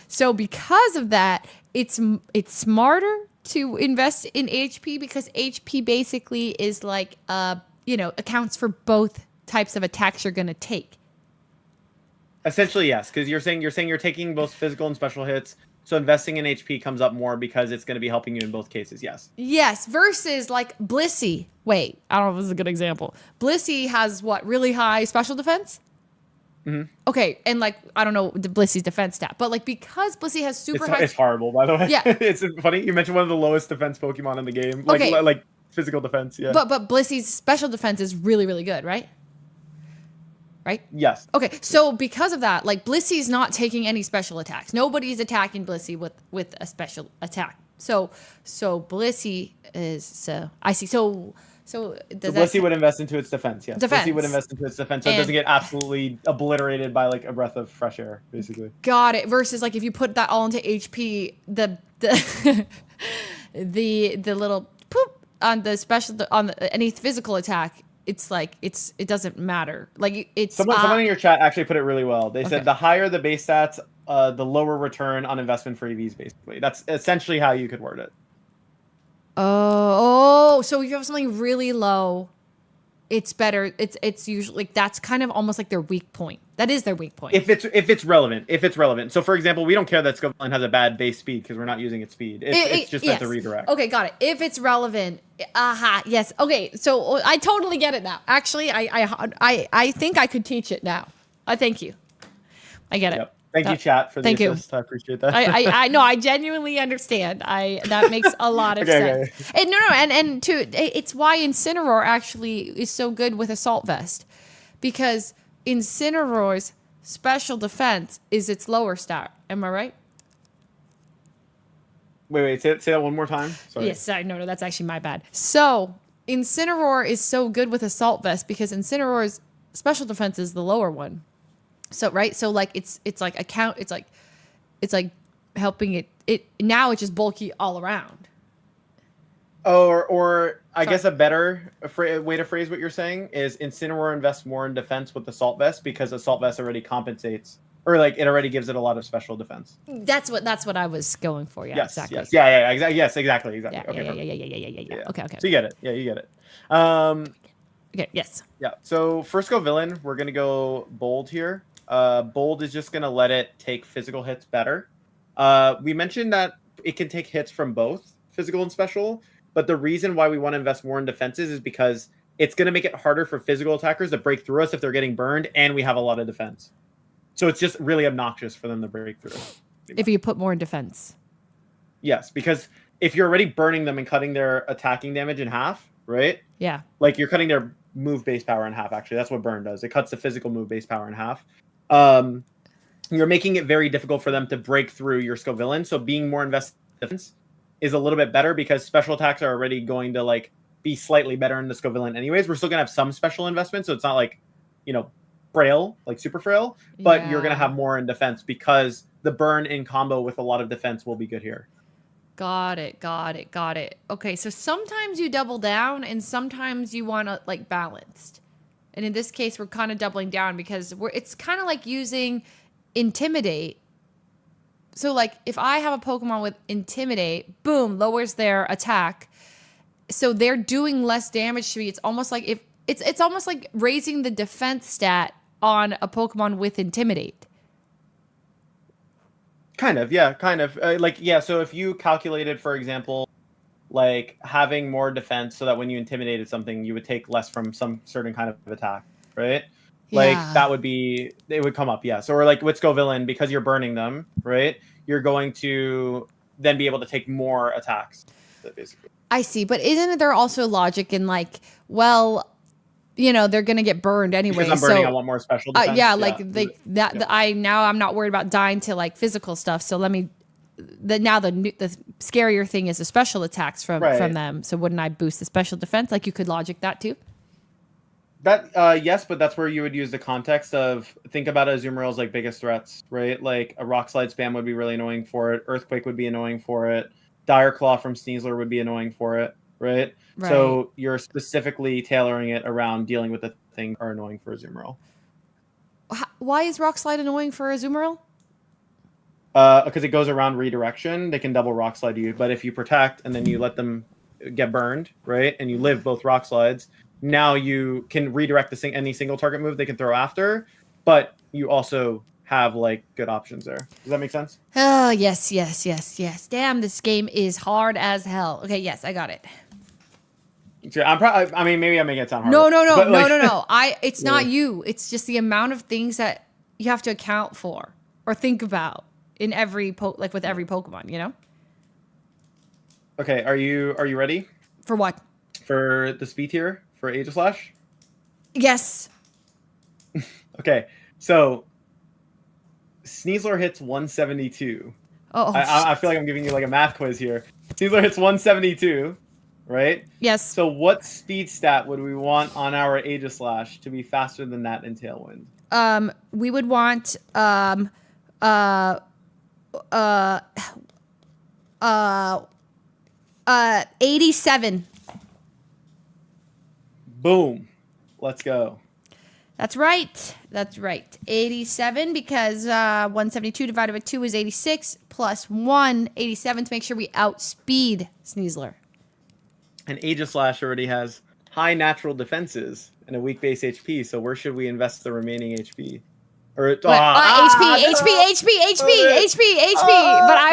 So because of that, it's smarter to invest in HP because HP basically is like accounts for both types of attacks you're going to take. Essentially, yes, because you're saying you're taking both physical and special hits, so investing in HP comes up more because it's going to be helping you in both cases, yes. Yes, versus like Blissey. Wait, I don't know if this is a good example. Blissey has what, really high special defense? Mm-hmm. Okay, and like, I don't know the Blissey's defense stat, but like because Blissey has super high... It's horrible, by the way. Yeah. It's funny, you mentioned one of the lowest defense Pokemon in the game. Like physical defense, yeah. But Blissey's special defense is really, really good, right? right? Yes. Okay, so because of that, like Blissy's not taking any special attacks. Nobody's attacking Blissey with a special attack. So Blissey is I see. So does Blissey that would invest into its defense. Yes, defense? Blissey would invest into its defense, so it And- doesn't get absolutely obliterated by like a breath of fresh air, basically. Got it. Versus like if you put that all into HP, the the little poop on the special on any physical attack, it's like it doesn't matter. Like it's Someone in your chat actually put it really well. They Okay. said the higher the base stats, the lower return on investment for EVs. Basically, that's essentially how you could word it. so if you have something really low, it's better. It's usually like that's kind of almost like their weak point. That is their weak point. If it's relevant. So for example, we don't care that Scovillain has a bad base speed because we're not using its speed. It's just meant to redirect. Okay, got it. If it's relevant, yes. Okay, so I totally get it now. Actually, I think I could teach it now. Thank you. I get it. Yep. Thank you, chat, for the thank you. assist. I appreciate that. I know. I genuinely understand. That makes a lot of sense. Okay. And and it's why Incineroar actually is so good with Assault Vest, because Incineroar's special defense is its lower stat. Am I right? Wait. Say that one more time. Sorry. Yes. No. That's actually my bad. So Incineroar is so good with Assault Vest because Incineroar's special defense is the lower one. So right, so like it's like account, it's like helping it now it's just bulky all around. Or I guess a better way to phrase what you're saying is Incineroar invests more in defense with Assault Vest because Assault Vest already compensates, or like it already gives it a lot of special defense. That's what I was going for. Yeah, Yes, exactly. Yes, yeah, exactly. Yes, exactly. Yeah, Okay, yeah. Okay. So you get it. Yeah, you get it. Okay. Yes. Yeah. So for Scovillain, we're gonna go bold here. Bold is just going to let it take physical hits better. We mentioned that it can take hits from both physical and special, but the reason why we want to invest more in defenses is because it's going to make it harder for physical attackers to break through us if they're getting burned, and we have a lot of defense. So it's just really obnoxious for them to break through. If you put more in defense. Yes, because if you're already burning them and cutting their attacking damage in half, right? Yeah. Like you're cutting their move base power in half, actually. That's what burn does. It cuts the physical move base power in half. You're making it very difficult for them to break through your Scovillain. So being more invested in defense is a little bit better because special attacks are already going to like be slightly better in the Scovillain anyways. We're still gonna have some special investment, so it's not like, frail, like super frail, but you're gonna have more in defense because the burn in combo with a lot of defense will be good here. Got it. Okay, so sometimes you double down and sometimes you want to like balanced. And in this case, we're kind of doubling down because it's kind of like using Intimidate. So like if I have a Pokemon with Intimidate, boom, lowers their attack. So they're doing less damage to me. It's almost like it's almost like raising the defense stat on a Pokemon with Intimidate. Kind of. So if you calculated, for example, like having more defense so that when you intimidated something, you would take less from some certain kind of attack, right? Like that would be, it would come up, yes. Or like with Scovillain, because you're burning them, right? You're going to then be able to take more attacks, basically. I see, but isn't there also logic in like, well, they're gonna get burned anyway. Because I'm burning, I want more special defense. I'm not worried about dying to like physical stuff. So let me. The scarier thing is the special attacks from them. So wouldn't I boost the special defense? Like you could logic that too. That yes, but that's where you would use the context of think about Azumarill's like biggest threats, right? Like a Rock Slide spam would be really annoying for it. Earthquake would be annoying for it. Dire Claw from Sneasler would be annoying for it, right? So you're specifically tailoring it around dealing with the things that are annoying for Azumarill. Why is Rock Slide annoying for Azumarill? Because it goes around redirection, they can double Rock Slide you. But if you protect and then you let them get burned, right, and you live both Rock Slides, now you can redirect any single target move they can throw after, but you also have like good options there. Does that make sense? Oh, yes. Damn, this game is hard as hell. Okay, yes, I got it. I mean, maybe I'm making it sound hard. No. It's not you. It's just the amount of things that you have to account for or think about in every with every Pokemon, Okay, are you ready? For what? For the speed tier for Aegislash? Yes. Okay, so Sneasler hits 172. Oh, I feel like I'm giving you like a math quiz here. Sneasler hits 172, right? yes. So what speed stat would we want on our Aegislash to be faster than that in Tailwind? We would want 87. Boom. Let's go. That's right. That's right. 87 because 172 divided by 2 is 86 plus 1, 87 to make sure we outspeed Sneasler. And Aegislash already has high natural defenses and a weak base HP, so where should we invest the remaining HP? Or HP. But I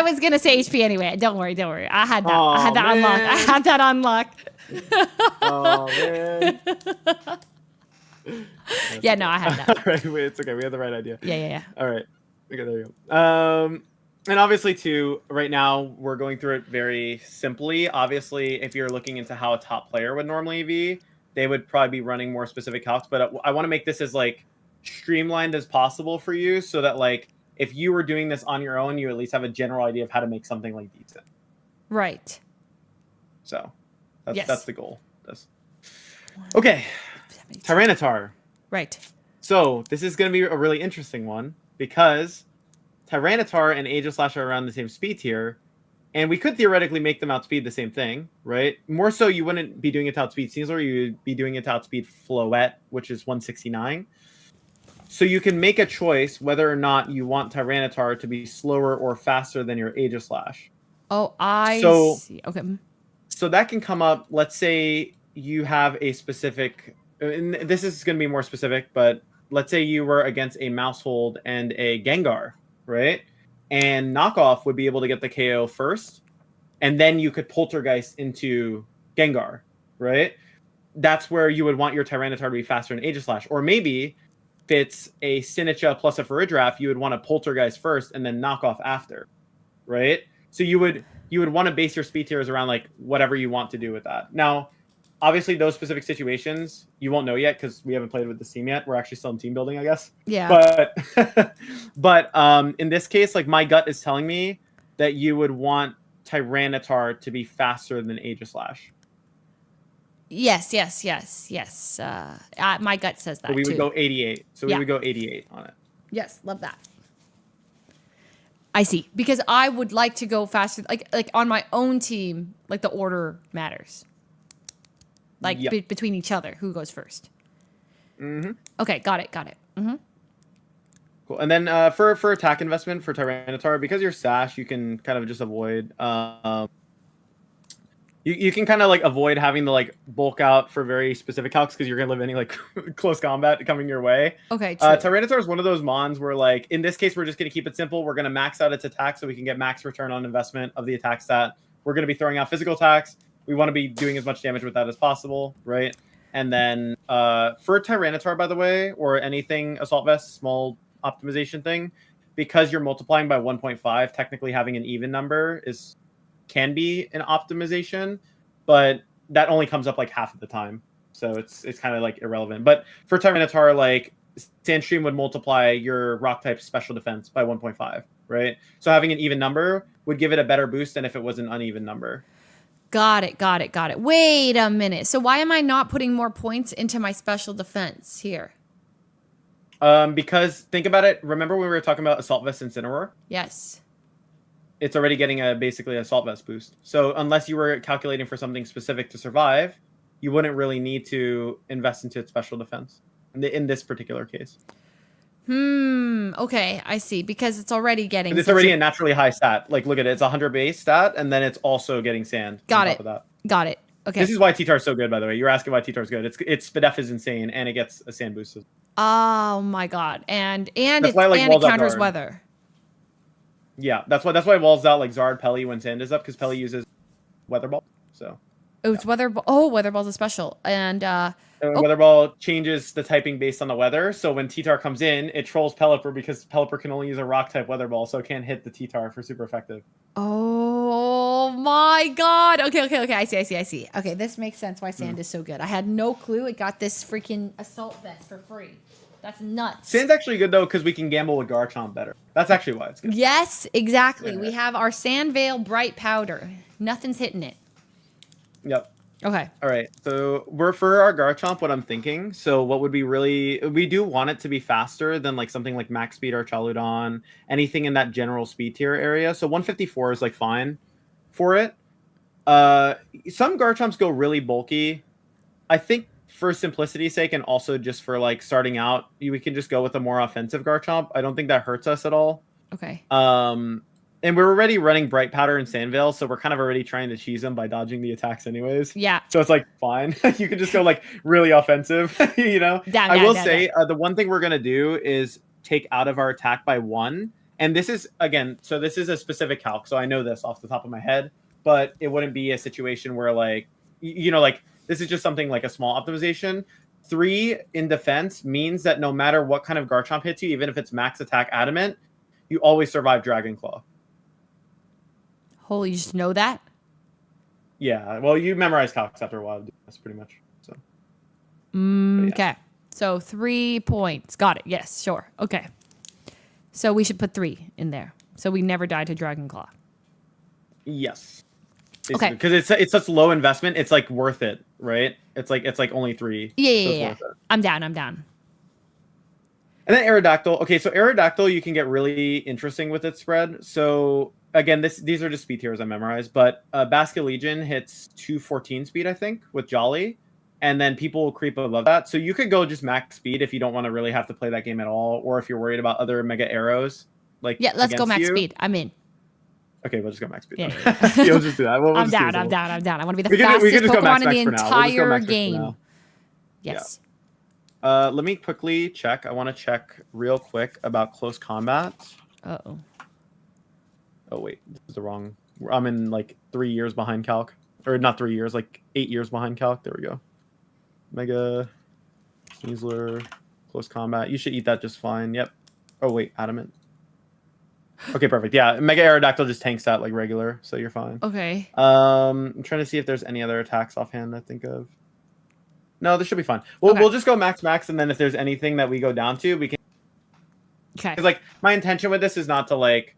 was gonna say HP anyway. Don't worry. I had that. I had that unlocked. Oh man. Yeah, no, I had that. All right, wait, it's okay. We had the right idea. Yeah. All right. Okay, there you go. And obviously, too, right now we're going through it very simply. Obviously, if you're looking into how a top player would normally be, they would probably be running more specific calcs. But I want to make this as like streamlined as possible for you, so that like if you were doing this on your own, you at least have a general idea of how to make something like decent. Right. So Yes. that's the goal. Okay. Tyranitar. Right. So this is going to be a really interesting one because Tyranitar and Aegislash are around the same speed tier, and we could theoretically make them outspeed the same thing, right? More so, you wouldn't be doing it to outspeed Sneasler, you'd be doing it to outspeed Floette, which is 169. So you can make a choice whether or not you want Tyranitar to be slower or faster than your Aegislash. Oh, see. Okay. So that can come up, let's say you have a specific, and this is going to be more specific, but let's say you were against a Maushold and a Gengar, right? And Knockoff would be able to get the KO first, and then you could Poltergeist into Gengar, right? That's where you would want your Tyranitar to be faster than Aegislash. Or maybe if it's a Sinistcha plus a Faridraff, you would want to Poltergeist first and then Knockoff after, right? So you would want to base your speed tiers around like whatever you want to do with that. Now, obviously, those specific situations you won't know yet because we haven't played with this team yet. We're actually still in team building, I guess. Yeah. But in this case, like my gut is telling me that you would want Tyranitar to be faster than Aegislash. Yes. My gut says that So we would too. go 88. So we would go 88 on it. Yes, love that. I see. Because I would like to go faster. Like on my own team, like the order matters. Like between each other, who goes first? Mm-hmm. Okay, got it. Mm-hmm. Cool. And then for attack investment for Tyranitar, because you're Sash, you can kind of just avoid. You can kind of like avoid having to like bulk out for very specific calcs because you're gonna live any like close combat coming your way. Okay. True. Tyranitar is one of those mons where like in this case we're just gonna keep it simple. We're gonna max out its attack so we can get max return on investment of the attack stat. We're gonna be throwing out physical attacks. We want to be doing as much damage with that as possible, right? And then for Tyranitar, by the way, or anything Assault Vest, small optimization thing, because you're multiplying by 1.5, technically having an even number can be an optimization, but that only comes up like half of the time. So it's kind of like irrelevant. But for Tyranitar, like Sandstream would multiply your rock type special defense by 1.5, right? So having an even number would give it a better boost than if it was an uneven number. Got it. Wait a minute. So why am I not putting more points into my special defense here? Because think about it. Remember when we were talking about Assault Vest and Incineroar? Yes. It's already getting basically an Assault Vest boost. So unless you were calculating for something specific to survive, you wouldn't really need to invest into its special defense in this particular case. Okay, I see. Because it's already getting. It's already a naturally high stat. Like, look at it. It's 100 base stat, and then it's also getting sand. Got on it. top of that. Got it. Okay. This is why T-Tar is so good, by the way. You're asking why T-Tar is good. Its Spadef is insane, and it gets a sand boost. Oh my god! And it counters Zard. weather. Yeah, that's why it walls out like Zard, Pelly when sand is up because Pelly uses Weather Ball. So. Oh, it's Weather Ball. Oh, Weather Ball's a special, and Weather Ball changes the typing based on the weather. So when T-Tar comes in, it trolls Pelipper because Pelipper can only use a rock type Weather Ball, so it can't hit the T-Tar for super effective. Oh my god. Okay. I see. Okay, this makes sense why sand is so good. I had no clue it got this freaking Assault Vest for free. That's nuts. Sand's actually good though because we can gamble with Garchomp better. That's actually why it's good. Yes, exactly. Yeah. We have our Sand Veil Bright Powder. Nothing's hitting it. Yep. Okay. All right. So we're for our Garchomp. What I'm thinking. So what would be we do want it to be faster than like something like Max Speed or Chaludon, anything in that general speed tier area. So 154 is like fine for it. Some Garchomps go really bulky. I think for simplicity's sake and also just for like starting out, we can just go with a more offensive Garchomp. I don't think that hurts us at all. Okay. And we're already running Bright Powder and Sandvale, so we're kind of already trying to cheese them by dodging the attacks anyways. Yeah. So it's like fine. You can just go like really offensive, you know? I will say the one thing we're going to do is take out of our attack by 1. And this is, again, so this is a specific calc. So I know this off the top of my head, but it wouldn't be a situation where like, you know, like this is just something like a small optimization. 3 in defense means that no matter what kind of Garchomp hits you, even if it's max attack adamant, you always survive Dragon Claw. Holy, you just know that? Yeah, well, you memorize calcs after a while. That's pretty much. So. Okay. So 3 points. Got it. Yes, sure. Okay. So we should put 3 in there. So we never die to Dragon Claw. Yes. Okay. Because it's such low investment, it's like worth it, right? It's like only 3. Yeah. I'm down. And then Aerodactyl. Okay, so Aerodactyl, you can get really interesting with its spread. So again, these are just speed tiers I memorized, but Basket Legion hits 214 speed, I think, with Jolly, and then people will creep above that. So you could go just max speed if you don't want to really have to play that game at all, or if you're worried about other Mega Arrows. Like yeah, let's go max speed. I'm in. Okay, we'll just go max speed. Yeah. You'll just do that. I'm down. I want to be the fastest Pokemon in the entire game. Yes. Yeah. Let me quickly check. I want to check real quick about close combat. Uh-oh. Oh, wait. This is the wrong... I'm in, like, 3 years behind Calc. Or not 3 years, like 8 years behind Calc. There we go. Mega... Sneasler... Close combat. You should eat that just fine. Yep. Oh, wait. Adamant. Okay, perfect. Yeah, Mega Aerodactyl just tanks that like regular, so you're fine. Okay. I'm trying to see if there's any other attacks offhand I think of. No, this should be fine. We'll just go max, and then if there's anything that we go down to, we can... Okay. Because, like, my intention with this is not to, like,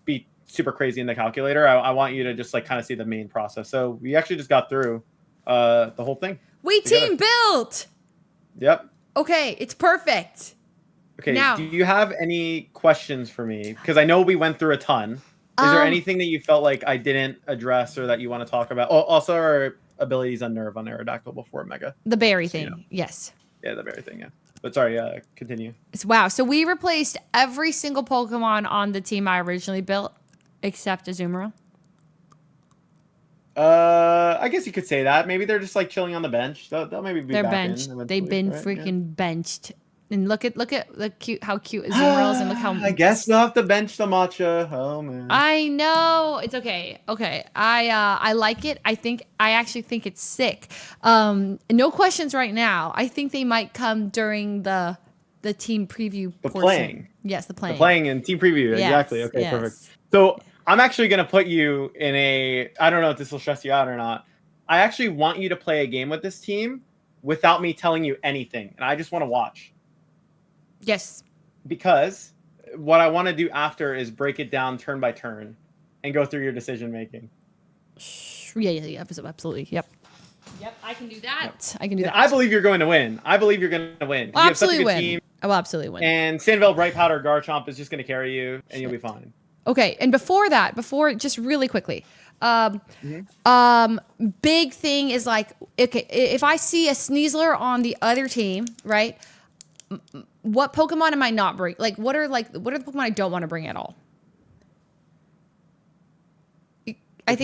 be super crazy in the calculator. I want you to just, like, kind of see the main process. So we actually just got through the whole thing. We team built! Yep. Okay, it's perfect. Okay, now, do you have any questions for me? Because I know we went through a ton. Is there anything that you felt like I didn't address or that you want to talk about? Oh, also, our abilities on Nerve on Aerodactyl before Mega. The berry thing, yes. Yeah, the berry thing, yeah. But sorry, continue. Wow, so we replaced every single Pokemon on the team I originally built, except Azumarill. I guess you could say that. Maybe they're just like chilling on the bench. They'll maybe be They're back benched. in They've been freaking benched. And look at the cute how cute Azumarill is, and look how I guess we'll have to bench the matcha. Oh man. I know. It's okay. Okay. I like it. I actually think it's sick. No questions right now. I think they might come during the team preview portion. Playing. Yes, the playing. The playing and team preview. Yes, Exactly. Okay, yes. perfect. So I'm actually gonna put you in a, I don't know if this will stress you out or not. I actually want you to play a game with this team without me telling you anything. And I just want to watch. Yes. Because what I want to do after is break it down turn by turn and go through your decision making. Yeah, absolutely. Yep, I can do that. Yep. I can do that. I believe you're going to win. I believe you're going to win. I'll absolutely win. Team, I will absolutely win. And Sandvale Bright Powder Garchomp is just going to carry you, and you'll be fine. Okay, and before just really quickly, big thing is like, okay, if I see a Sneasler on the other team, right? What Pokemon am I not bring? Like, what are the Pokemon I don't want to bring at all? If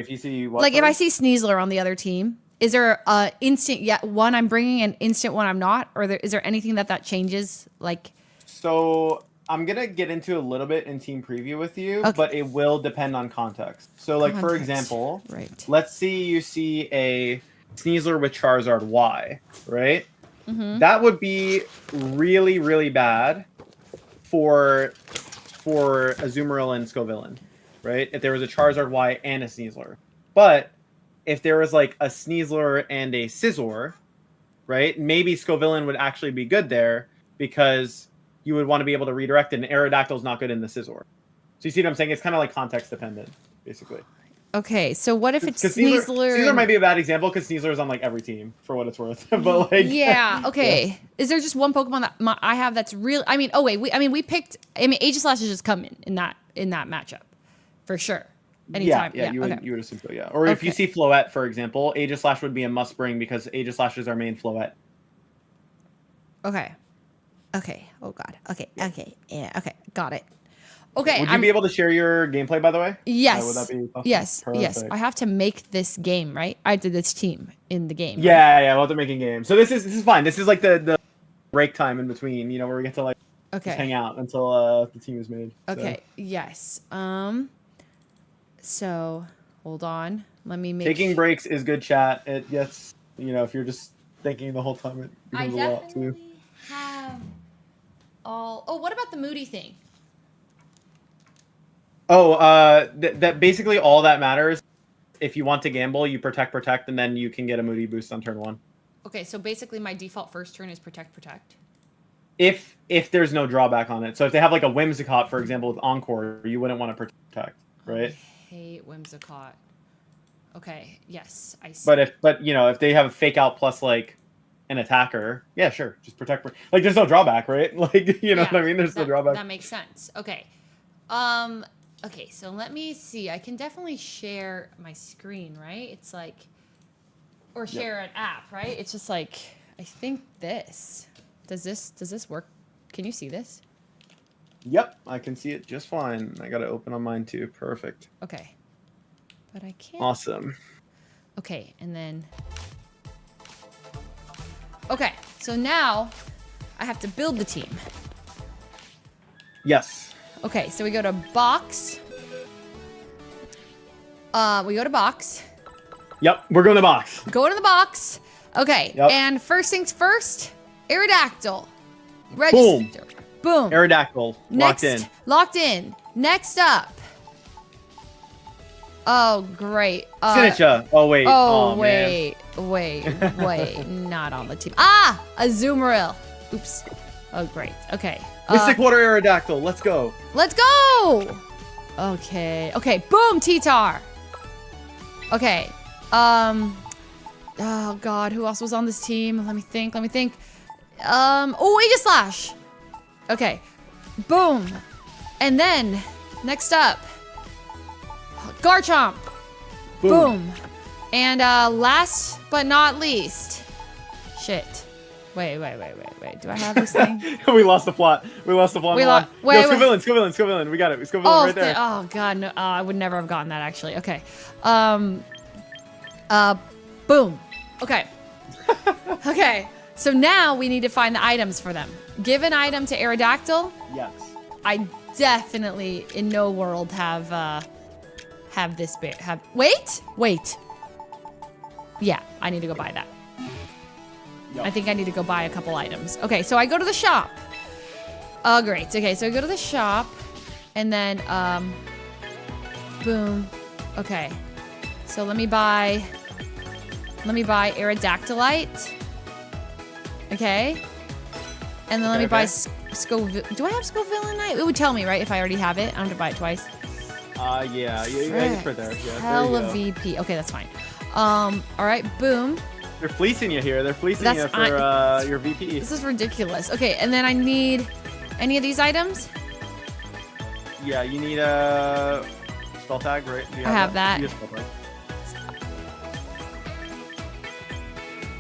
you see what? Like, if I see Sneasler on the other team, is there a instant one I'm bringing and instant one I'm not? Or is there anything that changes? Like, so I'm gonna get into a little bit in team preview with you, but it will depend on context. So, like for example, let's see you see a Sneasler with Charizard Y, right? Mm-hmm. That would be really, really bad for Azumarill and Scovillain, right? If there was a Charizard Y and a Sneasler. But if there was like a Sneasler and a Scizor, right? Maybe Scovillain would actually be good there because you would want to be able to redirect it, and Aerodactyl's not good in the Scizor. So you see what I'm saying? It's kind of like context dependent, basically. Okay, so what if it's Sneasler? Sneasler? Sneasler might be a bad example because Sneasler is on like every team for what it's worth. But like, yeah, okay. Is there just one Pokemon that I have that's real? I mean, we picked. I mean, Aegislash is just coming in that matchup, for sure. Anytime. Yeah, you okay. would assume so, yeah. Or if you see Floette, for example, Aegislash would be a must bring because Aegislash is our main Floette. Okay. Oh God. Okay. Yeah. Okay. Got it. Okay. Would you be able to share your gameplay, by the way? Yes. Would that be possible? Yes. Perfect. Yes. I have to make this game, right? I did this team in the game. Yeah, right? yeah. We'll have to make a game. So this is fine. This is like the break time in between, where we get to like just hang out until the team is made. Okay. So. Yes. So hold on. Let me make. Taking breaks is good chat. It gets if you're just thinking the whole time, it becomes a lot too. Have all. Oh, what about the Moody thing? Oh, that basically all that matters. If you want to gamble, you protect, and then you can get a Moody boost on turn 1. Okay, so basically my default first turn is protect. If there's no drawback on it. So if they have like a Whimsicott, for example, with Encore, you wouldn't want to protect, right? I hate Whimsicott. Okay, yes, I see. But if they have a Fake Out plus like an attacker, yeah, sure, just protect. Like there's no drawback, right? Like know what I mean? There's no drawback. That makes sense. Okay. Okay, so let me see. I can definitely share my screen, right? It's like, or share an app, right? It's just like, I think this. Does this work? Can you see this? Yep, I can see it just fine. I got it open on mine too. Perfect. Okay. But I can't. Awesome. Okay, and then. Okay, so now I have to build the team. Yes. Okay, so we go to box. We go to box. Yep, we're going to box. Go to the box. Okay, and first things first, Aerodactyl. Register. Boom. Aerodactyl. Locked in. Locked in. Next up. Oh, great. Sinistcha. Oh, wait. Oh, wait. Not on the team. Ah! Azumarill. Oops. Oh, great. Okay. Mystic Water Aerodactyl. Let's go. Let's go! Okay. Okay. Boom, T-Tar. Okay. Oh, God. Who else was on this team? Let me think. Oh, Aegislash. Okay. Boom. And then, next up, Garchomp. Boom. And last but not least, shit. Wait. Do I have this thing? We lost the plot. Scovillain. We got it. Scovillain right there. Oh, God. No. I would never have gotten that, actually. Okay. Boom. Okay. Okay. So now we need to find the items for them. Give an item to Aerodactyl. Yes. I definitely, in no world, have this bear. Wait. Yeah, I need to go buy that. Yep. I think I need to go buy a couple items. Okay, so I go to the shop. Oh, great. Okay, so I go to the shop, and then, boom. Okay, so let me buy Aerodactylite. Okay, and then let me buy Scovillain. Do I have Scovillain? It would tell me, right, if I already have it. I don't have to buy it twice. Yeah, it's right there. Yeah, Hella VP. Okay, that's fine. All right, boom. They're fleecing you here. They're fleecing you for your VP. This is ridiculous. Okay, and then I need any of these items? Yeah, you need a spell tag, right? I have that.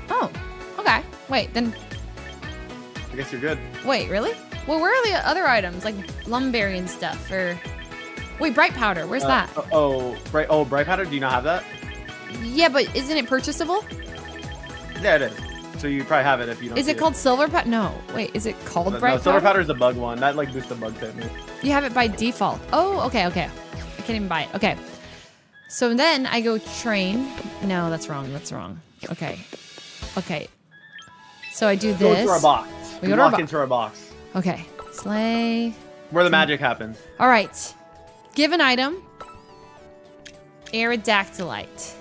Oh, okay. Wait, then. I guess you're good. Wait, really? Well, where are the other items, like Lumberry and stuff? Or wait, Bright Powder. Where's that? Bright Powder. Do you not have that? Yeah, but isn't it purchasable? Yeah, it is. So you probably have it if you don't. Is it called Silver Powder? No. Wait, is it called Bright Powder? Silver Powder is the bug one. That like boosts the bug type. You have it by default. Oh, okay. I can't even buy it. Okay. So then I go train. No, that's wrong. Okay. So I do this. Go into our box. We walk into our box. Okay. Slay. Where the magic happens. All right. Give an item. Aerodactylite.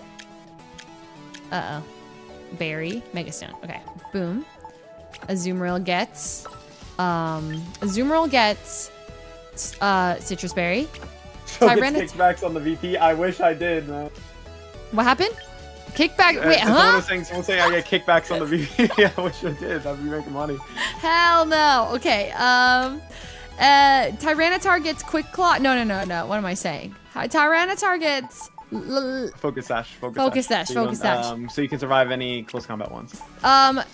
Uh-oh. berry, Megastone. Okay, boom. Azumarill gets citrus berry. So gets Tyranitar. kickbacks on the VP. I wish I did, man. What happened? Kickback. Wait, Someone huh? was saying I get kickbacks on the VP. I wish I did. I'd be making money. Hell no. Okay. Tyranitar gets quick claw. No. What am I saying? Tyranitar gets Focus sash. Focus sash. So you can survive any close combat ones.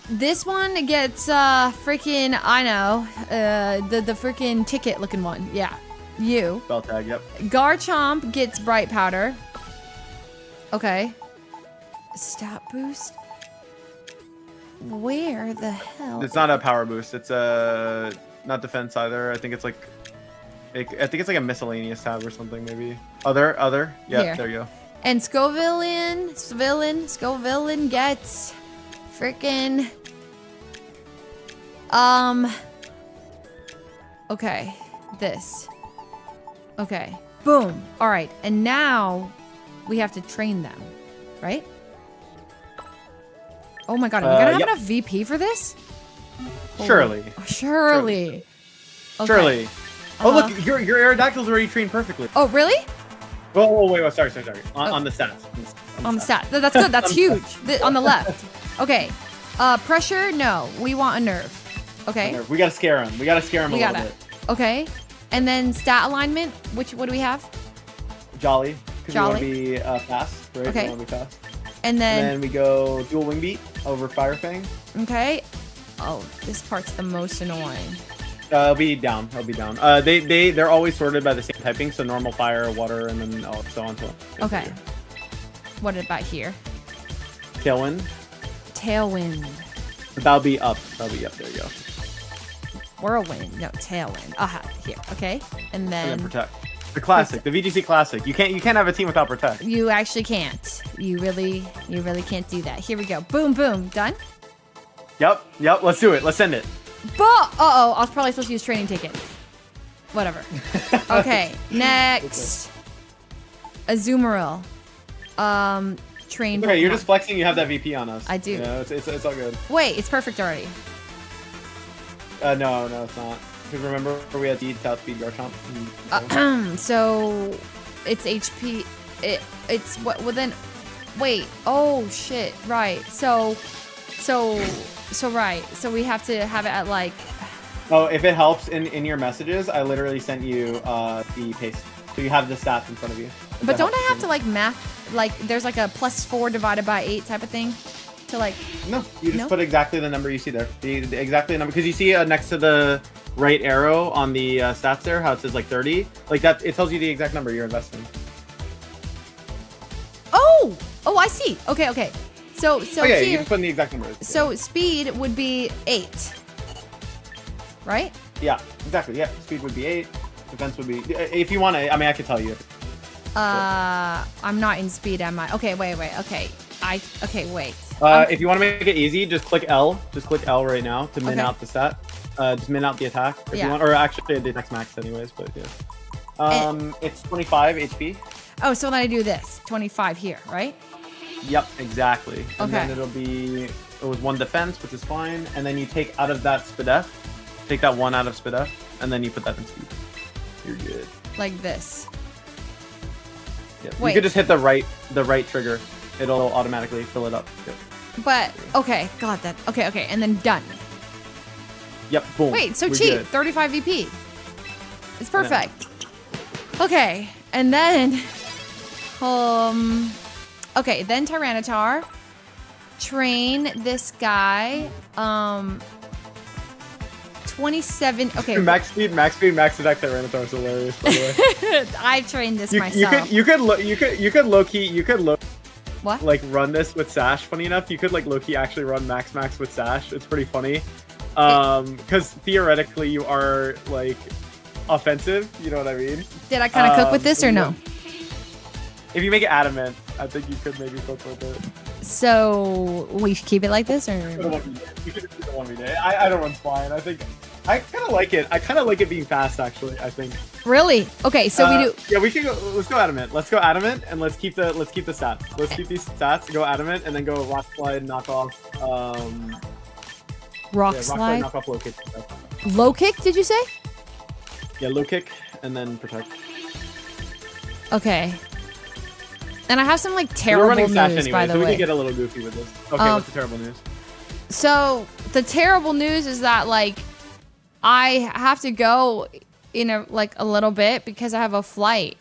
This one gets freaking, I know, the freaking ticket looking one. Yeah, you. Spell tag. Yep. Garchomp gets bright powder. Okay. Stat boost. Where the hell? It's not a power boost. It's not defense either. I think it's like a miscellaneous tab or something maybe. Other. Yeah, Here. there you go. And Scovillain gets freaking okay, this. Okay. Boom. All right. And now we have to train them, right? Oh my god, are we gonna have yep. enough VP for this? Surely. Surely. Okay. Surely. Oh look, your Aerodactyl's already trained perfectly. Oh really? Oh wait, sorry. On the stats. On the stat. That's good. That's huge. On the left. Okay. Pressure? No. We want a nerve. Okay. We gotta scare him. We gotta scare him a little bit. Okay. And then stat alignment. What do we have? Jolly. Because we want to Jolly. be fast, right? Okay. We want to be fast. And And then, then we go dual wing beat over Fire Fang. okay. Oh, this part's the most annoying. It'll be down. They're always sorted by the same typing, so normal, fire, water, and then so on. Okay. What about here? Tailwind. Tailwind. That'll be up. There you go. Whirlwind. No, tailwind. Aha, here. Okay. And And then then protect. The classic, the VGC classic. You can't have a team without protect. you actually can't. You really can't do that. Here we go. Boom, boom. Done? Yep. Let's do it. Let's send it. Uh-oh. I was probably supposed to use training tickets. Whatever. Okay. Next. Azumarill. Train. Okay, you're Pokemon. just flexing. You have that VP on us. I do. Yeah, it's all good. Wait, it's perfect already. No, it's not. Because remember we had the top speed Garchomp. So it's HP. It's what? Well then, wait. Oh shit. Right. So right. So we have to have it at like. Oh, if it helps in your messages, I literally sent you the paste, so you have the stats in front of you. But don't I have to like math? Like there's like a +4 divided by 8 type of thing, to like. No, you just No? put exactly the number you see there. The exactly the number, because you see next to the right arrow on the stats there, how it says like 30, like that. It tells you the exact number you're investing. Oh, I see. Okay. So Oh yeah, you here. just put in the exact number. So speed would be 8, right? Yeah, exactly. Yeah, speed would be 8. Defense would be. If you want to, I mean, I could tell you. I'm not in speed, am I? Okay, wait. Okay, wait. If you want to make it easy, just click L. Just click L right now to min Okay. out the stat. Just min out the attack if Yeah. you want, or actually the attack's max anyways. But yeah. It's 25 HP. Oh, so then I do this 25 here, right? Yep, exactly. And then Okay. it was 1 defense, which is fine. And then you take out of that Spadef, take that 1 out of Spadef, and then you put that in speed. You're good. Like this. Yep. Wait. You could just hit the right trigger. It'll automatically fill it up. Yep. But okay, got that. Okay, and then done. Yep. Boom. Wait, so We're cheap. good. 35 VP. It's perfect. Okay, and then okay, then Tyranitar. Train this guy. 27. Okay. Max speed, max attack Tyranitar is hilarious, by the way. I trained this You myself. could low key What? like run this with Sash. Funny enough, you could like low key actually run max with Sash. It's pretty funny. Because theoretically you are like offensive. You know what I mean? Did I kind of cook with this or no? If you make it adamant, I think you could maybe cook with it. So we should keep it like this, or You could do the 1v day. I don't run fine. I think I kind of like it. I kind of like it being fast, actually. I think. Really? Okay, so we do. Yeah, we can go. Let's go adamant. Let's go adamant, and let's keep the stats. Let's keep these stats. Go adamant, and then go rock slide, knock off. Rock yeah, slide. Knock off low kick. Low kick? Did you say? Yeah, low kick, and then protect. Okay. And I have some like We're terrible running news, Sash anyway, by the so we way. can get a little goofy with this. Okay, what's the terrible news? So the terrible news is that like I have to go in a little bit because I have a flight.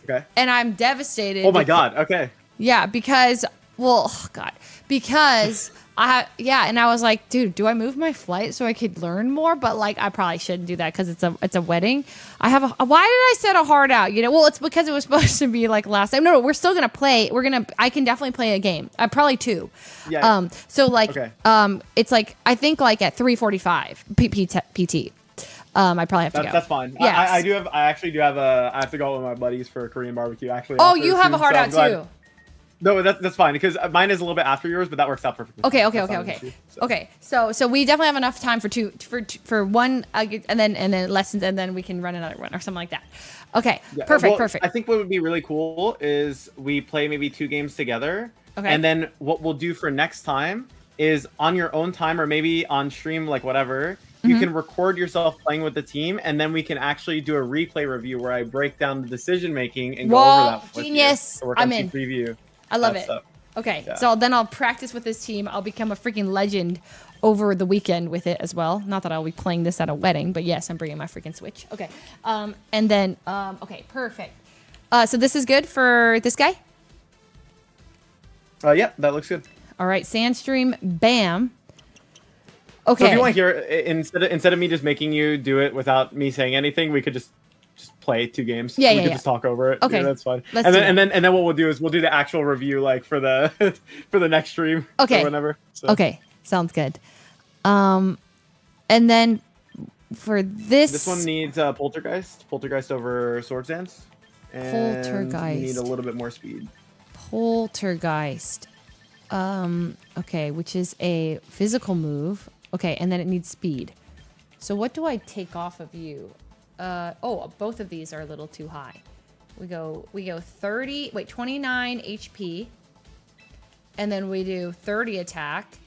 Okay. And I'm devastated. Oh my god. Okay. Yeah, because because and I was like, dude, do I move my flight so I could learn more? But like, I probably shouldn't do that because it's a wedding. I have why did I set a hard out? You know, well, it's because it was supposed to be like last time. No, we're still gonna play. I can definitely play a game. Probably 2. Yeah. So like, okay. It's like I think like at 3:45 PT. I probably have to go. That's fine. Yes. I actually do have I have to go out with my buddies for a Korean barbecue. Actually. Oh, you have a hard out too. No, that's fine because mine is a little bit after yours, but that works out perfectly. Okay. So. Okay. So we definitely have enough time for one, and then lessons, and then we can run another one or something like that. Okay. Yeah, Perfect. I think what would be really cool is we play maybe 2 games together. Okay. And then what we'll do for next time is on your own time or maybe on stream, like whatever, you can record yourself playing with the team, and then we can actually do a replay review where I break down the decision making and go over that with genius. you. I'm in. Preview. I love it. Stuff. Okay, Yeah. so then I'll practice with this team. I'll become a freaking legend over the weekend with it as well. Not that I'll be playing this at a wedding, but yes, I'm bringing my freaking Switch. Okay, and then okay, perfect. So this is good for this guy. Yeah, that looks good. All right, Sandstream, bam. Okay. So if you want to hear, instead of me just making you do it without me saying anything, we could just play 2 games. Yeah, we could yeah. just talk over it. Okay, Yeah, that's fine. let's And do then that. and then what we'll do is we'll do the actual review like for the for the next stream. Okay. Or whatever. So. Okay, sounds good. And then for This one needs Poltergeist over Swords Dance. And Poltergeist. You need a little bit more speed. Poltergeist. Okay, which is a physical move. Okay, and then it needs speed. So what do I take off of you? Both of these are a little too high. We go 29 HP. And then we do 30 attack.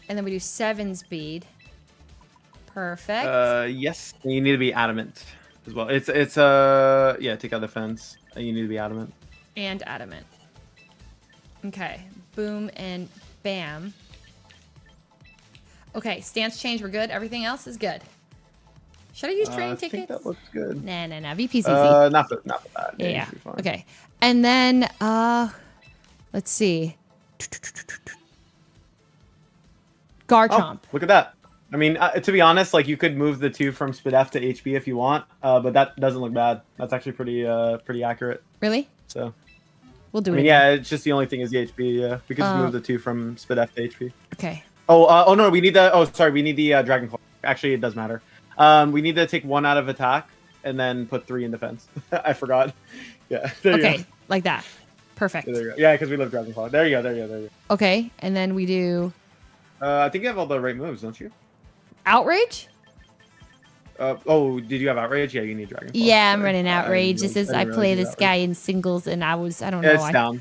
And then we do 7 speed. Perfect. Yes. You need to be adamant as well. It's yeah, take out the fence. You need to be adamant. And adamant. Okay. Boom and bam. Okay, stance change, we're good. Everything else is good. Should I use train I tickets? think that looks good. Nah. VPCC. Not for that. Yeah. You should be fine. Okay. And then let's see. Garchomp. Look at that. I mean, to be honest, like you could move the 2 from SpDef to HP if you want, but that doesn't look bad. That's actually pretty accurate. Really? So We'll do I it. mean, yeah, it's just the only thing is the HP. Yeah, we could just move the 2 from SpDef to HP. Okay. Oh no, we need the. Oh, sorry, we need the Dragon Claw. Actually, it does matter. We need to take 1 out of attack and then put 3 in defense. I forgot. Yeah. There you Okay, go. like that. Perfect. Yeah, there you go. Yeah, because we love Dragon Claw. There you go. Okay, and then we do I think you have all the right moves, don't you? outrage. Did you have outrage? Yeah, you need Dragon Claw. Yeah, I'm Sorry. running outrage. This is I didn't play realize you this had guy in singles, and I don't know. Yeah, it's down.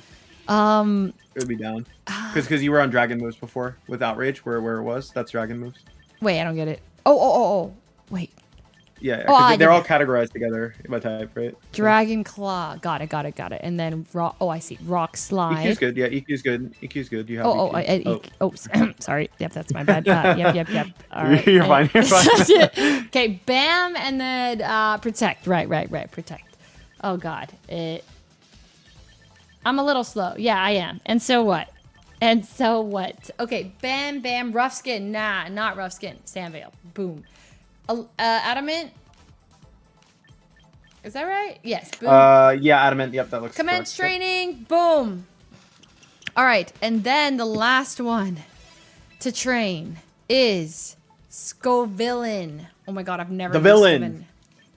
It would be down. Ah. Because you were on dragon moves before with outrage, where it was. That's dragon moves. Wait, I don't get it. Oh. Wait. Yeah, Oh, I they're get all it. categorized together by type, right? Dragon Claw. Got it. And then rock. Oh, I see. Rock Slide. EQ's good. Yeah, EQ's good. You have EQ. Sorry. Yep, that's my bad. Yep. All right. You're fine. Okay, bam, and then protect. Right. Protect. Oh God. I'm a little slow. Yeah, I am. And so what? Okay, bam. Rough skin. Nah, not rough skin. Sandvale. Boom. Adamant. Is that right? Yes. Boom. Yeah, adamant. Yep, that looks Commence correct. Yep. training. Boom. All right, and then the last one to train is Scovillain. Oh my God, I've never. The used villain. Scovillain.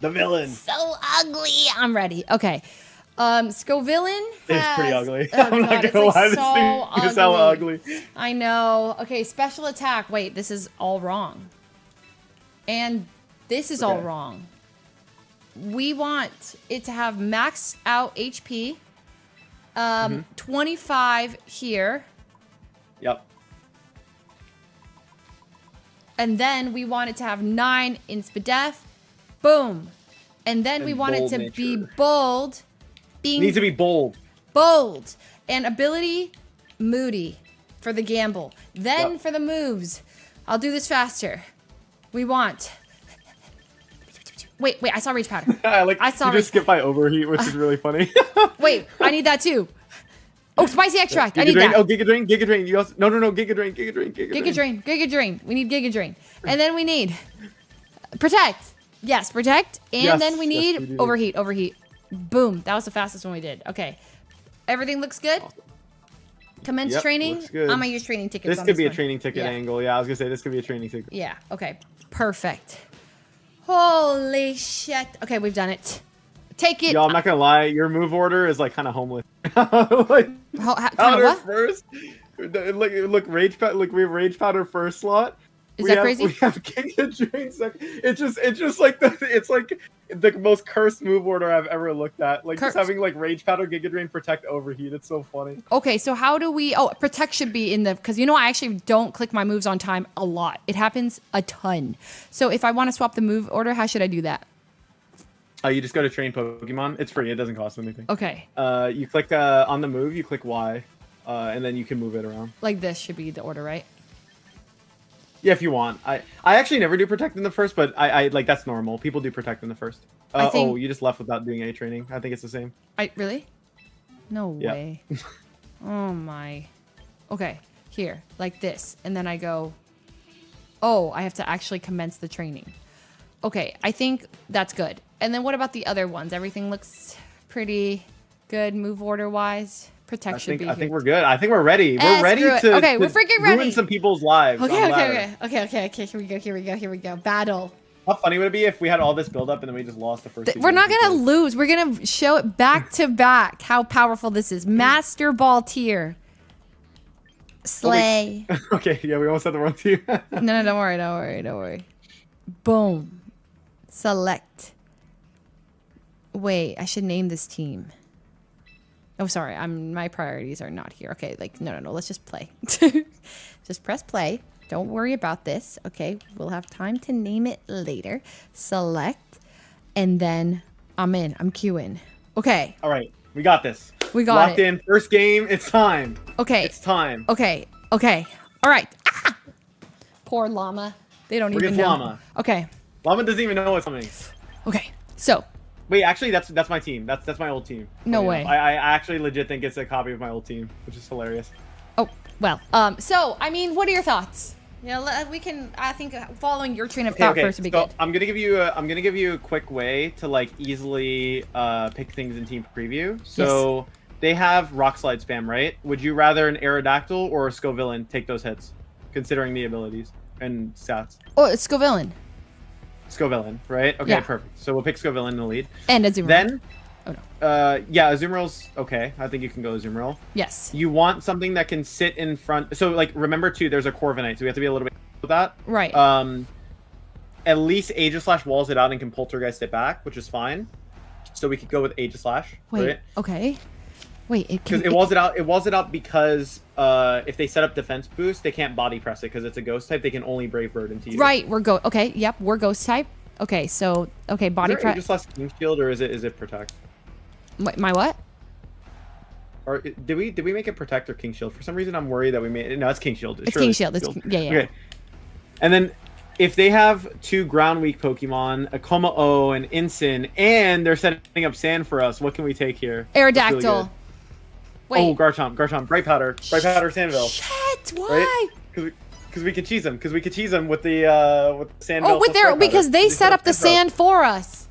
The villain. So ugly. I'm ready. Okay. Scovillain. It's pretty ugly. Oh I'm God, not it's gonna like lie. so This thing is so ugly. I know. Okay, special attack. Wait, this is all wrong. And This is all Okay. wrong. We want it to have maxed out HP. 25 here. Yep. And then we want it to have 9 in Spadef. Boom. And then we And want it bold to nature. be bold. Being Needs to be bold. bold. And ability, moody for the gamble. Then Yep. for the moves, I'll do this faster. We want... Wait, I saw Rage Powder. I saw you Rage just skip by overheat, which is really funny. Wait, I need that too. Oh, Spicy Extract. I Giga need Drain? that. Oh, Giga Drain, Giga Drain. You also, no, Giga Drain. Giga Drain. We need Giga Drain. And then we need Protect. Yes, Protect. And Yes, then we yes, need we do. Overheat. Boom. That was the fastest one we did. Okay. Everything looks good? Commence Yep, training? looks good. I'm going to use training tickets This on could be a one. training ticket Yeah. angle. Yeah, I was gonna say this could be a training ticket. Yeah. Okay. Perfect. Holy shit. Okay, we've done it. Take it. Yo, I'm not gonna lie, your move order is like kind of homeless. like Kind of powder what? first. Look, rage powder. Look, we have rage powder first slot. Is we that have, crazy? We have Giga Drain second. It's just like it's like the most cursed move order I've ever looked at. Like Cursed. just having like rage powder, Giga Drain, protect, overheat. It's so funny. Okay, so how do we... Oh, Protect should be in the... Because I actually don't click my moves on time a lot. It happens a ton. So if I want to swap the move order, how should I do that? You just go to train Pokemon. It's free. It doesn't cost anything. Okay, You click on the move. You click Y, and then you can move it around. like this should be the order, right? Yeah, if you want. I actually never do protect in the first, but I like that's normal. People do protect in the first. I think- Oh, you just left without doing any training. I think it's the same. Really? No Yeah. way. Oh my. Okay, here, like this. And then I go, oh, I have to actually commence the training. Okay, I think that's good. And then what about the other ones? Everything looks pretty good move order wise. Protect I should think be I here. think we're good. I think we're ready. We're ready screw it. to Okay, we're to freaking ruin ready. some people's lives. Okay. on ladder. Here we go. Battle. How funny would it be if we had all this build up and then we just lost the first? We're not gonna lose. We're gonna show it back to back how powerful this is. Master Ball tier. Slay. Okay, yeah, we almost had the wrong team. No, don't worry. Boom. Select. Wait, I should name this team. Oh, sorry. My priorities are not here. Okay, no. Let's just play. Just press play. Don't worry about this. Okay, we'll have time to name it later. Select, and then I'm in. I'm queuing. Okay, All right, we got this. we got Locked it. in. First game. It's time. Okay, It's time. okay. All right. Ah! Poor llama. They don't even Forget know. llama. Okay. Llama doesn't even know what's coming. Okay. So Wait, actually, that's my team. That's my old team. No Funny way. enough. I actually legit think it's a copy of my old team, which is hilarious. Oh, well, so, I mean, what are your thoughts? We can, I think following your train of thought first would be so good. I'm gonna give you a quick way to like easily pick things in team preview. So they have rock slide spam, right? Would you rather an Aerodactyl or a Scovillain take those hits, considering the abilities and stats? Oh, it's Scovillain. Scovillain, right? Okay, Yeah. perfect. So we'll pick Scovillain in the lead. And Azumarill. Then, Oh, no. yeah, Azumarill's okay. I think you can go Azumarill. Yes. You want something that can sit in front. So, like, remember too, there's a Corviknight, so we have to be a little bit with that. Right. At least Aegislash walls it out and can Poltergeist it back, which is fine. So we could go with Aegislash. Wait, right? okay. Wait, it can... Because it walls it out. It walls it out because if they set up defense boost, they can't body press it because it's a ghost type. They can only Brave Bird into you. Right, okay, yep, we're ghost type. Okay, so, okay, body Is there press... Aegislash King Shield or is it Protect? My what? Or did we make it Protect or King Shield? For some reason, I'm worried that we made it. No, it's King Shield. It's King Shield. Yeah. Okay. And then if they have 2 ground weak Pokemon, a Kommo-o, an Incin, and they're setting up Sand for us, what can we take here? That's Aerodactyl. really Wait. Oh, Garchomp, Bright Powder, Sandville. Shit, why? Right? Because we could cheese them. Because we could cheese them with the Sandville. Oh, with plus Bright because Powder. they set up the sand for us.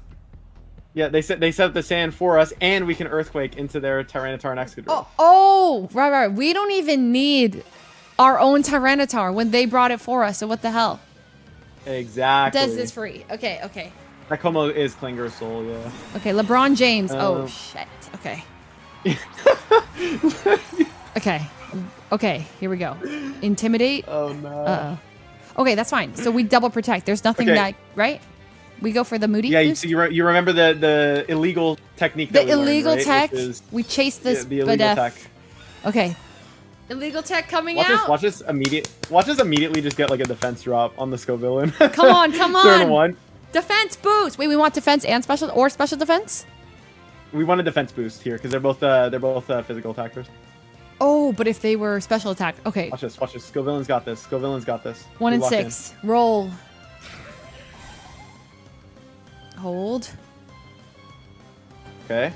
Yeah, they set up the sand for us, and we can Earthquake into their Tyranitar and Excadrill. Oh, right. We don't even need our own Tyranitar when they brought it for us. So what the hell? Exactly. Does this free? Okay. That Como is Klinger Soul, yeah. Okay, LeBron James. Oh Um, shit. Okay. Okay. Here we go. Intimidate. Oh no. Okay, that's fine. So we double protect. There's nothing Okay. that right. We go for the Moody Yeah, boost? so you remember the illegal technique that The we learned, illegal right? tech. Which is We chase this, the illegal tech. Okay. Illegal tech coming Watch out. this immediately just get like a defense drop on the Scovillain. Come on, come Turn on. 1. Defense boost. Wait, we want defense and special defense? We want a defense boost here because they're both physical attackers. Oh, but if they were special attack. Okay. Watch this. Scovillain's got this. 1 and We lock 6. Roll. Hold. Okay.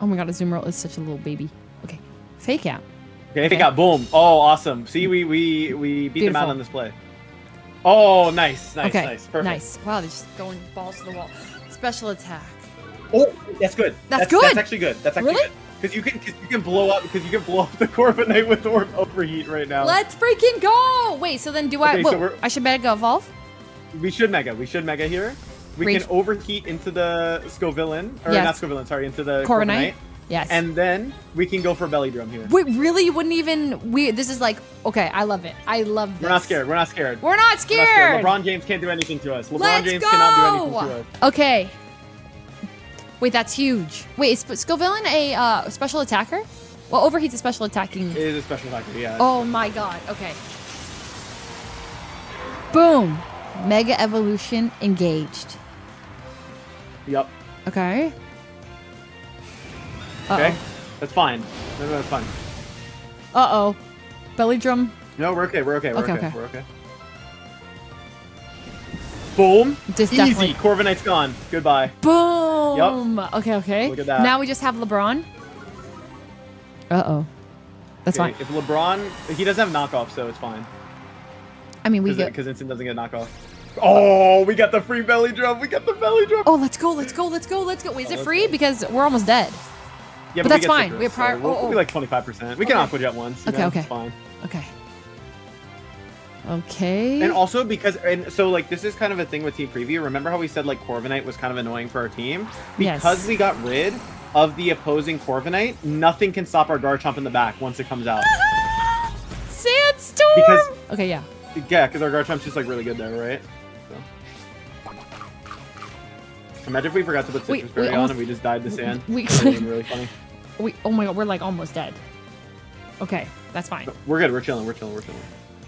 Oh my god, Azumarill is such a little baby. Okay. Fake out. Okay, fake out. Boom. Oh, awesome. See, we beat them out Beautiful. on this play. Oh, nice. Okay. Nice. Perfect. Nice. Wow, they're just going balls to the wall. Special attack. Oh, that's good. That's good? That's actually good. That's actually Really? good. Because you can blow up the Corviknight with Orb Overheat right now. Let's freaking go! Wait, so then do I... Okay, so whoa, we're- I should Mega Evolve? We should Mega here. We Rage- can overheat into the Scovillain, or Yes. not Scovillain, sorry, into the Corviknight? Corviknight. Yes. And then we can go for Belly Drum here. Wait, really? You wouldn't even... This is like... Okay, I love it. I love this. We're not scared. We're not scared. We're not scared! LeBron James can't do anything to us. LeBron Let's James go! cannot do anything to us. Okay. Wait, that's huge. Wait, is Scovillain a special attacker? Well, Overheat's a special attacking... It is a special attacker, yeah. Oh my god. Okay. Boom. Mega Evolution engaged. Yep. Okay. Okay. Uh-oh. That's fine. No, that's fine. Uh-oh. Belly drum. No, we're okay. We're okay. Okay. We're okay. Boom. This Easy. definitely- Corviknight's gone. Goodbye. Boom. Okay. Look at that. Now we just have LeBron. Uh-oh. That's Okay, fine. if LeBron, he doesn't have knockoff, so it's fine. I mean, we get... Because Instant doesn't get knockoff. Oh, we got the free belly drum. We got the belly drum. Oh, let's go. Wait, is it free? Because we're almost dead. Yeah, but we that's get fine. Citrus, We have prior- so we'll oh, be like 25%. We can Aqua Jet once. you know, Okay. It's fine. Okay. And also so like this is kind of a thing with team preview. Remember how we said like Corviknight was kind of annoying for our team? Yes. Because we got rid of the opposing Corviknight, nothing can stop our Garchomp in the back once it comes out. Sandstorm! Because- Okay, yeah. Yeah, because our Garchomp's just like really good there, right? So. Imagine if we forgot to put Wait, Citrus Berry on almost- and we just died to sand. we- That would've been really funny. Oh my god, we're like almost dead. Okay, that's fine. We're good. We're chilling.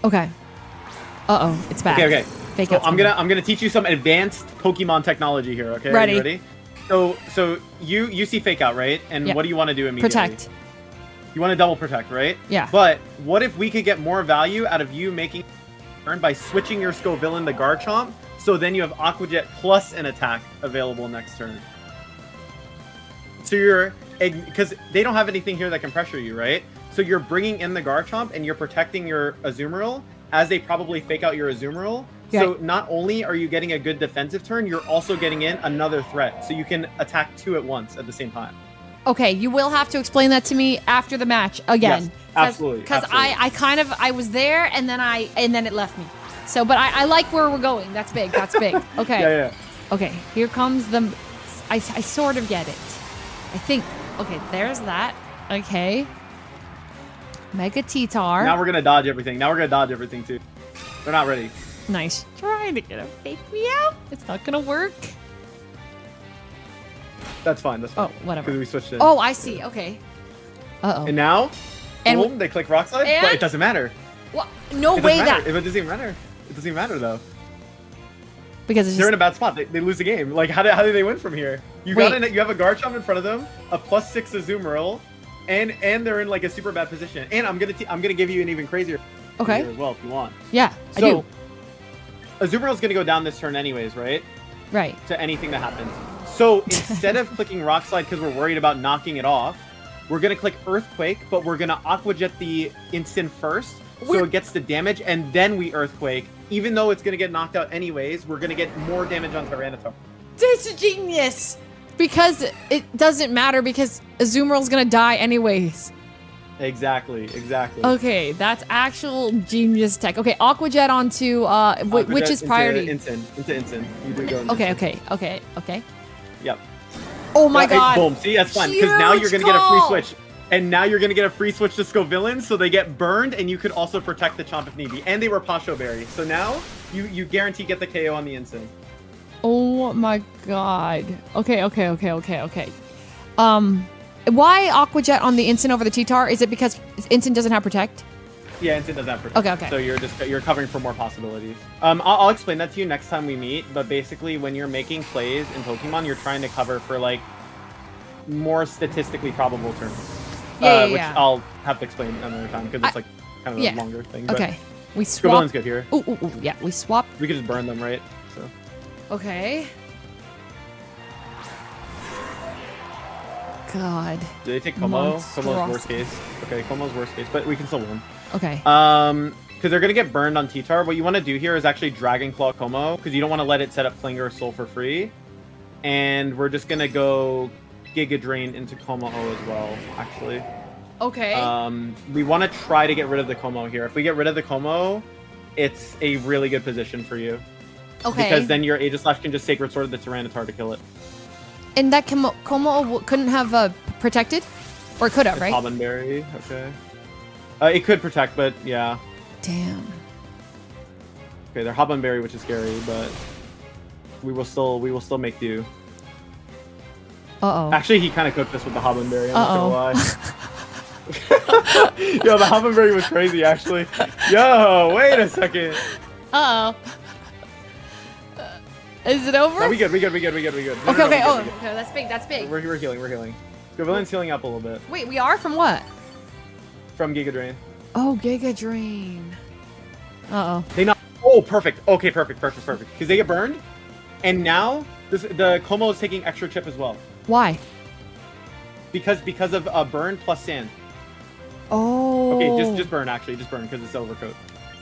Okay. Uh-oh, it's back. Okay. Fake So out's I'm coming. gonna teach you some advanced Pokemon technology here. Okay. Ready. Are you ready? So you see fake out, right? And Yep. what do you want to do immediately? Protect. You want to double protect, right? Yeah. But what if we could get more value out of you making turn by switching your Scovillain to Garchomp? So then you have Aqua Jet plus an attack available next turn. So you're because they don't have anything here that can pressure you, right? So you're bringing in the Garchomp and you're protecting your Azumarill as they probably fake out your Azumarill. Yeah. So not only are you getting a good defensive turn, you're also getting in another threat. So you can attack 2 at once at the same time. Okay, you will have to explain that to me after the match again. Yes, absolutely. Because I was there and then it left me. So, but I like where we're going. That's big. Okay. Yeah. Okay, here comes the... I sort of get it. I think... Okay, there's that. Okay. Mega T-Tar. Now we're gonna dodge everything. Too. They're not ready. Nice. Trying to get a fake me out. It's not gonna work. That's fine. Oh, whatever. Because we switched it. Oh, I see. Okay. Uh-oh. And now, And- boom, they click Rock Slide, but and- it doesn't matter. What? No It way doesn't matter. that... It doesn't even matter. It doesn't even matter though. Because it's They're just... in a bad spot. They lose the game. Like how do they win from here? You Wait. you have a Garchomp in front of them, a +6 Azumarill, and they're in like a super bad position. And I'm gonna give you an even crazier Okay. here as well if you want. Yeah, I So do. Azumarill's gonna go down this turn anyways, right? Right. To anything that happens. So instead of clicking Rock Slide because we're worried about knocking it off, we're gonna click Earthquake, but we're gonna Aqua Jet the instant first, so it gets the damage, and then we Earthquake. Even though it's gonna get knocked out anyways, we're gonna get more damage on Tyranitar. This is genius! Because it doesn't matter because Azumarill's gonna die anyways. Exactly. Okay, that's actual genius tech. Okay, Aqua Jet onto Aqua which Jet is priority? Into Instant. You do go into Okay. Yep. Oh my Hey, god. boom. See, that's fine. Because now you're Huge gonna get a free call. switch. And now you're gonna get a free switch to Scovillain, so they get burned, and you could also protect the Chomp if need be. And they were Pasho Berry, so now you guarantee get the KO on the instant. Oh my god. Okay. Why Aqua Jet on the instant over the T-Tar? Is it because instant doesn't have protect? Yeah, instant doesn't have protect. Okay. So you're covering for more possibilities. I'll explain that to you next time we meet. But basically, when you're making plays in Pokemon, you're trying to cover for like more statistically probable turns. Which I'll have to explain another time because it's like kind of a longer thing. Okay. We swap. Scovillain's good here. Ooh, yeah. We swap. We could just burn them, right? So. Okay. God. Do they take Como? Como's worst case. Okay, Como's worst case, but we can still win. Okay. Because they're gonna get burned on T-Tar. What you want to do here is actually Dragon Claw Como, because you don't want to let it set up Klinger or Soul for free. And we're just gonna go Giga Drain into Como as well, actually. Okay. We want to try to get rid of the Como here. If we get rid of the Como, it's a really good position for you. Okay. Because then your Aegislash can just Sacred Sword the Tyranitar to kill it. And that Como couldn't have protected? Or it could have, right? Hobbenberry, okay. It could protect, but yeah. Damn. Okay, they're Hobbenberry, which is scary, but we will still make do. Uh-oh. Actually, he kind of cooked us with the Hobbenberry, I'm not gonna lie. Yo, the Hobbenberry was crazy, actually. Yo, wait a second. Uh-oh. Is it over? No, we good. No, Okay, no, okay. we good. Okay, that's big. We're healing. Scovillain's healing up a little bit. Wait, we are? From what? From Giga Drain. Oh, Giga Drain. Uh-oh. They not. Oh, perfect. Okay, perfect. Because they get burned, and now the Como is taking extra chip as well. Why? Because of burn plus sand. Oh. Okay, just burn actually, just burn because it's overcoat.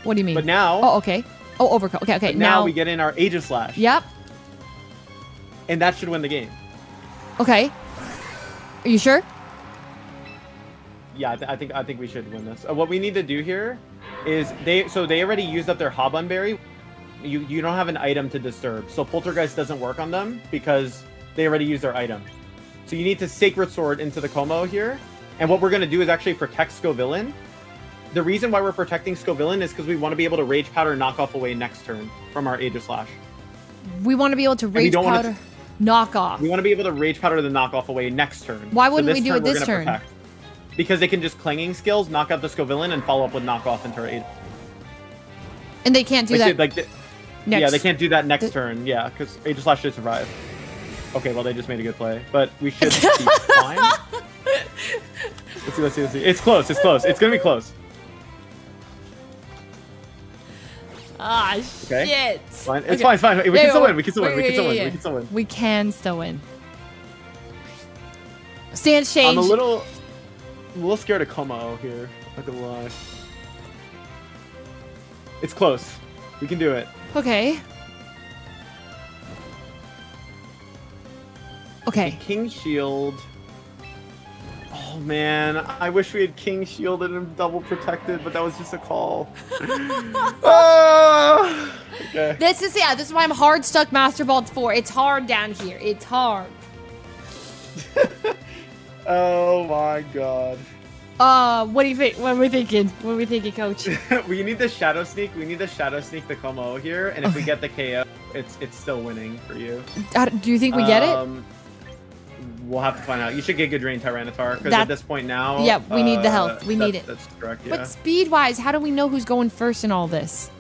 What do you mean? But now. Oh, okay. Oh, overcoat. Okay. Now we get in our Aegislash. Yep. And that should win the game. Okay. Are you sure? Yeah, I think we should win this. What we need to do here is they already used up their Hobbenberry. You don't have an item to disturb, so Poltergeist doesn't work on them because they already used their item. So you need to Sacred Sword into the Como here, and what we're gonna do is actually protect Scovillain. The reason why we're protecting Scovillain is because we want to be able to Rage Powder knock off away next turn from our Aegislash. We want to be able to Rage Powder knock off. We want to be able to Rage Powder the knock off away next turn. Why wouldn't we do it this turn? Protect. Because they can just Clanging Skills, knock out the Scovillain, and follow up with Knock Off into our Aegislash. And they can't do that. Yeah, they can't do that next turn. Yeah, because Aegislash should survive. Okay, well, they just made a good play. But we should be fine. Let's see. It's close. It's going to be close. Ah, okay. shit. Fine. It's fine. We can still win. We can still win. We can still win. Stance change. I'm a little scared of Como here. Not gonna lie. It's close. We can do it. Okay. King Shield. Oh man, I wish we had King Shielded and double protected, but that was just a call. Okay. This is why I'm hard stuck Master Ball 4. It's hard down here. It's hard. Oh my god. What do you think? What are we thinking? Coach? We need the Shadow Sneak. We need the Shadow Sneak the Como here, and if we get the KO, it's still winning for you. Do you think we get it? We'll have to find out. You should Giga Drain Tyranitar, because at this point now... Yeah, we need the health. We need it. That's correct, yeah. But speed-wise, how do we know who's going first in all this?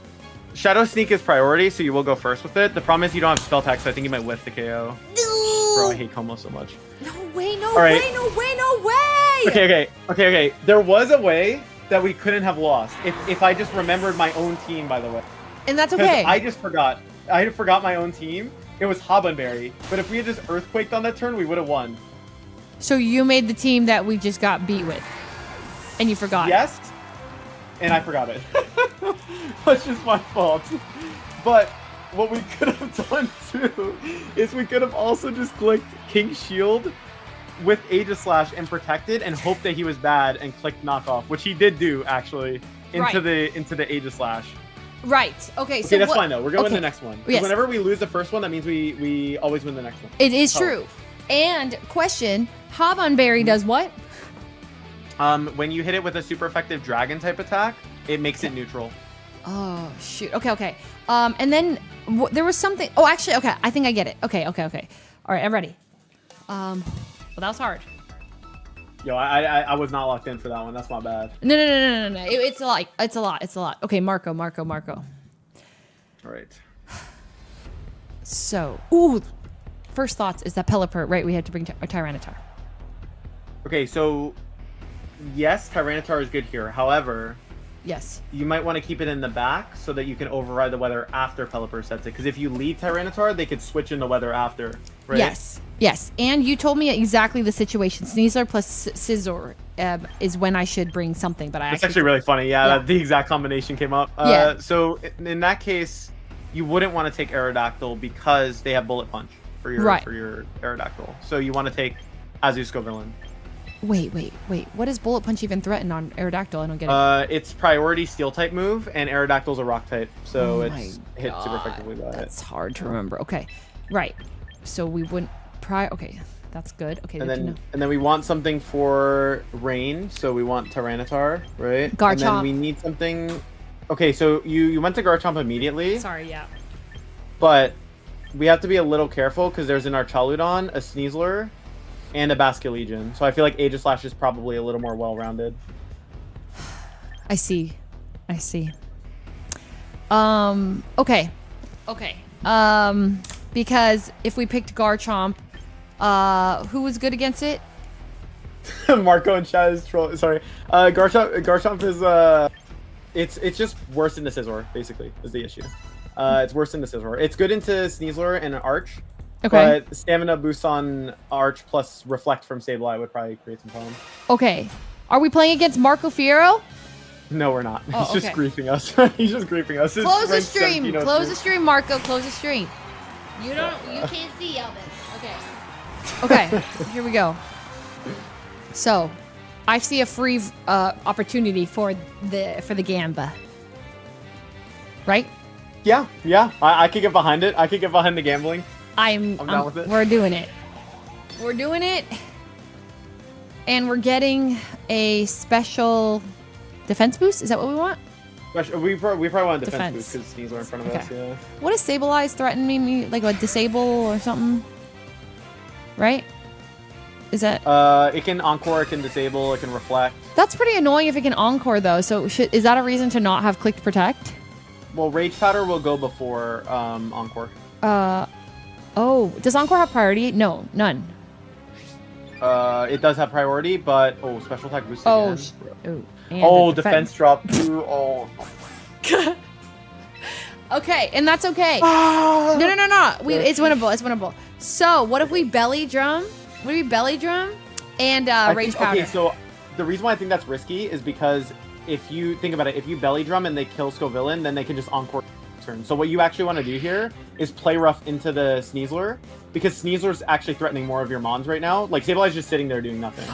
Shadow Sneak is priority, so you will go first with it. The problem is you don't have Spell Tech, so I think you might whiff the KO. Bro, I hate Como so much. No way. Okay. There was a way that we couldn't have lost. If I just remembered my own team, by the way. And that's okay. I just forgot. I forgot my own team. It was Hobbenberry. But if we had just Earthquaked on that turn, we would have won. So you made the team that we just got beat with. And you forgot. Yes. And I forgot it. That's just my fault. But what we could have done too is we could have also just clicked King Shield with Aegislash and protected and hoped that he was bad and clicked Knockoff, which he did do actually into the Aegislash. Right. Okay. So that's fine though. We're going to win the next one. Yes. Whenever we lose the first one, that means we always win the next one. It is true. And question: Hobbenberry does what? When you hit it with a super effective dragon type attack, it makes it neutral. Oh, shoot. Okay. And then there was something. Oh, actually, okay. I think I get it. Okay. All right, I'm ready. Well, that was hard. Yo, I was not locked in for that one. That's my bad. No. It's a lot. Okay, Marco. All right. So, first thoughts is that Pelipper, right? We had to bring a Tyranitar. Okay, so yes, Tyranitar is good here. However, Yes. you might want to keep it in the back so that you can override the weather after Pelipper sets it. Because if you leave Tyranitar, they could switch in the weather after, right? Yes. And you told me exactly the situation. Sneasler plus Scizor is when I should bring something, but It's actually really funny. Yeah. The exact combination came up. Yeah. So in that case, you wouldn't want to take Aerodactyl because they have Bullet Punch for your Aerodactyl. So you want to take Azu Scovillain. Wait. What does Bullet Punch even threaten on Aerodactyl? I don't get it. It's priority Steel type move, and Aerodactyl's a Rock type, so it's hit super effectively by it. That's hard to remember. Okay, right. So we wouldn't Okay, that's good. Okay, and then we want something for Rain, so we want Tyranitar, right? Garchomp. And then we need something. Okay, so you went to Garchomp immediately. Sorry, yeah. But we have to be a little careful because there's an Archaludon, a Sneasler, and a Basculegion. So I feel like Aegislash is probably a little more well-rounded. I see. Okay. Because if we picked Garchomp, who was good against it? Marco and Chad is troll. Sorry, Garchomp is it's just worse than the Scizor. Basically, is the issue. It's worse than the Scizor. It's good into Sneasler and an Arch. Okay. But stamina boost on Arch plus Reflect from Sableye would probably create some problems. Okay. Are we playing against Marco Fierro? No, we're not. Oh, He's just griefing us. He's just griefing us. Close the stream. Close the stream, Marco. Close the stream. You can't see Elvis. Okay. Here we go. So, I see a free opportunity for the Gamba. Right? Yeah. I could get behind it. I could get behind the gambling. I'm down with it. We're doing it. And we're getting a special defense boost. Is that what we want? We probably want a defense boost because Sneasler in front of us. Yeah. What does Sableye threaten me? Like a disable or something? Right? Is that? It can Encore. It can disable. It can Reflect. That's pretty annoying if it can Encore though. So is that a reason to not have clicked Protect? Well, Rage Powder will go before Encore. Oh, does Encore have priority? No, none. It does have priority, but special attack boost again. Defense drop too. Oh. Okay, and that's okay. No. It's winnable. It's winnable. So, what if we belly drum? What if we belly drum and Rage Powder? Okay, so the reason why I think that's risky is because if you think about it, if you belly drum and they kill Scovillain, then they can just Encore turn. So what you actually want to do here is play rough into the Sneasler, because Sneasler's actually threatening more of your Mons right now. Like, Sableye's just sitting there doing nothing.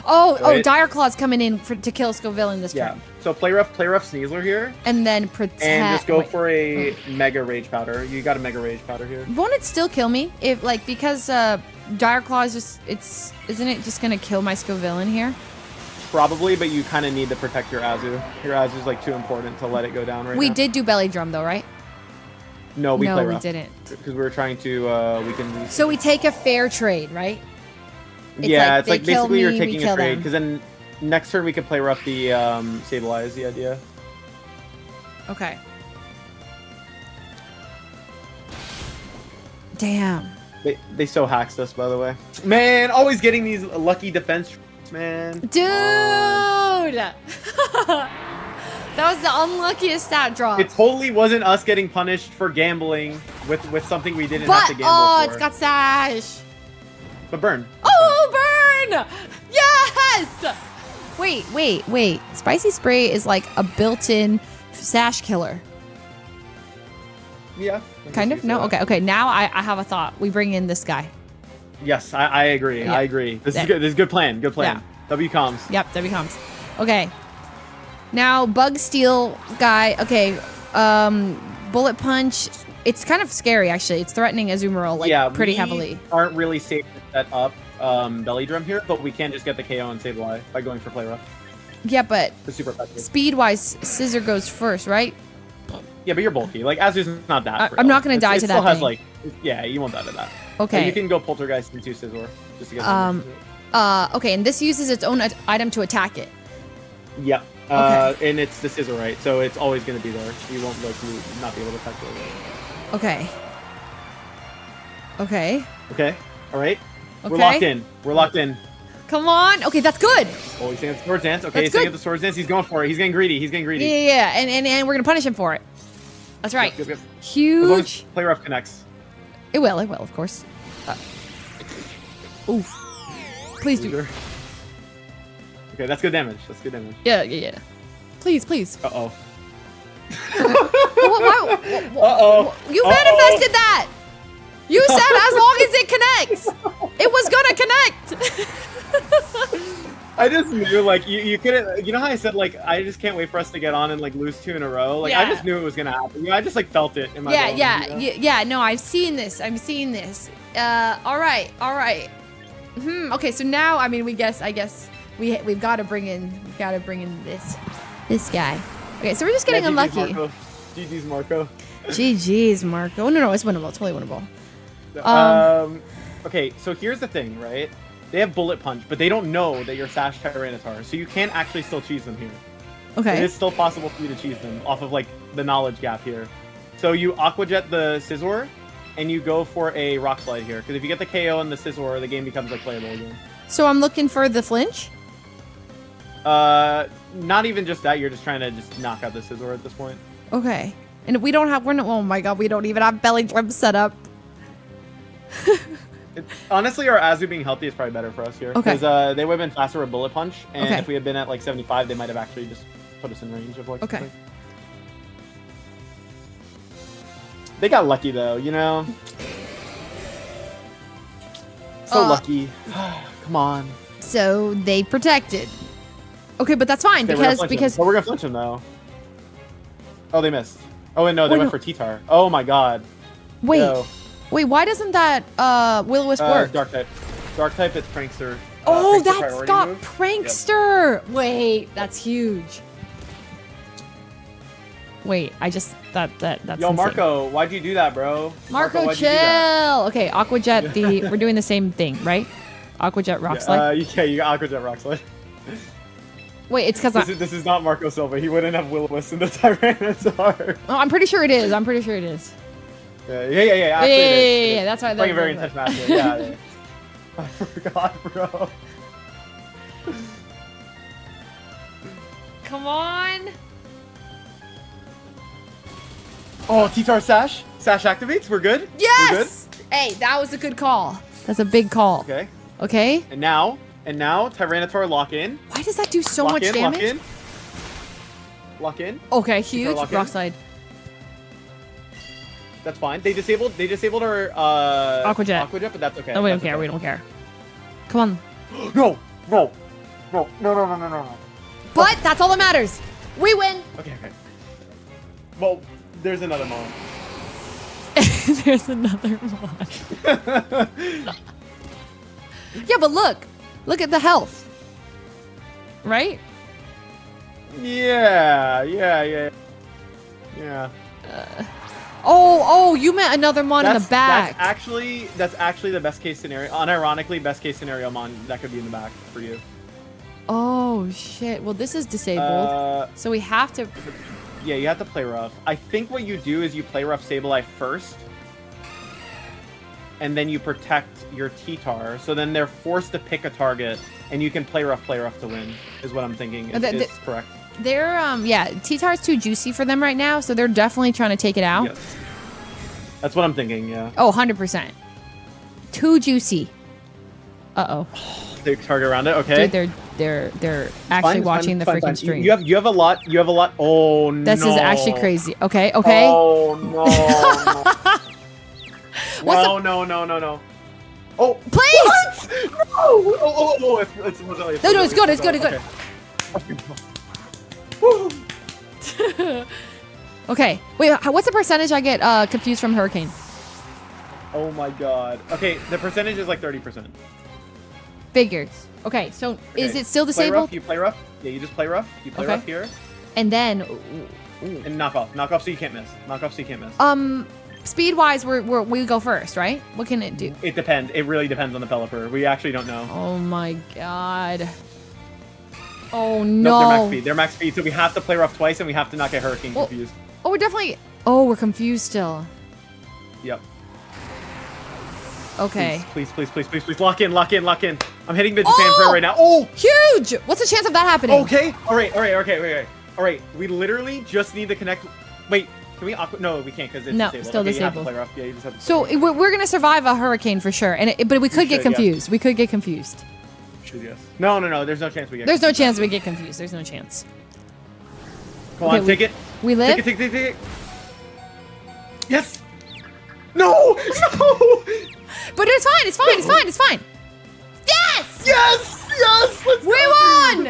Dire Claw's coming in to kill Scovillain this turn. So play rough Sneasler here. And then Protect. And just go for a Mega Rage Powder. You got a Mega Rage Powder here. Won't it still kill me? Because Dire Claw is just, isn't it just going to kill my Scovillain here? Probably, but you kind of need to protect your Azu. Your Azu's like too important to let it go down right now. We did do belly drum though, right? No, we play rough. We didn't. Because we were trying to weaken these. So we take a fair trade, right? It's like basically you're taking a trade, because then next turn we could play rough the Sableye is the idea. Okay. Damn. They so hacked us, by the way. Man, always getting these lucky defense, man. Dude! That was the unluckiest stat drop. It totally wasn't us getting punished for gambling with something we didn't have to gamble for. It's got Sash. But burn. Oh, burn! Yes! Wait. Spicy Spray is like a built-in Sash killer. Yeah. Kind of? No? Okay. Now I have a thought. We bring in this guy. Yes, I agree. Yeah. I agree. This is good. This is good plan. Good plan. Yeah. W comms. Yep, W comms. Okay. Now, Bug Steel guy. Okay. Bullet Punch. It's kind of scary, actually. It's threatening Azumarill pretty heavily. Aren't really safe to set up Belly Drum here, but we can just get the KO on Sableye by going for play rough. Yeah, but It's super effective. speed-wise, Scissor goes first, right? Yeah, but you're bulky. Like Azu's not that. I'm not gonna die to it that still has thing. like, yeah, you won't die to that. Okay. So you can go Poltergeist into Scizor just to get. Okay, and this uses its own item to attack it. Yep. Okay. And it's the Scizor, right? So it's always gonna be there. You won't like not be able to attack it. Okay. Okay. Okay. All right. Okay. We're locked in. We're locked in. Come on. Okay, that's good. Oh, he's saying the Swords Dance. Okay, That's he's saying good. the Swords Dance. He's going for it. He's getting greedy. He's getting greedy. Yeah. And we're gonna punish him for it. That's right. Yep. As long as Huge. Play Rough connects. It will, of course. Oof. Please do. Sure. Okay, that's good damage. That's good damage. Yeah. Please. Uh-oh. Uh-oh. You manifested that! You said as long as it connects! It was gonna connect! I just knew, like, you couldn't, you know how I said, like, I just can't wait for us to get on and, like, lose 2 in a row? Like, I Yeah. just knew it was gonna happen. You know, I just, like, felt it in my bones, you know? Yeah, no, I've seen this. All right. Okay, so now, I mean, I guess we've got to bring in this guy. Okay, so we're just getting unlucky. GG's Marco. GG's Marco. No, it's winnable. It's totally winnable. Okay, so here's the thing, right? They have Bullet Punch, but they don't know that you're Sash Tyranitar, so you can't actually still cheese them here. Okay. It is still possible for you to cheese them off of, like, the knowledge gap here. So you Aqua Jet the Scizor, and you go for a Rock Slide here, because if you get the KO and the Scizor, the game becomes, like, playable again. So I'm looking for the flinch? Not even just that, you're just trying to just knock out the Scizor at this point. Okay. And we don't have, oh my god, we don't even have Belly Drum set up. Honestly, our Azu being healthy is probably better for us here. Okay. Because they would have been faster with Bullet Punch, and Okay. if we had been at like 75, they might have actually just put us in range of like Okay. something. They got lucky though, you know? So lucky. Come on. So they protected. Okay, but that's fine Okay, we're gonna because we're gonna flinch him though. Oh, they missed. Oh, and no, they Oh, went no. for T-Tar. Oh my god. wait, Yo. why doesn't that Will-O-Wisp work? Dark type. Dark type, it's Prankster. Oh, Prankster that's priority got move. Prankster. Wait, that's huge. Wait, I just that's Yo, insane. Marco, why'd you do that, bro? Marco, why'd chill. you do that? Okay, Aqua Jet. We're doing the same thing, right? Aqua Jet Rock Slide. You got Aqua Jet Rock Slide. Wait, it's because This is not Marco Silva. He wouldn't have Will-O-Wisp in the Tyranitar. oh, I'm pretty sure it is. Yeah. Actually, Actually, it is. That's why. Playing a very intense match. Yeah. I forgot, bro. Come on. Oh, T-Tar Sash. Sash activates. We're good. Yes. Hey, that was a good call. That's a big call. We're good. Okay. Okay. And now Tyranitar lock in. Why does that do so Lock much in. damage? Lock in. Lock in. Okay, huge lock in. rock slide. That's fine. They disabled our Aqua Jet. but that's okay. Oh, we don't That's care. okay. We don't care. Come on. No. But that's all that matters. We win. Okay. Well, there's another moment. There's another one. Yeah, but look at the health. Right? Yeah. Oh, you meant another mon in the back. That's actually the best case scenario. Unironically, best case scenario mon that could be in the back for you. Oh shit. Well, this is disabled. So we have to. Yeah, you have to play rough. I think what you do is you play rough Sableye first, and then you protect your T-Tar. So then they're forced to pick a target, and you can play rough to win. Is what I'm thinking. Is correct. They're T-Tar's too juicy for them right now, so they're definitely trying to take it out. Yes. That's what I'm thinking. Yeah. Oh, 100%. Too juicy. Uh-oh. They target around it. Okay. Dude, they're actually watching the freaking stream. You have a lot. Oh no. This is actually crazy. Okay. Oh no. No. Oh, please. What? No. Oh. It's Good. Okay. Wait, what's the percentage I get confused from Hurricane? Oh my god. Okay, the percentage is like 30%. Figures. Okay, so is it still disabled? Rough, you play rough. Yeah, you just play rough. You play rough here. And then... And knock off. Knock off so you can't miss. Knock off so you can't miss. Speed-wise, we go first, right? What can it do? It depends. It really depends on the developer. We actually don't know. Oh my god. Oh no. Nope, they're max speed. They're max speed, so we have to play rough twice, and we have to not get hurricane confused. Oh, we're definitely... Oh, we're confused still. Yep. Okay. Please. Lock in. I'm hitting the Japan prayer right now. Oh! Huge! What's the chance of that happening? Okay. All right. We literally just need to connect. Wait, can we? No, we can't because it's disabled. Still disabled. You have to play rough. Yeah, you just have to So play we're gonna survive a hurricane for sure, but we could get confused. Yes. We could get confused. Should, yes. No. There's no chance we get. There's no chance we get confused. There's no chance. Come on, take it. We live. Take it. Yes. No. But it's fine. Yes! Yes. Let's We won!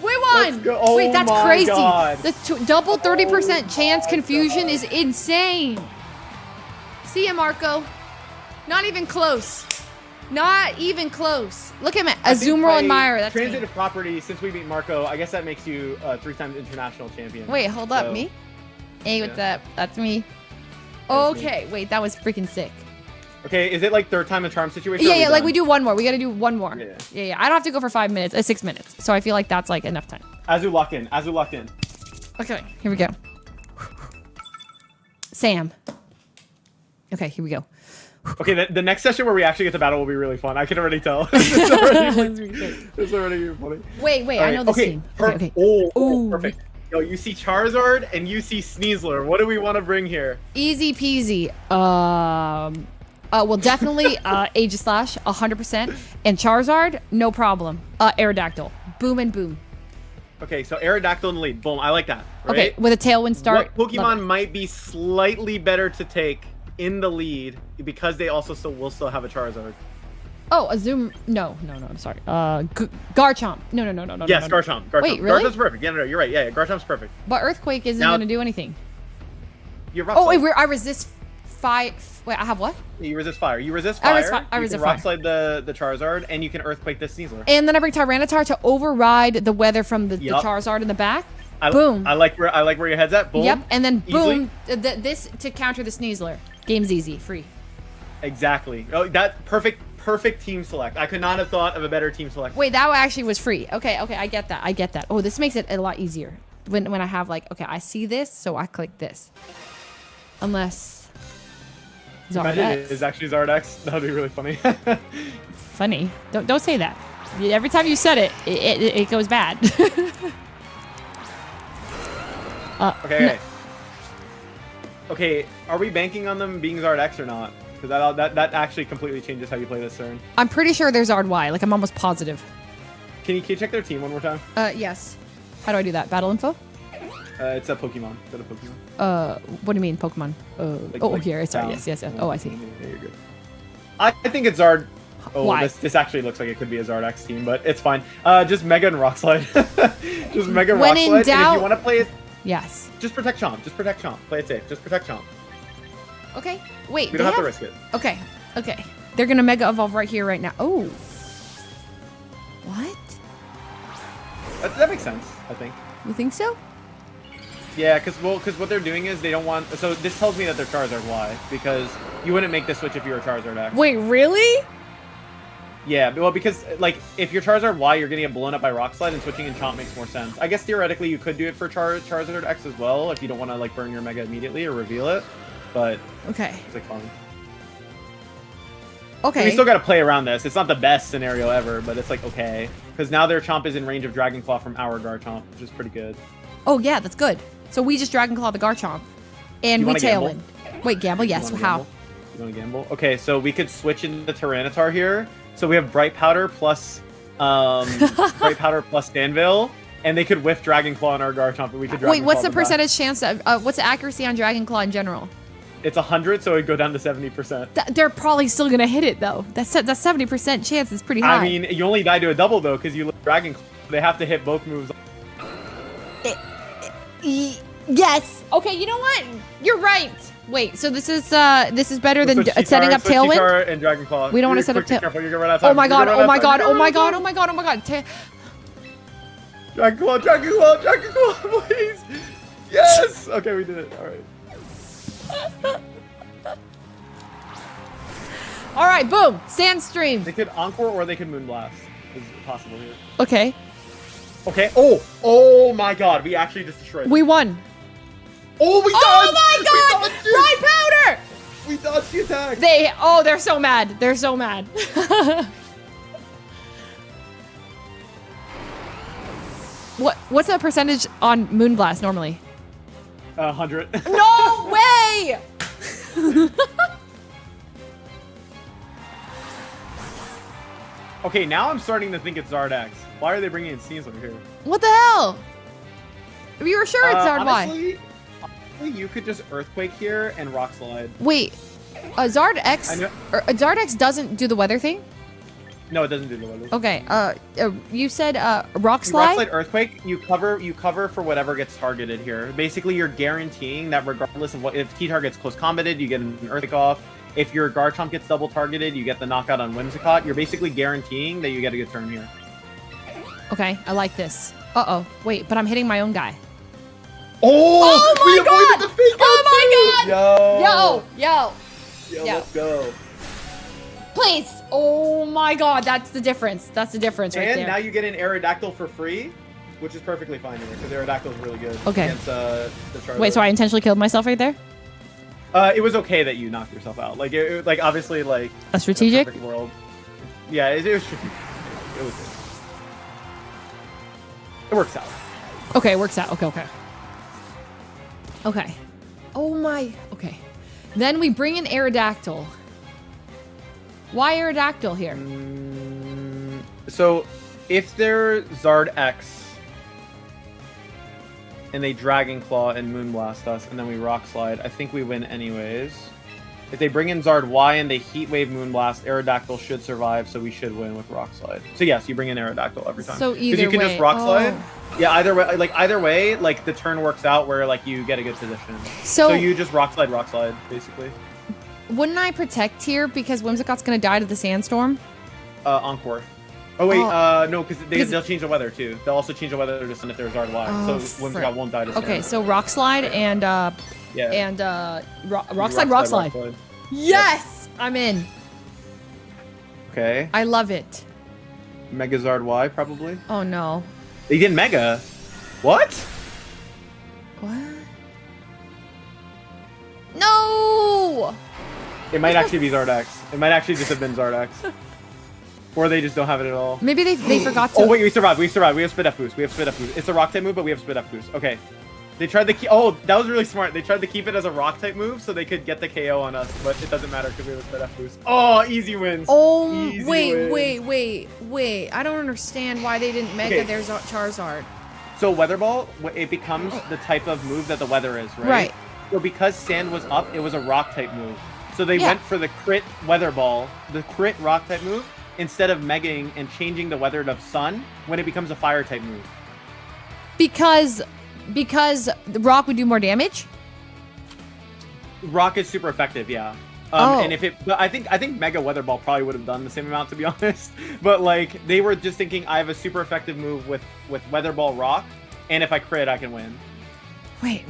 Let's go. Oh Wait, that's my crazy. God. The double 30% chance confusion is insane. See ya, Marco. Not even close. Look at me. Azumarill and Myra. That's me. transitive property, since we beat Marco, I guess that makes you 3-time international champion. Wait, hold up. Me? Hey, what's up? That's me. Okay, wait, that was freaking sick. Okay, is it like third time a charm situation? Yeah, like we do one more. We gotta do one more. Yeah. I don't have to go for 5 minutes, 6 minutes. So I feel like that's like enough time. Azu locked in. Okay, here we go. Sam. Okay, here we go. Okay, the next session where we actually get to battle will be really fun. I can already tell. It's already funny. Wait, Right. I know this team. Okay. Oh, perfect. Yo, you see Charizard and you see Sneasler. What do we want to bring here? Easy peasy. Well, definitely Aegislash, 100%. And Charizard, no problem. Aerodactyl. Boom and boom. Okay, so Aerodactyl in the lead. Boom, I like that. Right? Okay, with a Tailwind start. What Pokemon might be slightly better to take in the lead because they also will still have a Charizard? Oh, a Zoom. No, I'm sorry. Garchomp. No. Yes, Garchomp. Wait, really? Garchomp's perfect. Yeah, no, you're right. Yeah, Garchomp's perfect. But Earthquake isn't going to do anything. You're rock Oh, wait, slide. I resist fire. Wait, I have what? You resist fire. I resist fire. You can rock slide the Charizard, and you can Earthquake the Sneasler. And then I bring Tyranitar to override the weather from the Charizard in the back. Boom. I like where your head's at. Boom. Yep, and then boom, this to counter the Sneasler. Game's easy, free. Exactly. Oh, that perfect team select. I could not have thought of a better team select. Wait, that actually was free. Okay, I get that. Oh, this makes it a lot easier when I have like, okay, I see this, so I click this. Unless Zardex is actually Zardex. That would be really funny. Funny. Don't say that. Every time you said it, it goes bad. Okay. No. Okay, are we banking on them being Zardex or not? Because that actually completely changes how you play this turn. I'm pretty sure there's Zard Y. Like, I'm almost positive. Can you check their team one more time? Yes. How do I do that? Battle info? It's a Pokemon. Go to Pokemon. What do you mean, Pokemon? Here. Sorry. Yes. Oh, I see. Yeah, you're good. I think it's Zard. Oh, Why? This actually looks like it could be a Zardex team, but it's fine. Just Mega and Rock Slide. Just Mega When Rock in Slide. doubt- And if you want to play it, Yes. just protect Chomp. Play it safe. Just protect Chomp. Okay. Wait. We don't have to risk it. Okay. They're gonna Mega Evolve right here, right now. Oh. What? That makes sense, I think. You think so? Yeah, because what they're doing is they don't want. So this tells me that they're Charizard Y, because you wouldn't make this switch if you were Charizard X. Wait, really? Yeah, well, because like if you're Charizard Y, you're gonna get blown up by Rock Slide, and switching in Chomp makes more sense. I guess theoretically you could do it for Charizard X as well if you don't want to like burn your Mega immediately or reveal it, but Okay. it's like fun. Okay. We still got to play around this. It's not the best scenario ever, but it's like okay, because now their Chomp is in range of Dragon Claw from our Garchomp, which is pretty good. Oh yeah, that's good. So we just Dragon Claw the Garchomp, and You we wanna Tailwind. gamble? Wait, gamble? Yes. You wanna How? gamble? You want to gamble? Okay, so we could switch into Tyranitar here. So we have Bright Powder plus Bright Powder plus Danville, and they could whiff Dragon Claw on our Garchomp, and we could Dragon Wait, what's Claw the them back. percentage chance? What's the accuracy on Dragon Claw in general? It's 100, so it'd go down to 70%. They're probably still gonna hit it though. That 70% chance is pretty high. I mean, you only die to a double though, because you let Dragon Claw. They have to hit both moves. Yes. Okay, you know what? You're right. Wait, so this is better than setting up Tailwind? Cheetar and Dragon Claw. We don't want to set up Tailwind. Careful, you're gonna run out of time. Oh my god, oh my god, oh my god, oh my god, oh my god. Dragon Claw, Dragon Claw, Dragon Claw, please. Yes. Okay, we did it. All right. All right, boom. Sandstream. They could Encore or they could Moonblast. Is possible here. Okay. Okay. Oh my god. We actually just destroyed them. We won. Oh, we dodged! Oh my god! Dry powder! We dodged the attack. They're so mad. They're so mad. What's the percentage on Moonblast normally? 100. No way! Okay, now I'm starting to think it's Zardax. Why are they bringing in Sneasler here? What the hell? You were sure it's Zard Y. Honestly, you could just Earthquake here and Rock Slide. Wait, Zard X doesn't do the weather thing? No, it doesn't do the weather. Okay, you said Rock Slide? Rock Slide Earthquake, you cover for whatever gets targeted here. Basically, you're guaranteeing that regardless of if T-Tar gets close combated, you get an Earthquake off. If your Garchomp gets double targeted, you get the knockout on Whimsicott. You're basically guaranteeing that you get a good turn here. Okay, I like this. Uh-oh, wait, but I'm hitting my own guy. Oh my god! The fake oh my god! Yo, let's go. Please! Oh my god, that's the difference. That's the difference right there. And now you get an Aerodactyl for free, which is perfectly fine here, because Aerodactyl is really good against the Charizard. Wait, so I intentionally killed myself right there? It was okay that you knocked yourself out. Like, like obviously, like a strategic perfect world. Yeah, it was strategic. It was good. It works out. Okay, it works out. Okay. Okay. Oh my. Okay. Then we bring in Aerodactyl. Why Aerodactyl here? So, if they're Zard X and they Dragon Claw and Moonblast us, and then we Rock Slide, I think we win anyways. If they bring in Zard Y and they Heat Wave Moonblast, Aerodactyl should survive, so we should win with Rock Slide. So yes, you bring in Aerodactyl every time. So either you can way. just Rock Slide. Yeah, either way, like the turn works out where like you get a good position. So you just Rock Slide, basically. Wouldn't I protect here because Whimsicott's gonna die to the sandstorm? Encore. Oh wait, no, because they'll change the weather too. They'll also change the weather to sun if there's Zard Y. So Whimsicott won't die to sun. Okay, so Rock Slide and Rock Slide. Yes, yep. I'm in. Okay. I love it. Mega Zard Y probably. Oh no. They did Mega. What? What? No. It might actually be Zardax. It might actually just have been Zardax. Or they just don't have it at all. Maybe they forgot to. Oh wait, we survived. We have Spit F Boost. It's a Rock type move, but we have Spit F Boost. Okay. They tried to keep. Oh, that was really smart. They tried to keep it as a Rock type move so they could get the KO on us, but it doesn't matter because we have a Spit F Boost. Oh, easy wins. Oh, easy wait. I don't understand why they didn't Mega their Charizard. So Weather Ball, it becomes the type of move that the weather is, right? Right. So because Sand was up, it was a Rock type move. So they went for the crit Weather Ball, the crit Rock type move, instead of megaing and changing the weather to Sun when it becomes a Fire type move. Because the Rock would do more damage? Rock is super effective, yeah. And but I think Mega Weather Ball probably would have done the same amount, to be honest. But like they were just thinking, I have a super effective move with Weather Ball Rock, and if I crit, I can win. Wait.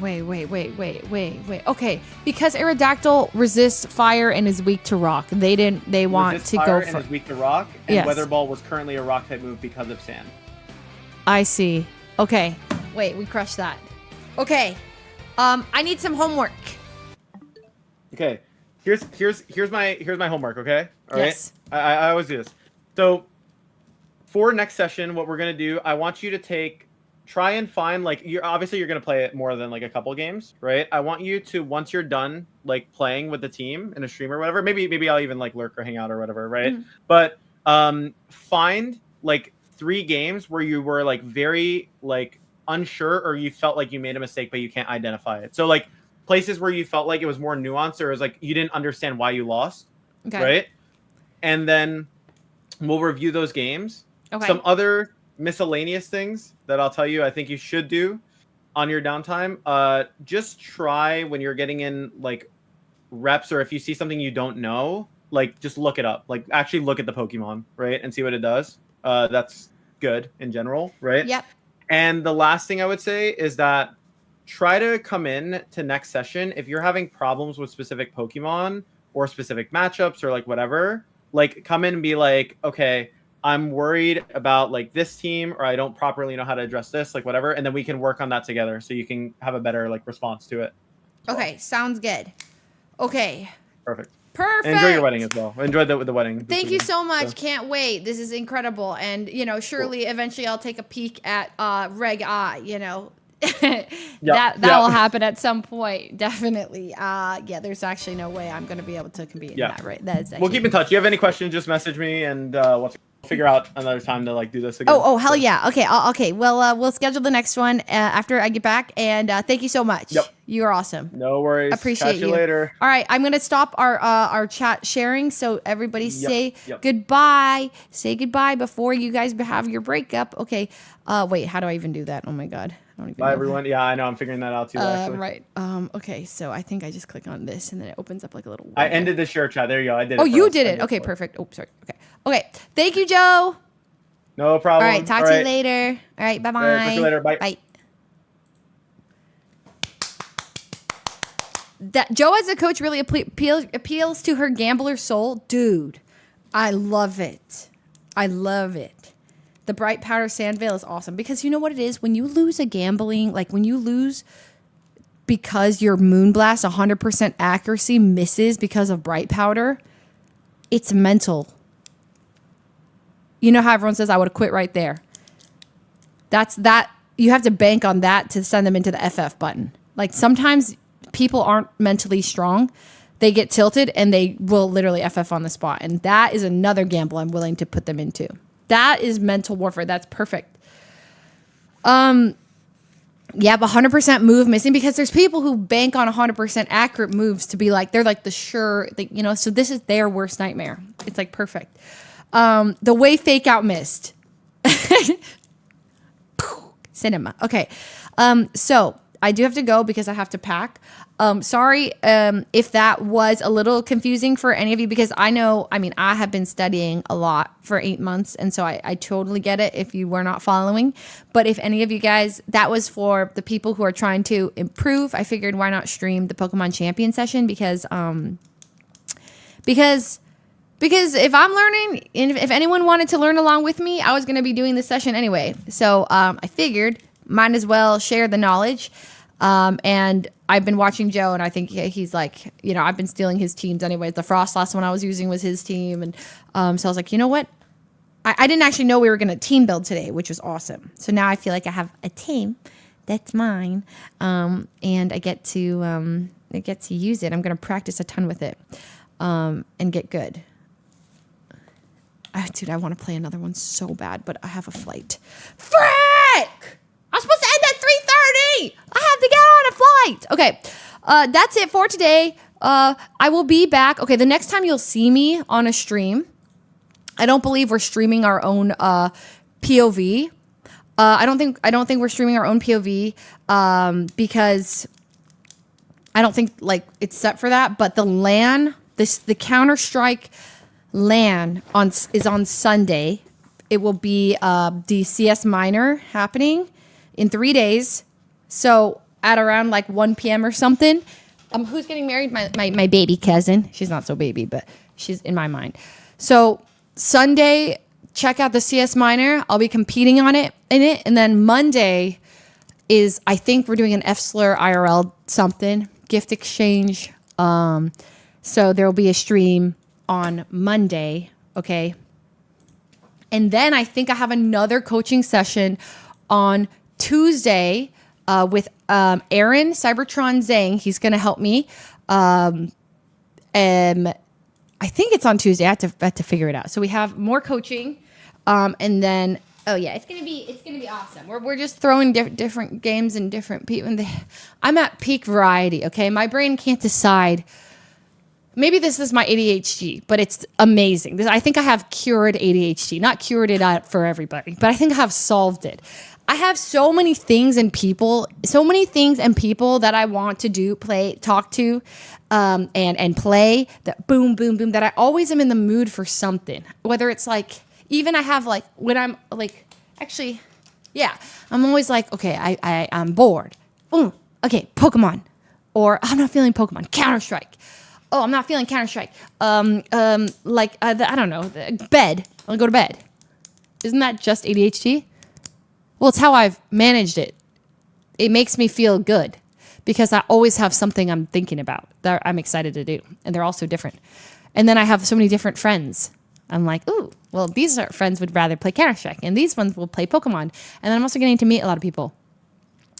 Okay, because Aerodactyl resists fire and is weak to rock. They want to go for. And is weak to rock, and Weather Ball was currently a Rock type move because of Sand. I see. Okay. Wait, we crushed that. Okay. I need some homework. Okay. Here's my homework, okay? All right. Yes. I always do this. So for next session, what we're gonna do, I want you to try and find like you're gonna play it more than like a couple games, right? I want you to, once you're done like playing with the team in a stream or whatever, maybe I'll even like lurk or hang out or whatever, right? Mm. But find like 3 games where you were like very like unsure or you felt like you made a mistake but you can't identify it. So like places where you felt like it was more nuanced or it was like you didn't understand why you lost, right? And then we'll review those games. Okay. Some other miscellaneous things that I'll tell you I think you should do on your downtime, just try when you're getting in like reps, or if you see something you don't know, like just look it up. Like actually look at the Pokemon, right, and see what it does. That's good in general, right? Yep. And the last thing I would say is that try to come in to next session if you're having problems with specific Pokemon or specific matchups or like whatever. Like come in and be like, okay, I'm worried about like this team, or I don't properly know how to address this, like whatever, and then we can work on that together so you can have a better like response to it. Okay, sounds good. Okay. Perfect. Perfect. And enjoy your wedding as well. Enjoy the wedding. Thank you so much. Can't wait. This is incredible. And, you know, surely eventually I'll take a peek at Reg I, you know. That will happen at some point. Definitely. Yeah, there's actually no way I'm going to be able to compete in that, right? That is actually, we'll keep in touch. If you have any questions, just message me, and we'll figure out another time to like do this again. Oh, hell yeah. Okay. Okay. Well, we'll schedule the next one after I get back. And thank you so much. Yep. You are awesome. No worries. Appreciate Catch you later. All right. I'm going to stop our chat sharing. So everybody say goodbye. Say goodbye before you guys have your breakup. Okay. Wait, how do I even do that? Oh my God. I don't even Bye, everyone. Yeah, I know. I'm figuring that out too, actually. Right. Okay. So I think I just click on this and then it opens up like a little. I ended the share chat. There you go. I did it. Oh, you did it. Okay. Perfect. Oh, sorry. Okay. Okay. Thank you, Joe. No problem. All right. Talk to you later. All right. Bye-bye. All right, talk to you later. Bye. Bye. That Joe as a coach really appeals to her gambler soul. Dude, I love it. I love it. The bright powder sand veil is awesome because you know what it is? When you lose a gambling, like when you lose because your moonblast 100% accuracy misses because of bright powder, it's mental. You know how everyone says, I would have quit right there. That's that. You have to bank on that to send them into the FF button. Like sometimes people aren't mentally strong. They get tilted and they will literally FF on the spot. And that is another gamble I'm willing to put them into. That is mental warfare. That's perfect. Yeah, but 100% move missing because there's people who bank on 100% accurate moves to be like, they're like the sure, you know, so this is their worst nightmare. It's like perfect. The way fake out missed. Cinema. Okay. So I do have to go because I have to pack. Sorry if that was a little confusing for any of you because I have been studying a lot for 8 months. And so I totally get it if you were not following. But if any of you guys, that was for the people who are trying to improve. I figured why not stream the Pokemon Champions session because if I'm learning, and if anyone wanted to learn along with me, I was going to be doing this session anyway. So I figured might as well share the knowledge. And I've been watching Joe, and I think he's like, you know, I've been stealing his teams anyway. The Frost last one I was using was his team. And so I was like, you know what? I didn't actually know we were going to team build today, which was awesome. So now I feel like I have a team that's mine. And I get to use it. I'm going to practice a ton with it and get good. Dude, I want to play another one so bad, but I have a flight. Frick! I'm supposed to end at 3:30. I have to get on a flight. Okay, that's it for today. I will be back. Okay, the next time you'll see me on a stream, I don't believe we're streaming our own POV. I don't think we're streaming our own POV because I don't think like it's set for that. But the LAN, the Counter-Strike LAN is on Sunday. It will be the CS Minor happening in 3 days. So at around like 1 p.m. or something. Who's getting married? My baby cousin. She's not so baby, but she's in my mind. So Sunday, check out the CS Minor. I'll be competing in it. And then Monday is, I think we're doing an F-Slur IRL something, gift exchange. So there will be a stream on Monday. Okay. And then I think I have another coaching session on Tuesday with Aaron Cybertron Zhang. He's going to help me. I think it's on Tuesday. I have to figure it out. So we have more coaching, and then it's gonna be awesome. We're just throwing different games and different people. I'm at peak variety. Okay, my brain can't decide. Maybe this is my ADHD, but it's amazing. I think I have cured ADHD. Not cured it out for everybody, but I think I have solved it. I have so many things and people that I want to do, play, talk to, and play. That boom, boom, boom. That I always am in the mood for something. Whether it's like, even I have like when I'm like, actually, yeah, I'm always like, okay, I'm bored. Ooh, okay, Pokemon, or I'm not feeling Pokemon. Counter-Strike. Oh, I'm not feeling Counter-Strike. I don't know, bed. I'll go to bed. Isn't that just ADHD? Well, it's how I've managed it. It makes me feel good because I always have something I'm thinking about that I'm excited to do. And they're all so different. And then I have so many different friends. I'm like, ooh, well, these are friends would rather play Counter-Strike, and these ones will play Pokemon. And then I'm also getting to meet a lot of people.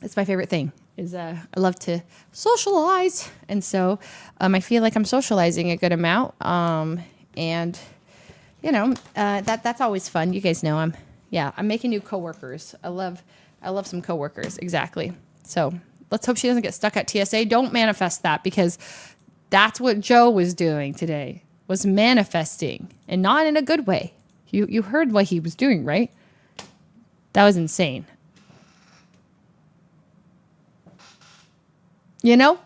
It's my favorite thing. I love to socialize, and so I feel like I'm socializing a good amount, and that's always fun. You guys know I'm making new coworkers. I love some coworkers, exactly. So let's hope she doesn't get stuck at TSA. Don't manifest that, because that's what Joe was doing today, was manifesting, and not in a good way. You heard what he was doing, right? That was insane. You know?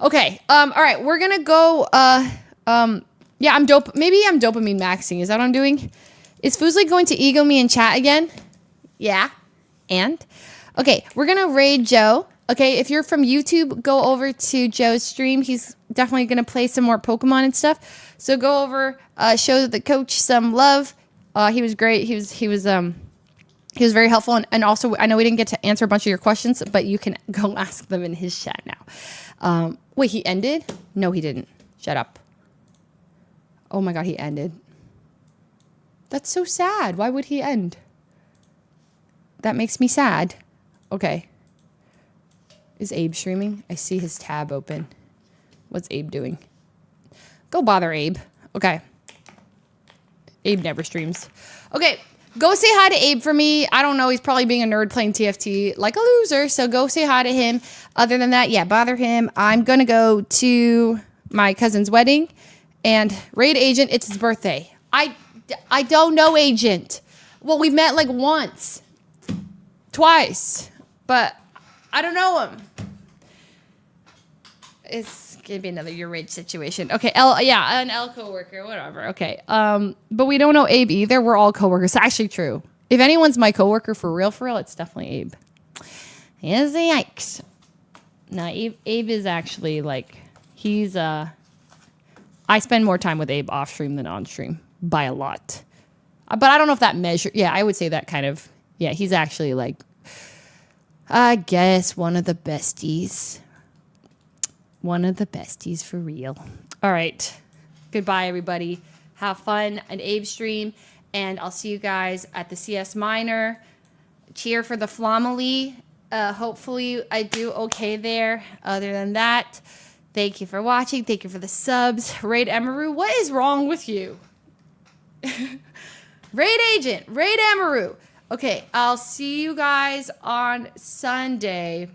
Okay. All right. We're going to go. Yeah, I'm dope. Maybe I'm dopamine maxing. Is that what I'm doing? Is Fuslie going to ego me in chat again? Yeah. And? Okay. We're going to raid Joe. Okay. If you're from YouTube, go over to Joe's stream. He's definitely going to play some more Pokemon and stuff. So go over, show the coach some love. He was great. He was very helpful, and also I know we didn't get to answer a bunch of your questions, but you can go ask them in his chat now. Wait, he ended? No, he didn't. Shut up. Oh my God, he ended. That's so sad. Why would he end? That makes me sad. Okay. Is Abe streaming? I see his tab open. What's Abe doing? Go bother Abe. Okay. Abe never streams. Okay. Go say hi to Abe for me. I don't know. He's probably being a nerd playing TFT like a loser. So go say hi to him. Other than that, yeah, bother him. I'm going to go to my cousin's wedding and raid Agent. It's his birthday. I don't know Agent. Well, we met like once, twice, but I don't know him. It's going to be another your rage situation. Okay, an L coworker, whatever. Okay, but we don't know Abe either. We're all coworkers. It's actually true. If anyone's my coworker for real, it's definitely Abe. Yes, yikes. No, Abe is actually like, he's, I spend more time with Abe off stream than on stream by a lot. But I don't know if that measure, yeah, I would say that kind of, yeah, he's actually like, I guess one of the besties. One of the besties for real. All right. Goodbye, everybody. Have fun at Abe's stream. And I'll see you guys at the CS Minor. Cheer for the Flomily. Hopefully I do okay there. Other than that, thank you for watching. Thank you for the subs. Raid Emeru. What is wrong with you? Raid Agent. Raid Emeru. Okay. I'll see you guys on Sunday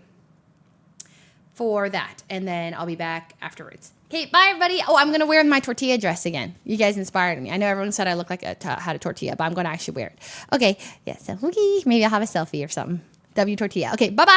for that, and then I'll be back afterwards. Okay, bye everybody. Oh, I'm going to wear my tortilla dress again. You guys inspired me. I know everyone said I look like had a tortilla, but I'm going to actually wear it. Okay, yeah, so maybe I'll have a selfie or something. W tortilla. Okay, bye-bye.